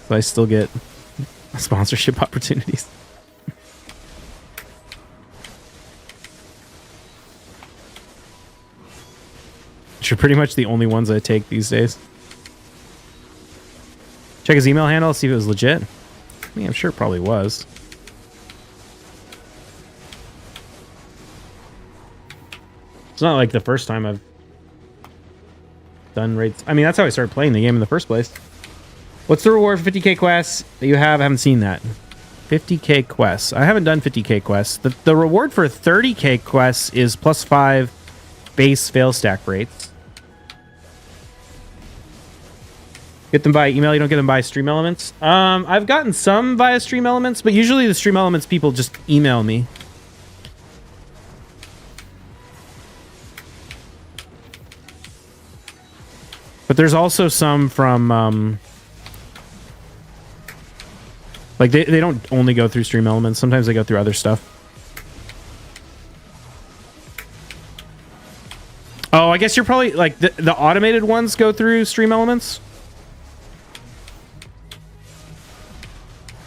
so I still get sponsorship opportunities. Which are pretty much the only ones I take these days. Check his email handle, see if it was legit. I mean, I'm sure it probably was. It's not like the first time I've done raids. I mean, that's how I started playing the game in the first place. What's the reward for 50k quests that you have? I haven't seen that. 50k quests. I haven't done 50k quests. The reward for 30k quests is +5 base fail stack rates. Get them by email. You don't get them by Stream Elements. I've gotten some via Stream Elements, but usually the Stream Elements people just email me. But there's also some from like they don't only go through Stream Elements. Sometimes they go through other stuff. Oh, I guess you're probably like the automated ones go through Stream Elements.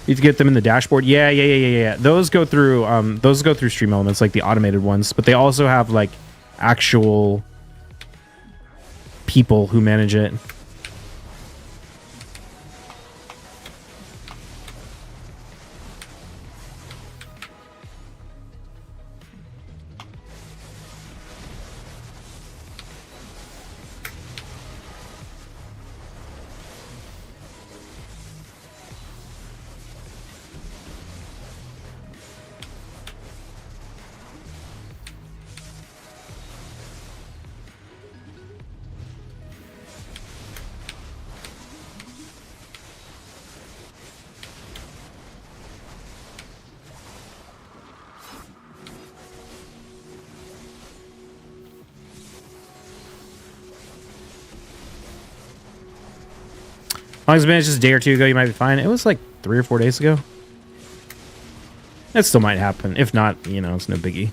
You have to get them in the dashboard. Yeah. Those go through Stream Elements, like the automated ones, but they also have like actual people who manage it. long as it's just a day or two ago, you might be fine. It was like 3 or 4 days ago. That still might happen. If not, you know, it's no biggie.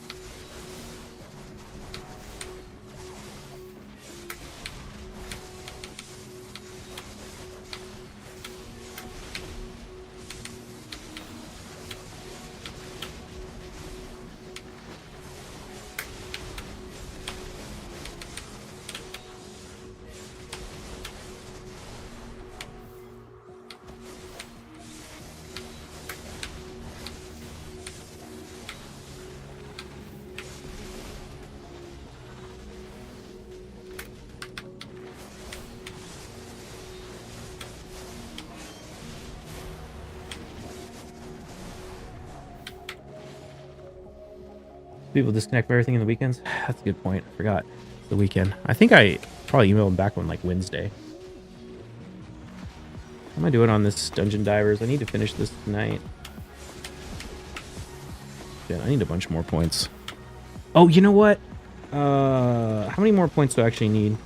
People disconnect from everything in the weekends. That's a good point. I forgot. It's the weekend. I think I probably emailed them back on like Wednesday. How am I doing on this Dungeon Divers? I need to finish this tonight. Yeah, I need a bunch more points. Oh, you know what? How many more points do I actually need?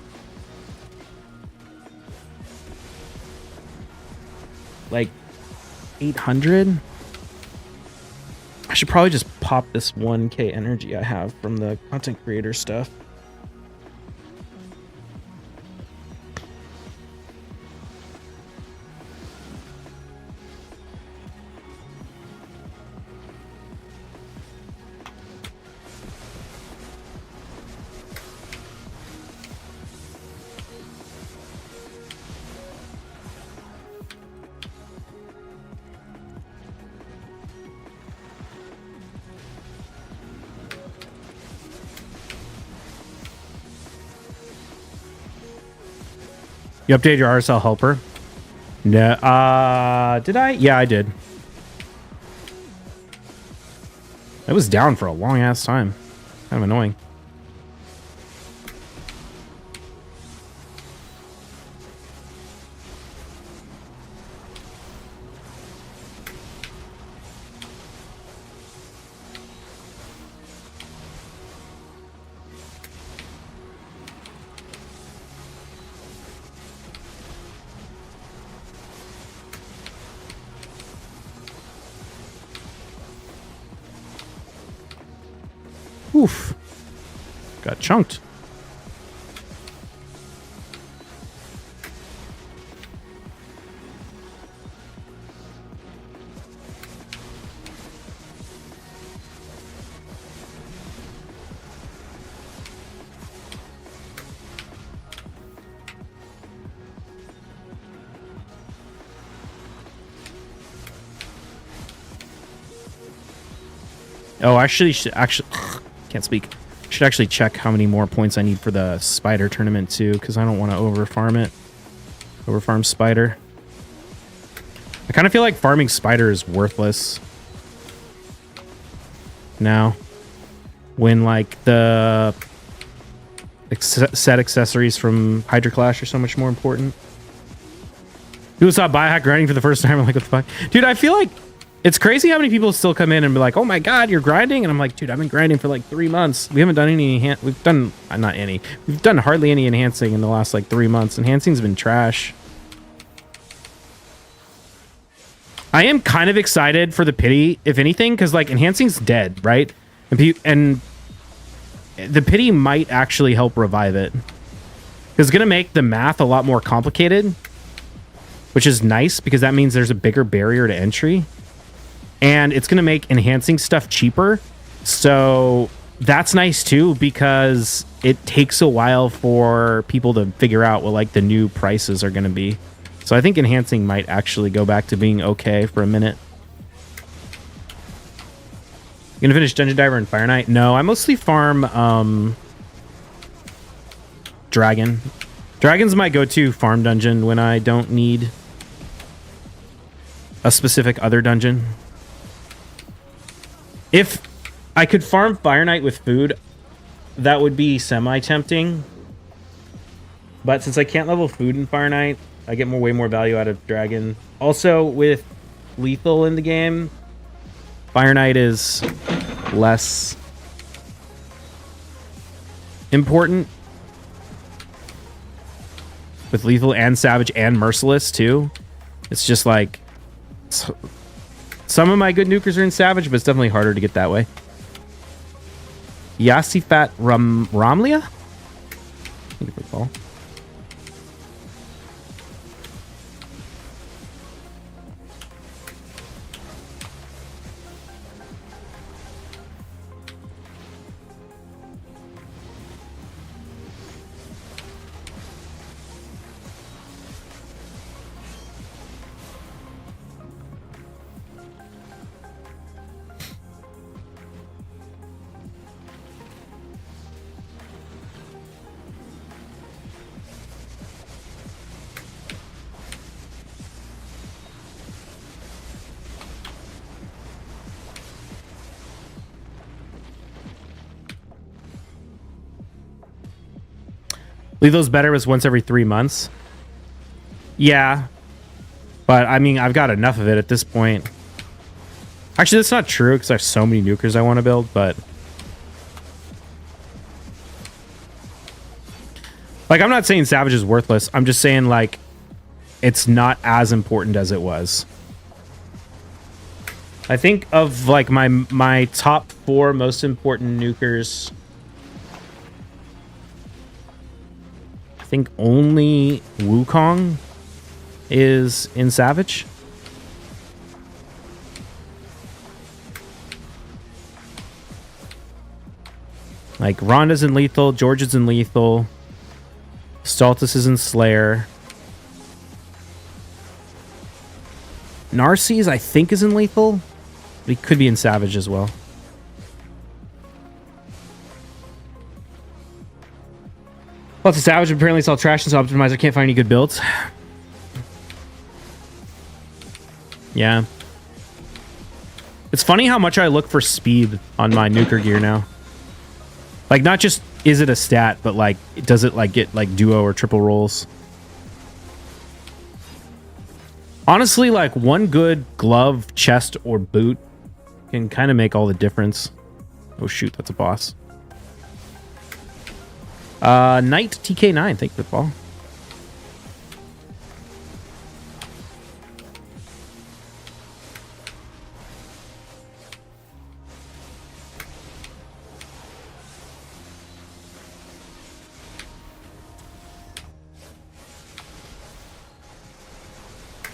Like 800? I should probably just pop this 1k energy I have from the content creator stuff. You updated your RSL helper? No. Did I? Yeah, I did. It was down for a long ass time. Kind of annoying. Oof. Got chunked. Oh, actually, can't speak. Should actually check how many more points I need for the spider tournament too, because I don't want to overfarm it. Overfarm spider. I kind of feel like farming spider is worthless now, when like the set accessories from Hydra Clash are so much more important. People saw Biohack grinding for the first time. I'm like, what the fuck? Dude, I feel like it's crazy how many people still come in and be like, oh my god, you're grinding? And I'm like, dude, I've been grinding for like 3 months. We haven't done any, we've done hardly any enhancing in the last like 3 months. Enhancing's been trash. I am kind of excited for the pity, if anything, because like enhancing's dead, right? And the pity might actually help revive it. It's going to make the math a lot more complicated, which is nice because that means there's a bigger barrier to entry. And it's going to make enhancing stuff cheaper. So that's nice too, because it takes a while for people to figure out what like the new prices are going to be. So I think enhancing might actually go back to being okay for a minute. You gonna finish Dungeon Diver and Fire Knight? No, I mostly farm Dragon. Dragon's my go-to farm dungeon when I don't need a specific other dungeon. If I could farm Fire Knight with food, that would be semi-tempting. But since I can't level food in Fire Knight, I get way more value out of Dragon. Also, with lethal in the game, Fire Knight is less important. with lethal and savage and merciless too. It's just like some of my good nukers are in savage, but it's definitely harder to get that way. Yassifat Ramlia? I think it's all. Lethal's better was once every 3 months. Yeah. But, I mean, I've got enough of it at this point. Actually, that's not true, because I have so many nukers I want to build, but... Like, I'm not saying Savage is worthless. I'm just saying, like, it's not as important as it was. I think of, like, my top 4 most important nukers... I think only Wukong is in Savage. Like, Rhonda's in Lethal, George is in Lethal, Stultus is in Slayer. Narcisse, I think, is in Lethal, but he could be in Savage as well. Well, it's a Savage, apparently it's all trash and so optimizer can't find any good builds. Yeah. It's funny how much I look for speed on my nuker gear now. Like, not just is it a stat, but like, does it like get like duo or triple rolls? Honestly, like one good glove, chest, or boot can kind of make all the difference. Oh shoot, that's a boss. Knight TK9, thank you for the ball.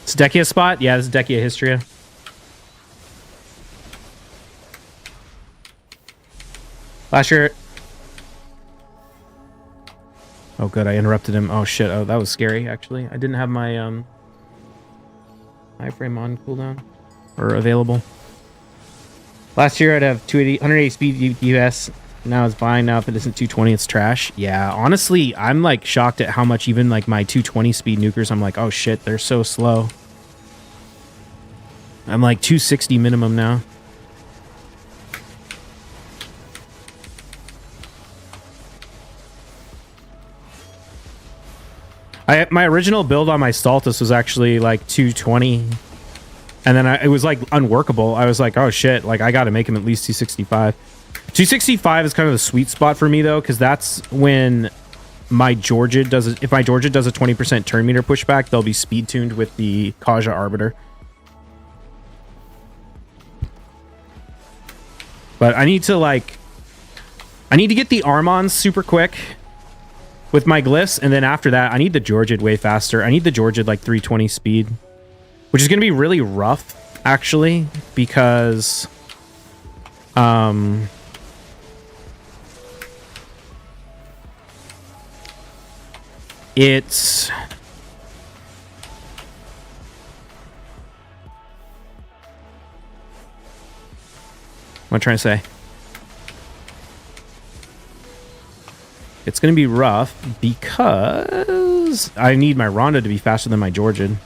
It's Dekia spot? Yeah, this is Dekia Hystria. Last year. Oh, good. I interrupted him. Oh, shit. Oh, that was scary, actually. I didn't have my iframe on cooldown or available. Last year, I'd have 180 speed US. Now it's fine. Now if it isn't 220, it's trash. Yeah, honestly, I'm like shocked at how much even like my 220 speed nukers, I'm like, oh, shit, they're so slow. I'm like 260 minimum now. My original build on my Stultus was actually like 220, and then it was like unworkable. I was like, oh shit, like I gotta make him at least 265. 265 is kind of the sweet spot for me though, because that's when my Georgid does if my Georgid does a 20% turn meter pushback, they'll be speed tuned with the Kaja Arbiter. But I need to get the Armons super quick with my glyphs, and then after that, I need the Georgid way faster. I need the Georgid like 320 speed, which is going to be really rough, actually, because it's what am I trying to say? It's going to be rough because I need my Rhonda to be faster than my Georgid.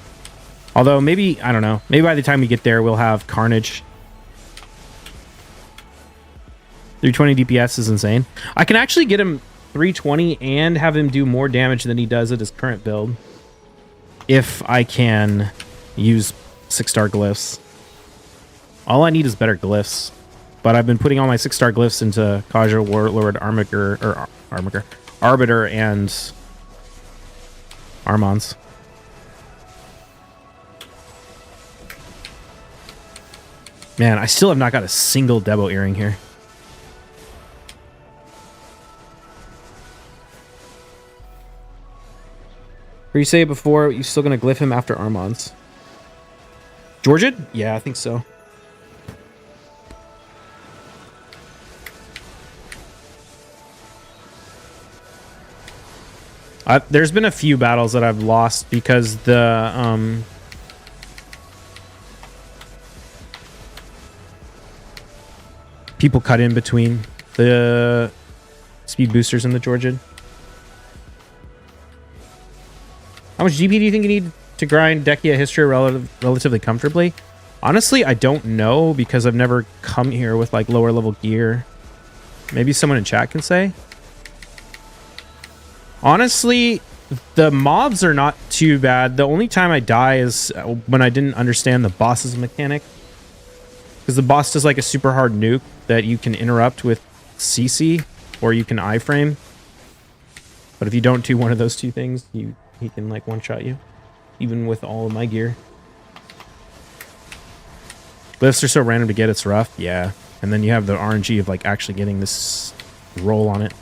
Although maybe, I don't know. Maybe by the time we get there, we'll have Carnage. 320 DPS is insane. I can actually get him 320 and have him do more damage than he does at his current build. If I can use 6-star glyphs. All I need is better glyphs. But I've been putting all my 6-star glyphs into Kaja, Warlord, Arbiter, and Armons. Man, I still have not got a single Debo earring here. Or you say before, you're still going to glyph him after Armons. Georgia? Yeah, I think so. There's been a few battles that I've lost because the people cut in between the speed boosters and the Georgia. How much GP do you think you need to grind Dekia history relatively comfortably? Honestly, I don't know because I've never come here with like lower level gear. Maybe someone in chat can say. Honestly, the mobs are not too bad. The only time I die is when I didn't understand the boss's mechanic. Because the boss does like a super hard nuke that you can interrupt with CC or you can iframe. But if you don't do one of those two things, he can like one-shot you. Even with all of my gear. Lifts are so random to get, it's rough. Yeah. And then you have the RNG of like actually getting this roll on it.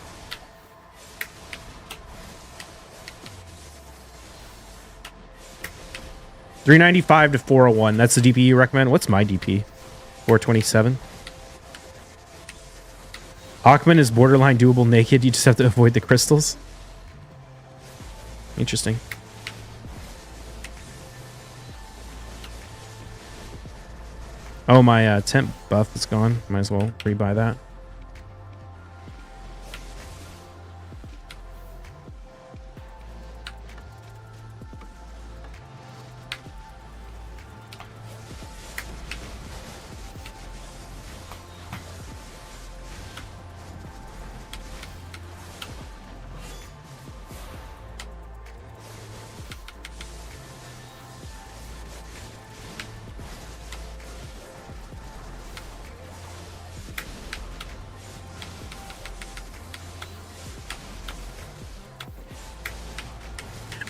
$395 to $401. That's the DP you recommend. What's my DP? $427. Hawkman is borderline doable naked. You just have to avoid the crystals. Interesting. Oh, my temp buff is gone. Might as well rebuy that.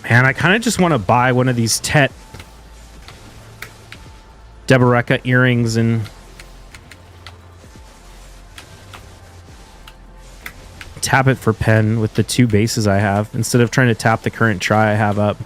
Man, I kind of just want to buy one of these Tet Deboreka earrings and tap it for pen with the 2 bases I have instead of trying to tap the current try I have up.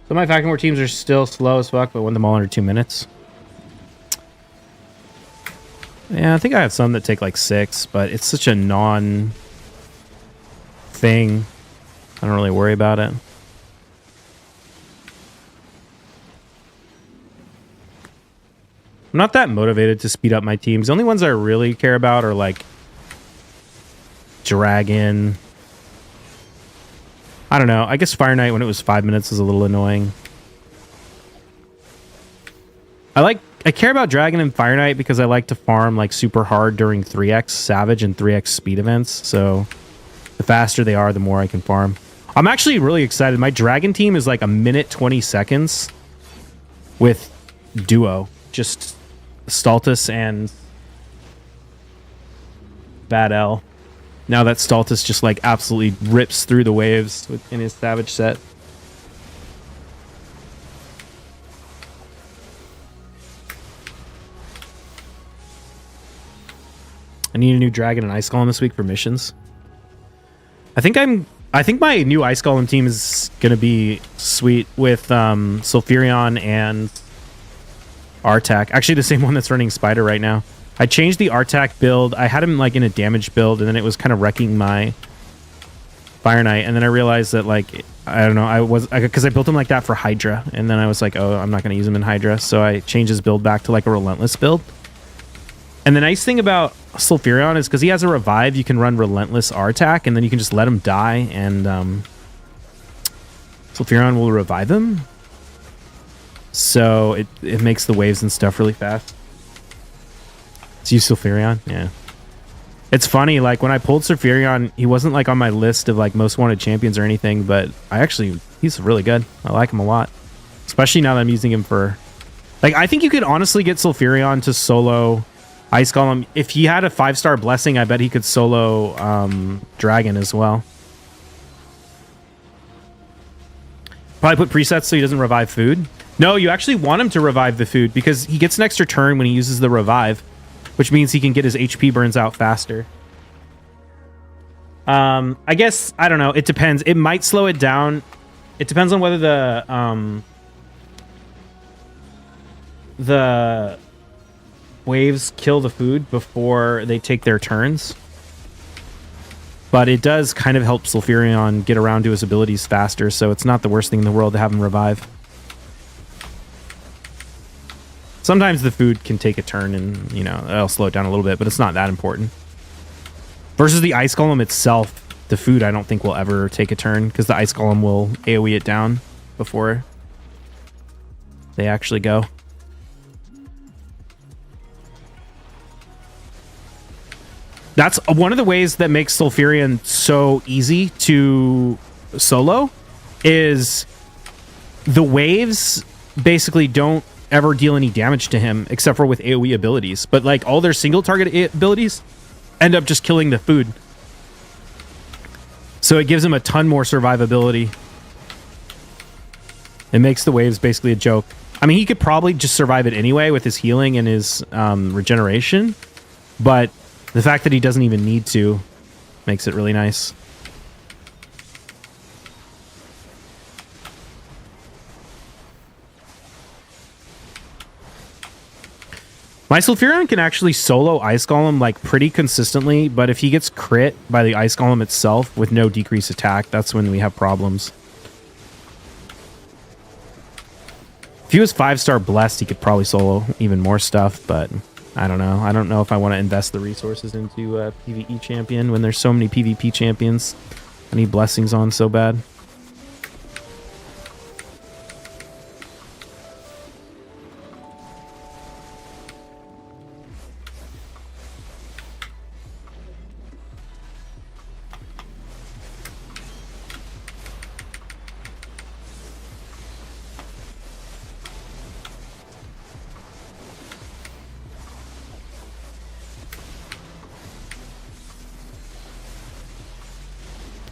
So my Falcon War teams are still slow as fuck, but win them all under 2 minutes. Yeah, I think I have some that take like 6, but it's such a non-thing. I don't really worry about it. I'm not that motivated to speed up my teams. The only ones I really care about are like Dragon. I don't know. I guess Fire Knight when it was 5 minutes was a little annoying. I care about Dragon and Fire Knight because I like to farm like super hard during 3x Savage and 3x speed events. So the faster they are, the more I can farm. I'm actually really excited. My Dragon team is like a minute 20 seconds. with duo, just Stultus and Bad L. Now that Stultus just like absolutely rips through the waves in his Savage set. I need a new Dragon and Ice Golem this week for missions. I think my new Ice Golem team is gonna be sweet with Sulfurion and Artak. Actually, the same one that's running Spider right now. I changed the Artak build. I had him like in a damage build, and then it was kind of wrecking my Fire Knight. And then I realized that like I don't know, because I built him like that for Hydra, and then I was like, oh, I'm not gonna use him in Hydra, so I changed his build back to like a Relentless build. And the nice thing about Sulfurion is because he has a revive, you can run Relentless Artak, and then you can just let him die, and Sulfurion will revive him. So it makes the waves and stuff really fast. Let's use Sulfurion. Yeah. It's funny, like when I pulled Sulfurion, he wasn't like on my list of like most wanted champions or anything, but he's really good. I like him a lot. Especially now that I'm using him for... Like, I think you could honestly get Sulfurion to solo Ice Golem. If he had a 5-star blessing, I bet he could solo Dragon as well. Probably put presets so he doesn't revive food. No, you actually want him to revive the food because he gets an extra turn when he uses the revive, which means he can get his HP burns out faster. I guess, I don't know. It depends. It might slow it down. It depends on whether the waves kill the food before they take their turns. But it does kind of help Sulfurion get around to his abilities faster, so it's not the worst thing in the world to have him revive. Sometimes the food can take a turn and, you know, it'll slow it down a little bit, but it's not that important. Versus the Ice Golem itself, the food I don't think will ever take a turn because the Ice Golem will AoE it down before they actually go. That's one of the ways that makes Sulfurion so easy to solo is the waves basically don't ever deal any damage to him except for with AoE abilities. But like all their single target abilities end up just killing the food. So it gives him a ton more survivability. It makes the waves basically a joke. I mean, he could probably just survive it anyway with his healing and his regeneration. But the fact that he doesn't even need to makes it really nice. My Sulfurion can actually solo Ice Golem like pretty consistently, but if he gets crit by the Ice Golem itself with no decreased attack, that's when we have problems. If he was 5-star blessed, he could probably solo even more stuff, but I don't know. I don't know if I want to invest the resources into a PvE champion when there's so many PvP champions I need blessings on so bad.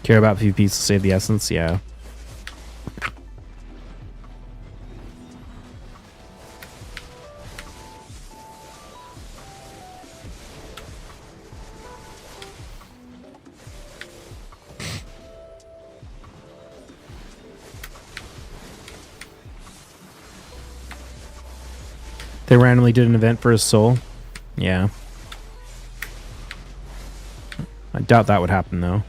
Care about PvPs to save the essence? Yeah. They randomly did an event for his soul? Yeah. I doubt that would happen, though.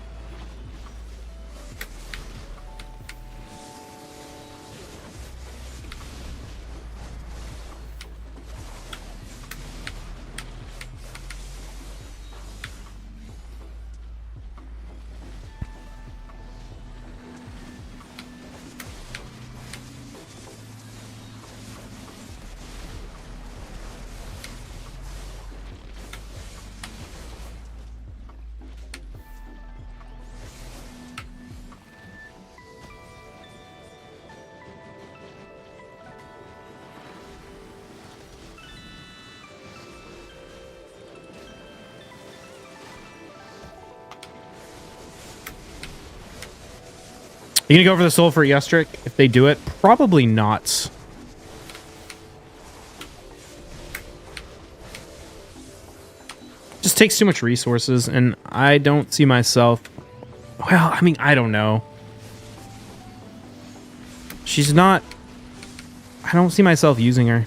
You gonna go for the soul for Yestrick if they do it? Probably not. Just takes too much resources, and I don't see myself... Well, I mean, I don't know. She's not... I don't see myself using her.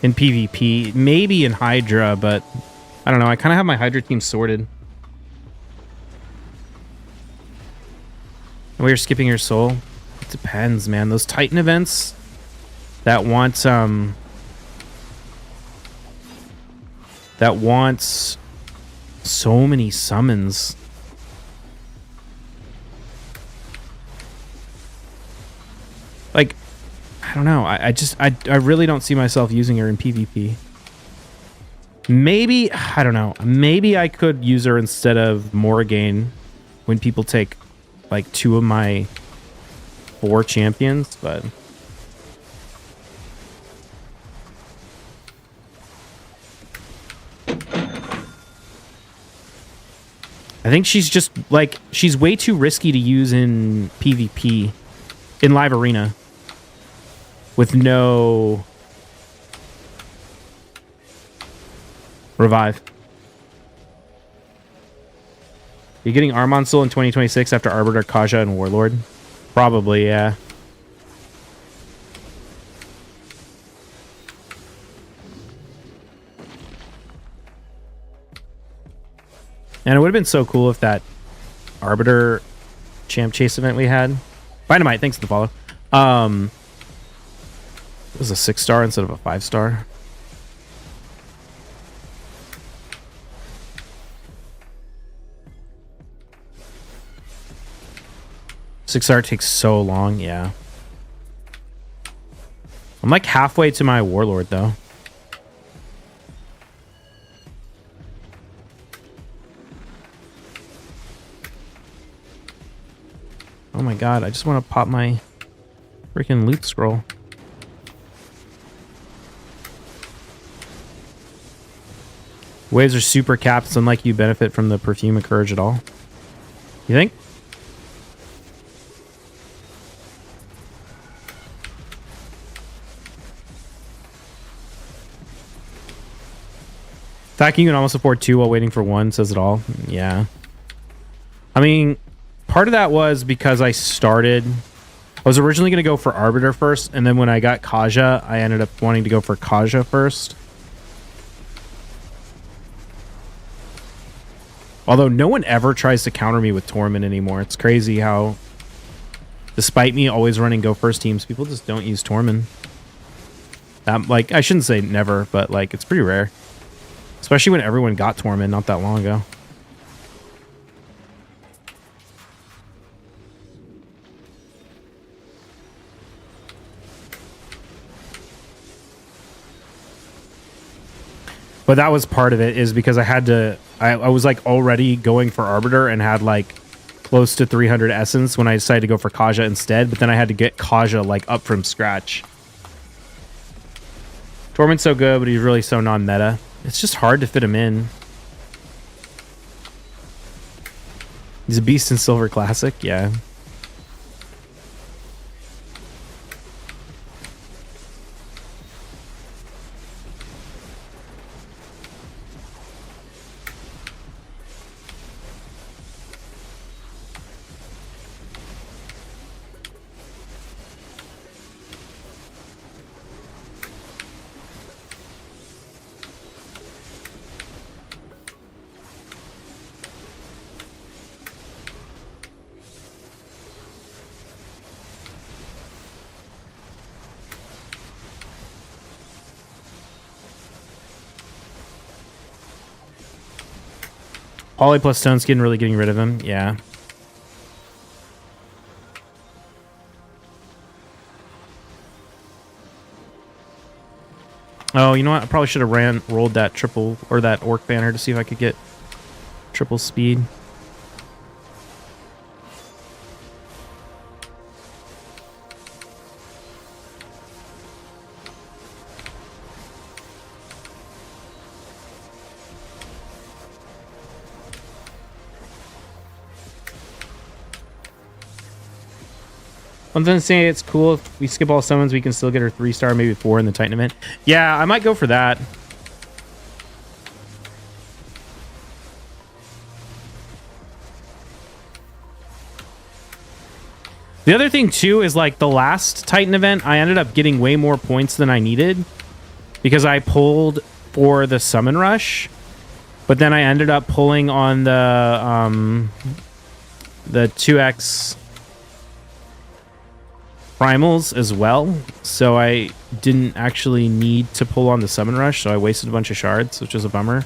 In PvP. Maybe in Hydra, but... I don't know. I kind of have my Hydra team sorted. We're skipping your soul. It depends, man. Those Titan events that want so many summons. Like, I don't know. I really don't see myself using her in PvP. Maybe, I don't know. Maybe I could use her instead of Morrigan when people take like 2 of my 4 champions, but I think she's just like, she's way too risky to use in PvP, in live arena, with no revive. You getting Armon Soul in 2026 after Arbiter, Kaja, and Warlord? Probably, yeah. And it would have been so cool if that Arbiter champ chase event we had. Dynamite, thanks for the follow. It was a 6-star instead of a 5-star. Six-star takes so long, yeah. I'm like halfway to my Warlord, though. Oh my god, I just want to pop my freaking loot scroll. Waves are super capped. It's unlike you benefit from the perfume and courage at all. You think? Fact, you can almost afford 2 while waiting for 1 says it all. Yeah. I mean, part of that was because I was originally going to go for Arbiter first, and then when I got Kaja, I ended up wanting to go for Kaja first. Although no one ever tries to counter me with Torment anymore. It's crazy how, despite me always running go first teams, people just don't use Torment. Like, I shouldn't say never, but like, it's pretty rare. Especially when everyone got Torment not that long ago. But that was part of it, is because I had to... I was like already going for Arbiter and had like close to 300 Essence when I decided to go for Kaja instead. But then I had to get Kaja like up from scratch. Torment's so good, but he's really so non-meta. It's just hard to fit him in. He's a beast in Silver Classic, yeah. Poly plus Stone Skin really getting rid of him. Yeah. Oh, you know what? I probably should have rolled that triple or that orc banner to see if I could get triple speed. One thing saying it's cool if we skip all summons, we can still get our 3-star, maybe 4 in the Titan event. Yeah, I might go for that. The other thing too is like the last Titan event, I ended up getting way more points than I needed because I pulled for the summon rush, but then I ended up pulling on the 2x primals as well, so I didn't actually need to pull on the summon rush, so I wasted a bunch of shards, which is a bummer.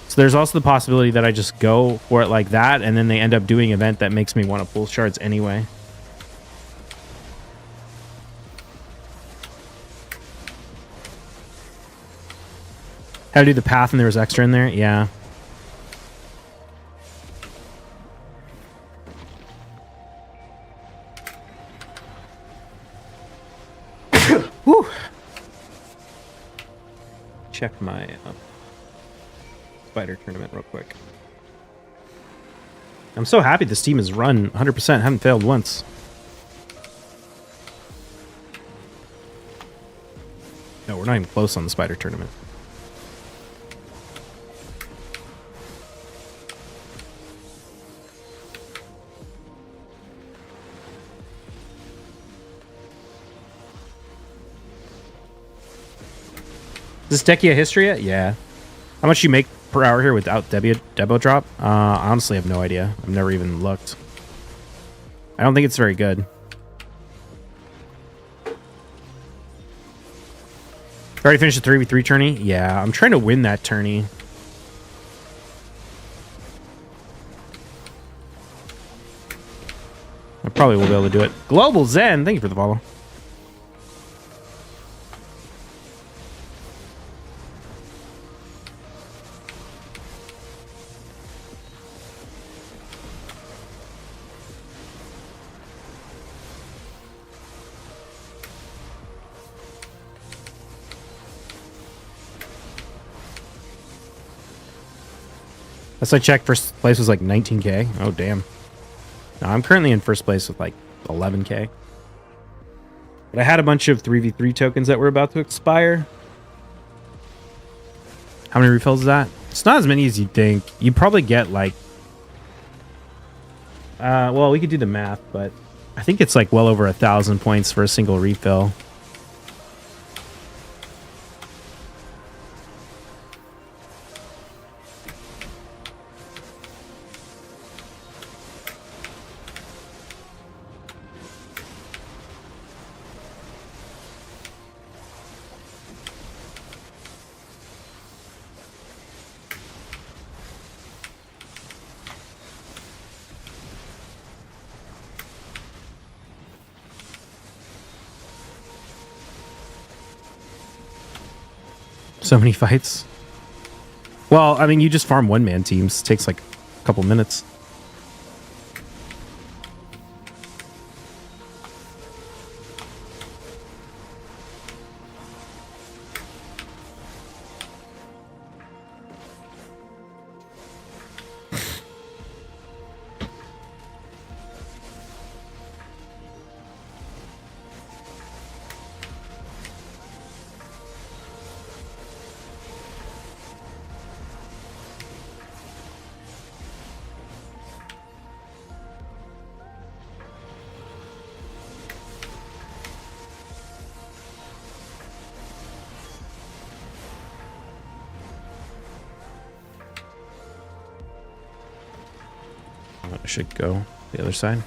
So there's also the possibility that I just go for it like that, and then they end up doing an event that makes me want to pull shards anyway. How to do the path and there was extra in there? Yeah. Whew. Check my spider tournament real quick. I'm so happy this team has run 100%. Haven't failed once. No, we're not even close on the spider tournament. Is this Dekia history yet? Yeah. How much you make per hour here without Debo drop? I honestly have no idea. I've never even looked. I don't think it's very good. Already finished the 3v3 tourney? Yeah, I'm trying to win that tourney. I probably will be able to do it. Global Zen, thank you for the follow. Last I checked, first place was like 19k. Oh, damn. No, I'm currently in first place with like 11k. But I had a bunch of 3v3 tokens that were about to expire. How many refills is that? It's not as many as you'd think. You'd probably get like... well, we could do the math, but I think it's like well over 1,000 points for a single refill. So many fights. Well, I mean, you just farm one-man teams. It takes like a couple minutes. I should go the other side.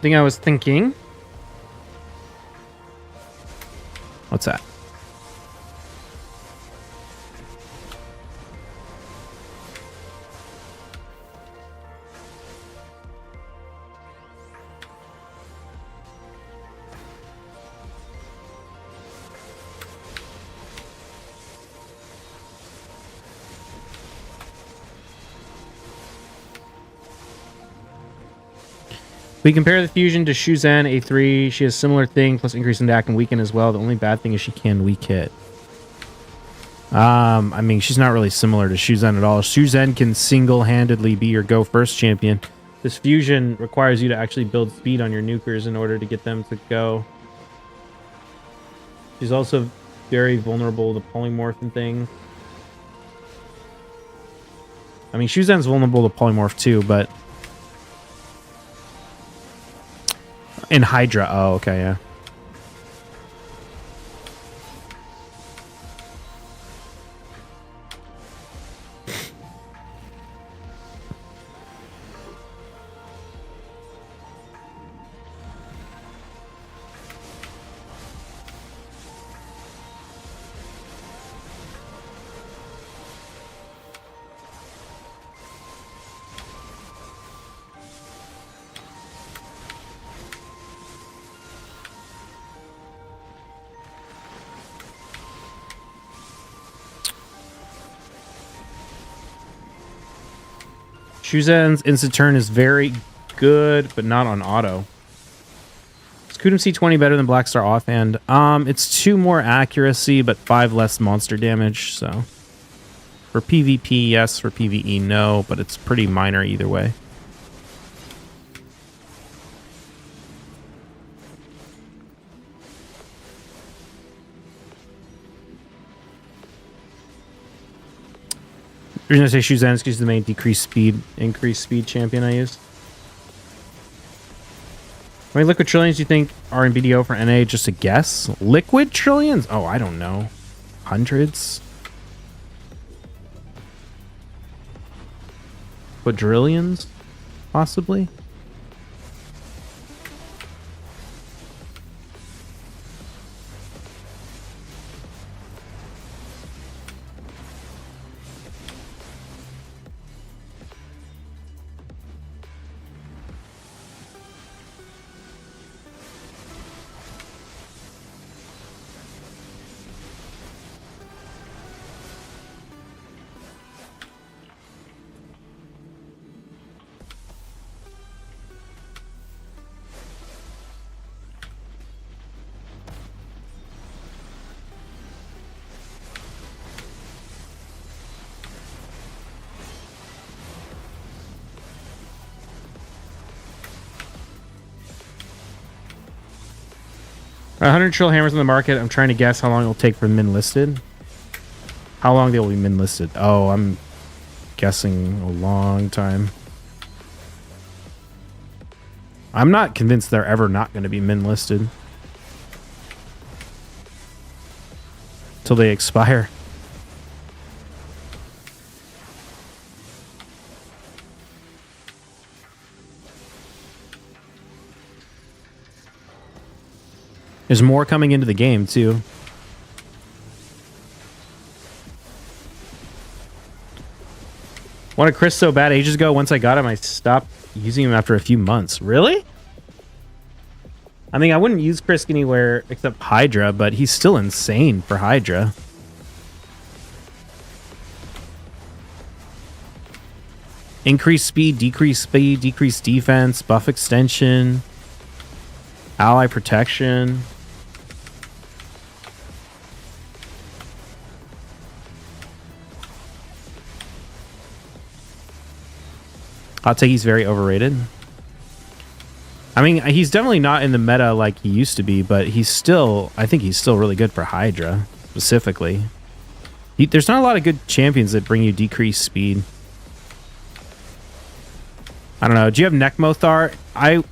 thing I was thinking. What's that? We compare the fusion to Shuzan A3. She has similar thing, plus increase in attack and weaken as well. The only bad thing is she can weak hit. I mean, she's not really similar to Shuzan at all. Shuzan can single-handedly be your go-first champion. This fusion requires you to actually build speed on your nukers in order to get them to go. She's also very vulnerable to polymorph and things. I mean, Shuzan's vulnerable to polymorph too, but... in Hydra. Oh, okay, yeah. Shuzan's instant turn is very good, but not on auto. Is Kudum C20 better than Blackstar offhand? It's 2 more accuracy, but 5 less monster damage, so... For PvP, yes. For PvE, no, but it's pretty minor either way. The reason I say Shuzan is because the main increased speed champion I use. How many liquid trillions do you think are in BDO for NA? Just a guess? Liquid trillions? Oh, I don't know. Hundreds? Quadrillions? Possibly? A 100 trill hammers in the market. I'm trying to guess how long it'll take for min listed. How long they will be min listed? Oh, I'm guessing a long time. I'm not convinced they're ever not going to be min listed. Till they expire. There's more coming into the game, too. Wanted Chris so bad ages ago. Once I got him, I stopped using him after a few months. Really? I mean, I wouldn't use Chris anywhere except Hydra, but he's still insane for Hydra. Increased speed, decreased defense, buff extension, ally protection. I'll say he's very overrated. I mean, he's definitely not in the meta like he used to be, but he's still, I think he's still really good for Hydra, specifically. There's not a lot of good champions that bring you decreased speed. I don't know. Do you have Nekmothar? I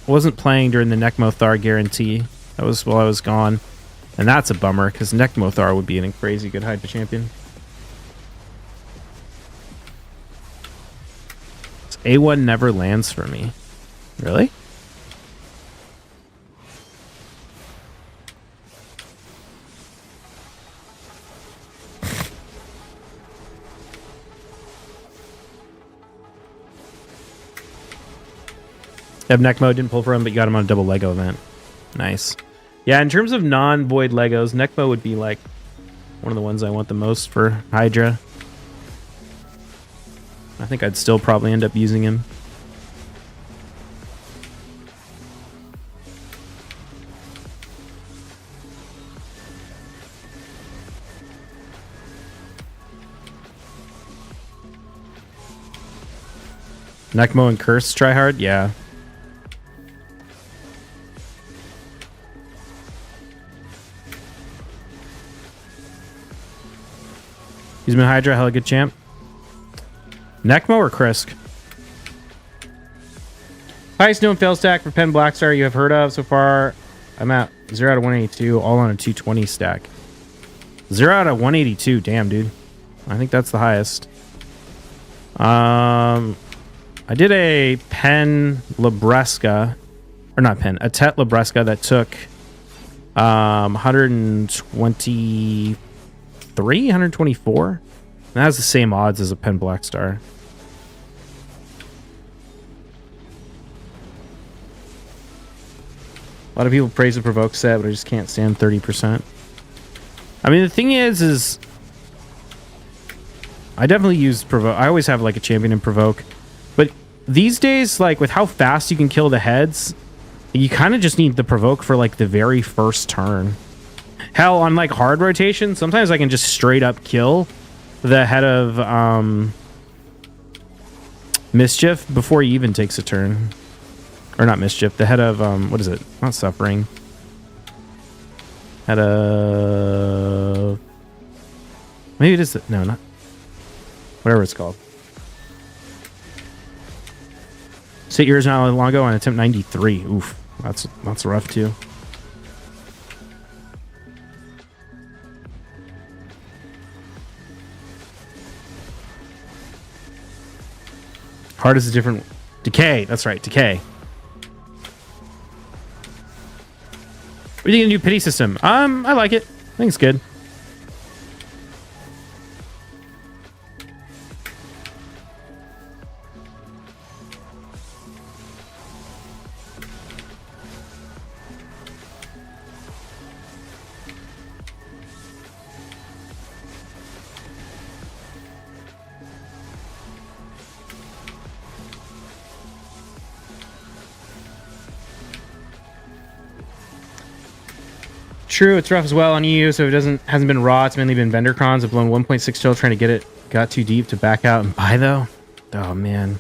wasn't playing during the Nekmothar guarantee. That was while I was gone. And that's a bummer, because Nekmothar would be a crazy good Hydra champion. A1 never lands for me. Really? Have Necmo, didn't pull for him, but you got him on a double Lego event. Nice. Yeah, in terms of non-void Legos, Necmo would be like one of the ones I want the most for Hydra. I think I'd still probably end up using him. Necmo and Curse try hard? Yeah. He's been Hydra, hella good champ. Necmo or Krisk? Highest known fail stack for Pen Blackstar you have heard of so far. I'm at 0 out of 182, all on a 220 stack. 0 out of 182, damn, dude. I think that's the highest. I did a Pen Labresca, or not Pen, a Tet Labresca that took 123, 124. And that has the same odds as a Pen Blackstar. A lot of people praise the Provoke set, but I just can't stand 30%. I mean, the thing is I definitely use Provoke. I always have like a champion in Provoke. But these days, like with how fast you can kill the heads, you kind of just need the Provoke for like the very first turn. Hell, on like hard rotation, sometimes I can just straight up kill the head of Mischief before he even takes a turn. Or not Mischief, the head of, what is it? Not Suffering. Head of... Maybe it is, no, not... Whatever it's called. Sit yours not long ago on attempt 93. Oof, that's rough too. Hard is a different... Decay, that's right, Decay. What do you think of the new pity system? I like it. I think it's good. True, it's rough as well on EU, so it hasn't been raw. It's mainly been vendor crons. I've blown 1.6 chill trying to get it. Got too deep to back out and buy though. Oh man.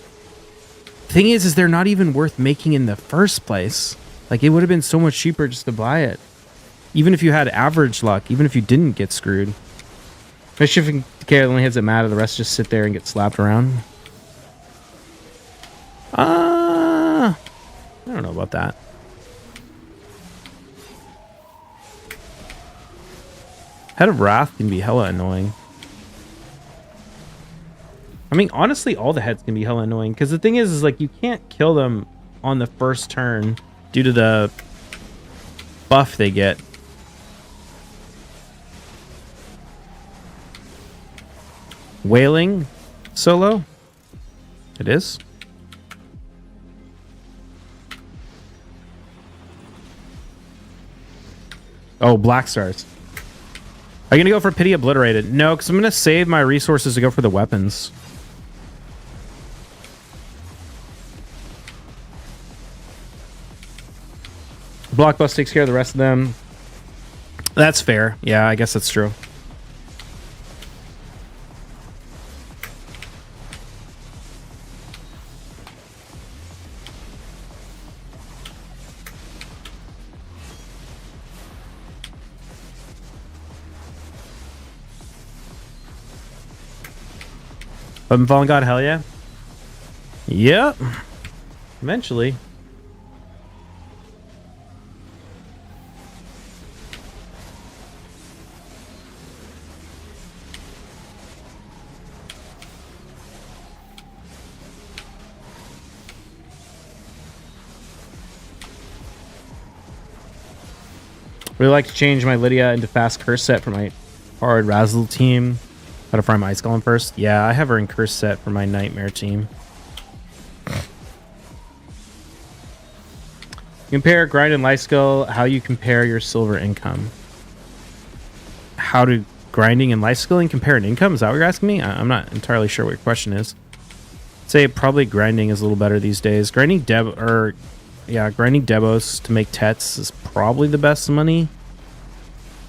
Thing is they're not even worth making in the first place. Like it would have been so much cheaper just to buy it. Even if you had average luck, even if you didn't get screwed. Mischief and Decay are the only heads that matter. The rest just sit there and get slapped around. I don't know about that. Head of Wrath can be hella annoying. I mean, honestly, all the heads can be hella annoying. Because the thing is like, you can't kill them on the first turn due to the buff they get. Wailing solo? It is? Oh, Black Stars. Are you going to go for Pity Obliterated? No, because I'm going to save my resources to go for the weapons. Blockbust takes care of the rest of them. That's fair. Yeah, I guess that's true. But Fallen God, hell yeah. Yep. Eventually. Really like to change my Lydia into fast curse set for my hard Razzle team. How to farm Ice Golem first? Yeah, I have her in curse set for my Nightmare team. Compare grind and life skill. How you compare your silver income? How do grinding and life skilling compare an income? Is that what you're asking me? I'm not entirely sure what your question is. I'd say probably grinding is a little better these days. Grinding Debos to make Tets is probably the best money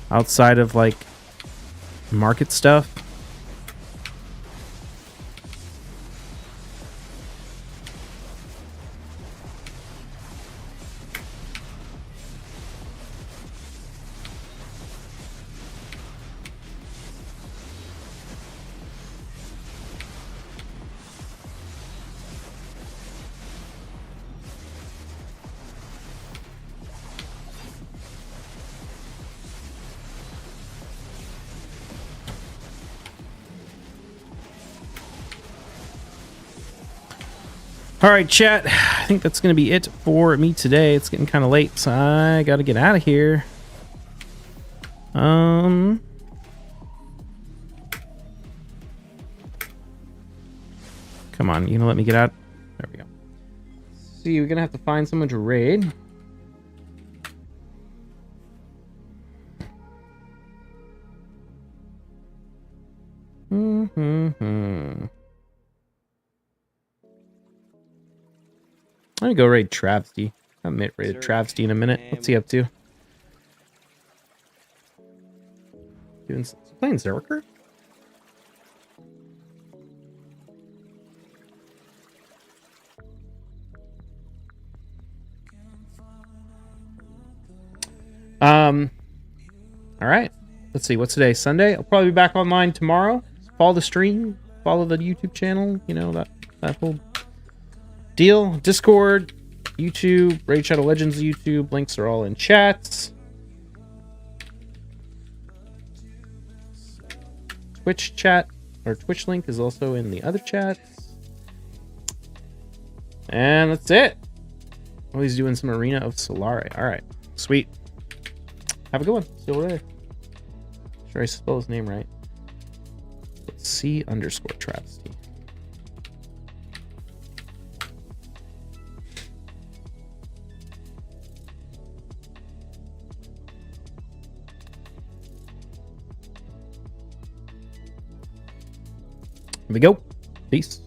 outside of like market stuff. All right, chat. I think that's going to be it for me today. It's getting kind of late, so I got to get out of here. Come on, you gonna let me get out? There we go. See, we're gonna have to find someone to raid. I'm gonna go raid Travesty. I haven't raided Travesty in a minute. What's he up to? Playing Zerker? All right. Let's see. What's today? Sunday? I'll probably be back online tomorrow. Follow the stream. Follow the YouTube channel. You know, that whole deal. Discord, YouTube, Raid Shadow Legends YouTube. Links are all in chats. Twitch chat or Twitch link is also in the other chats. And that's it. Oh, he's doing some Arena of Solare. All right. Sweet. Have a good one. See you later. Sure I spell his name right. C_Travesty. Here we go. Peace.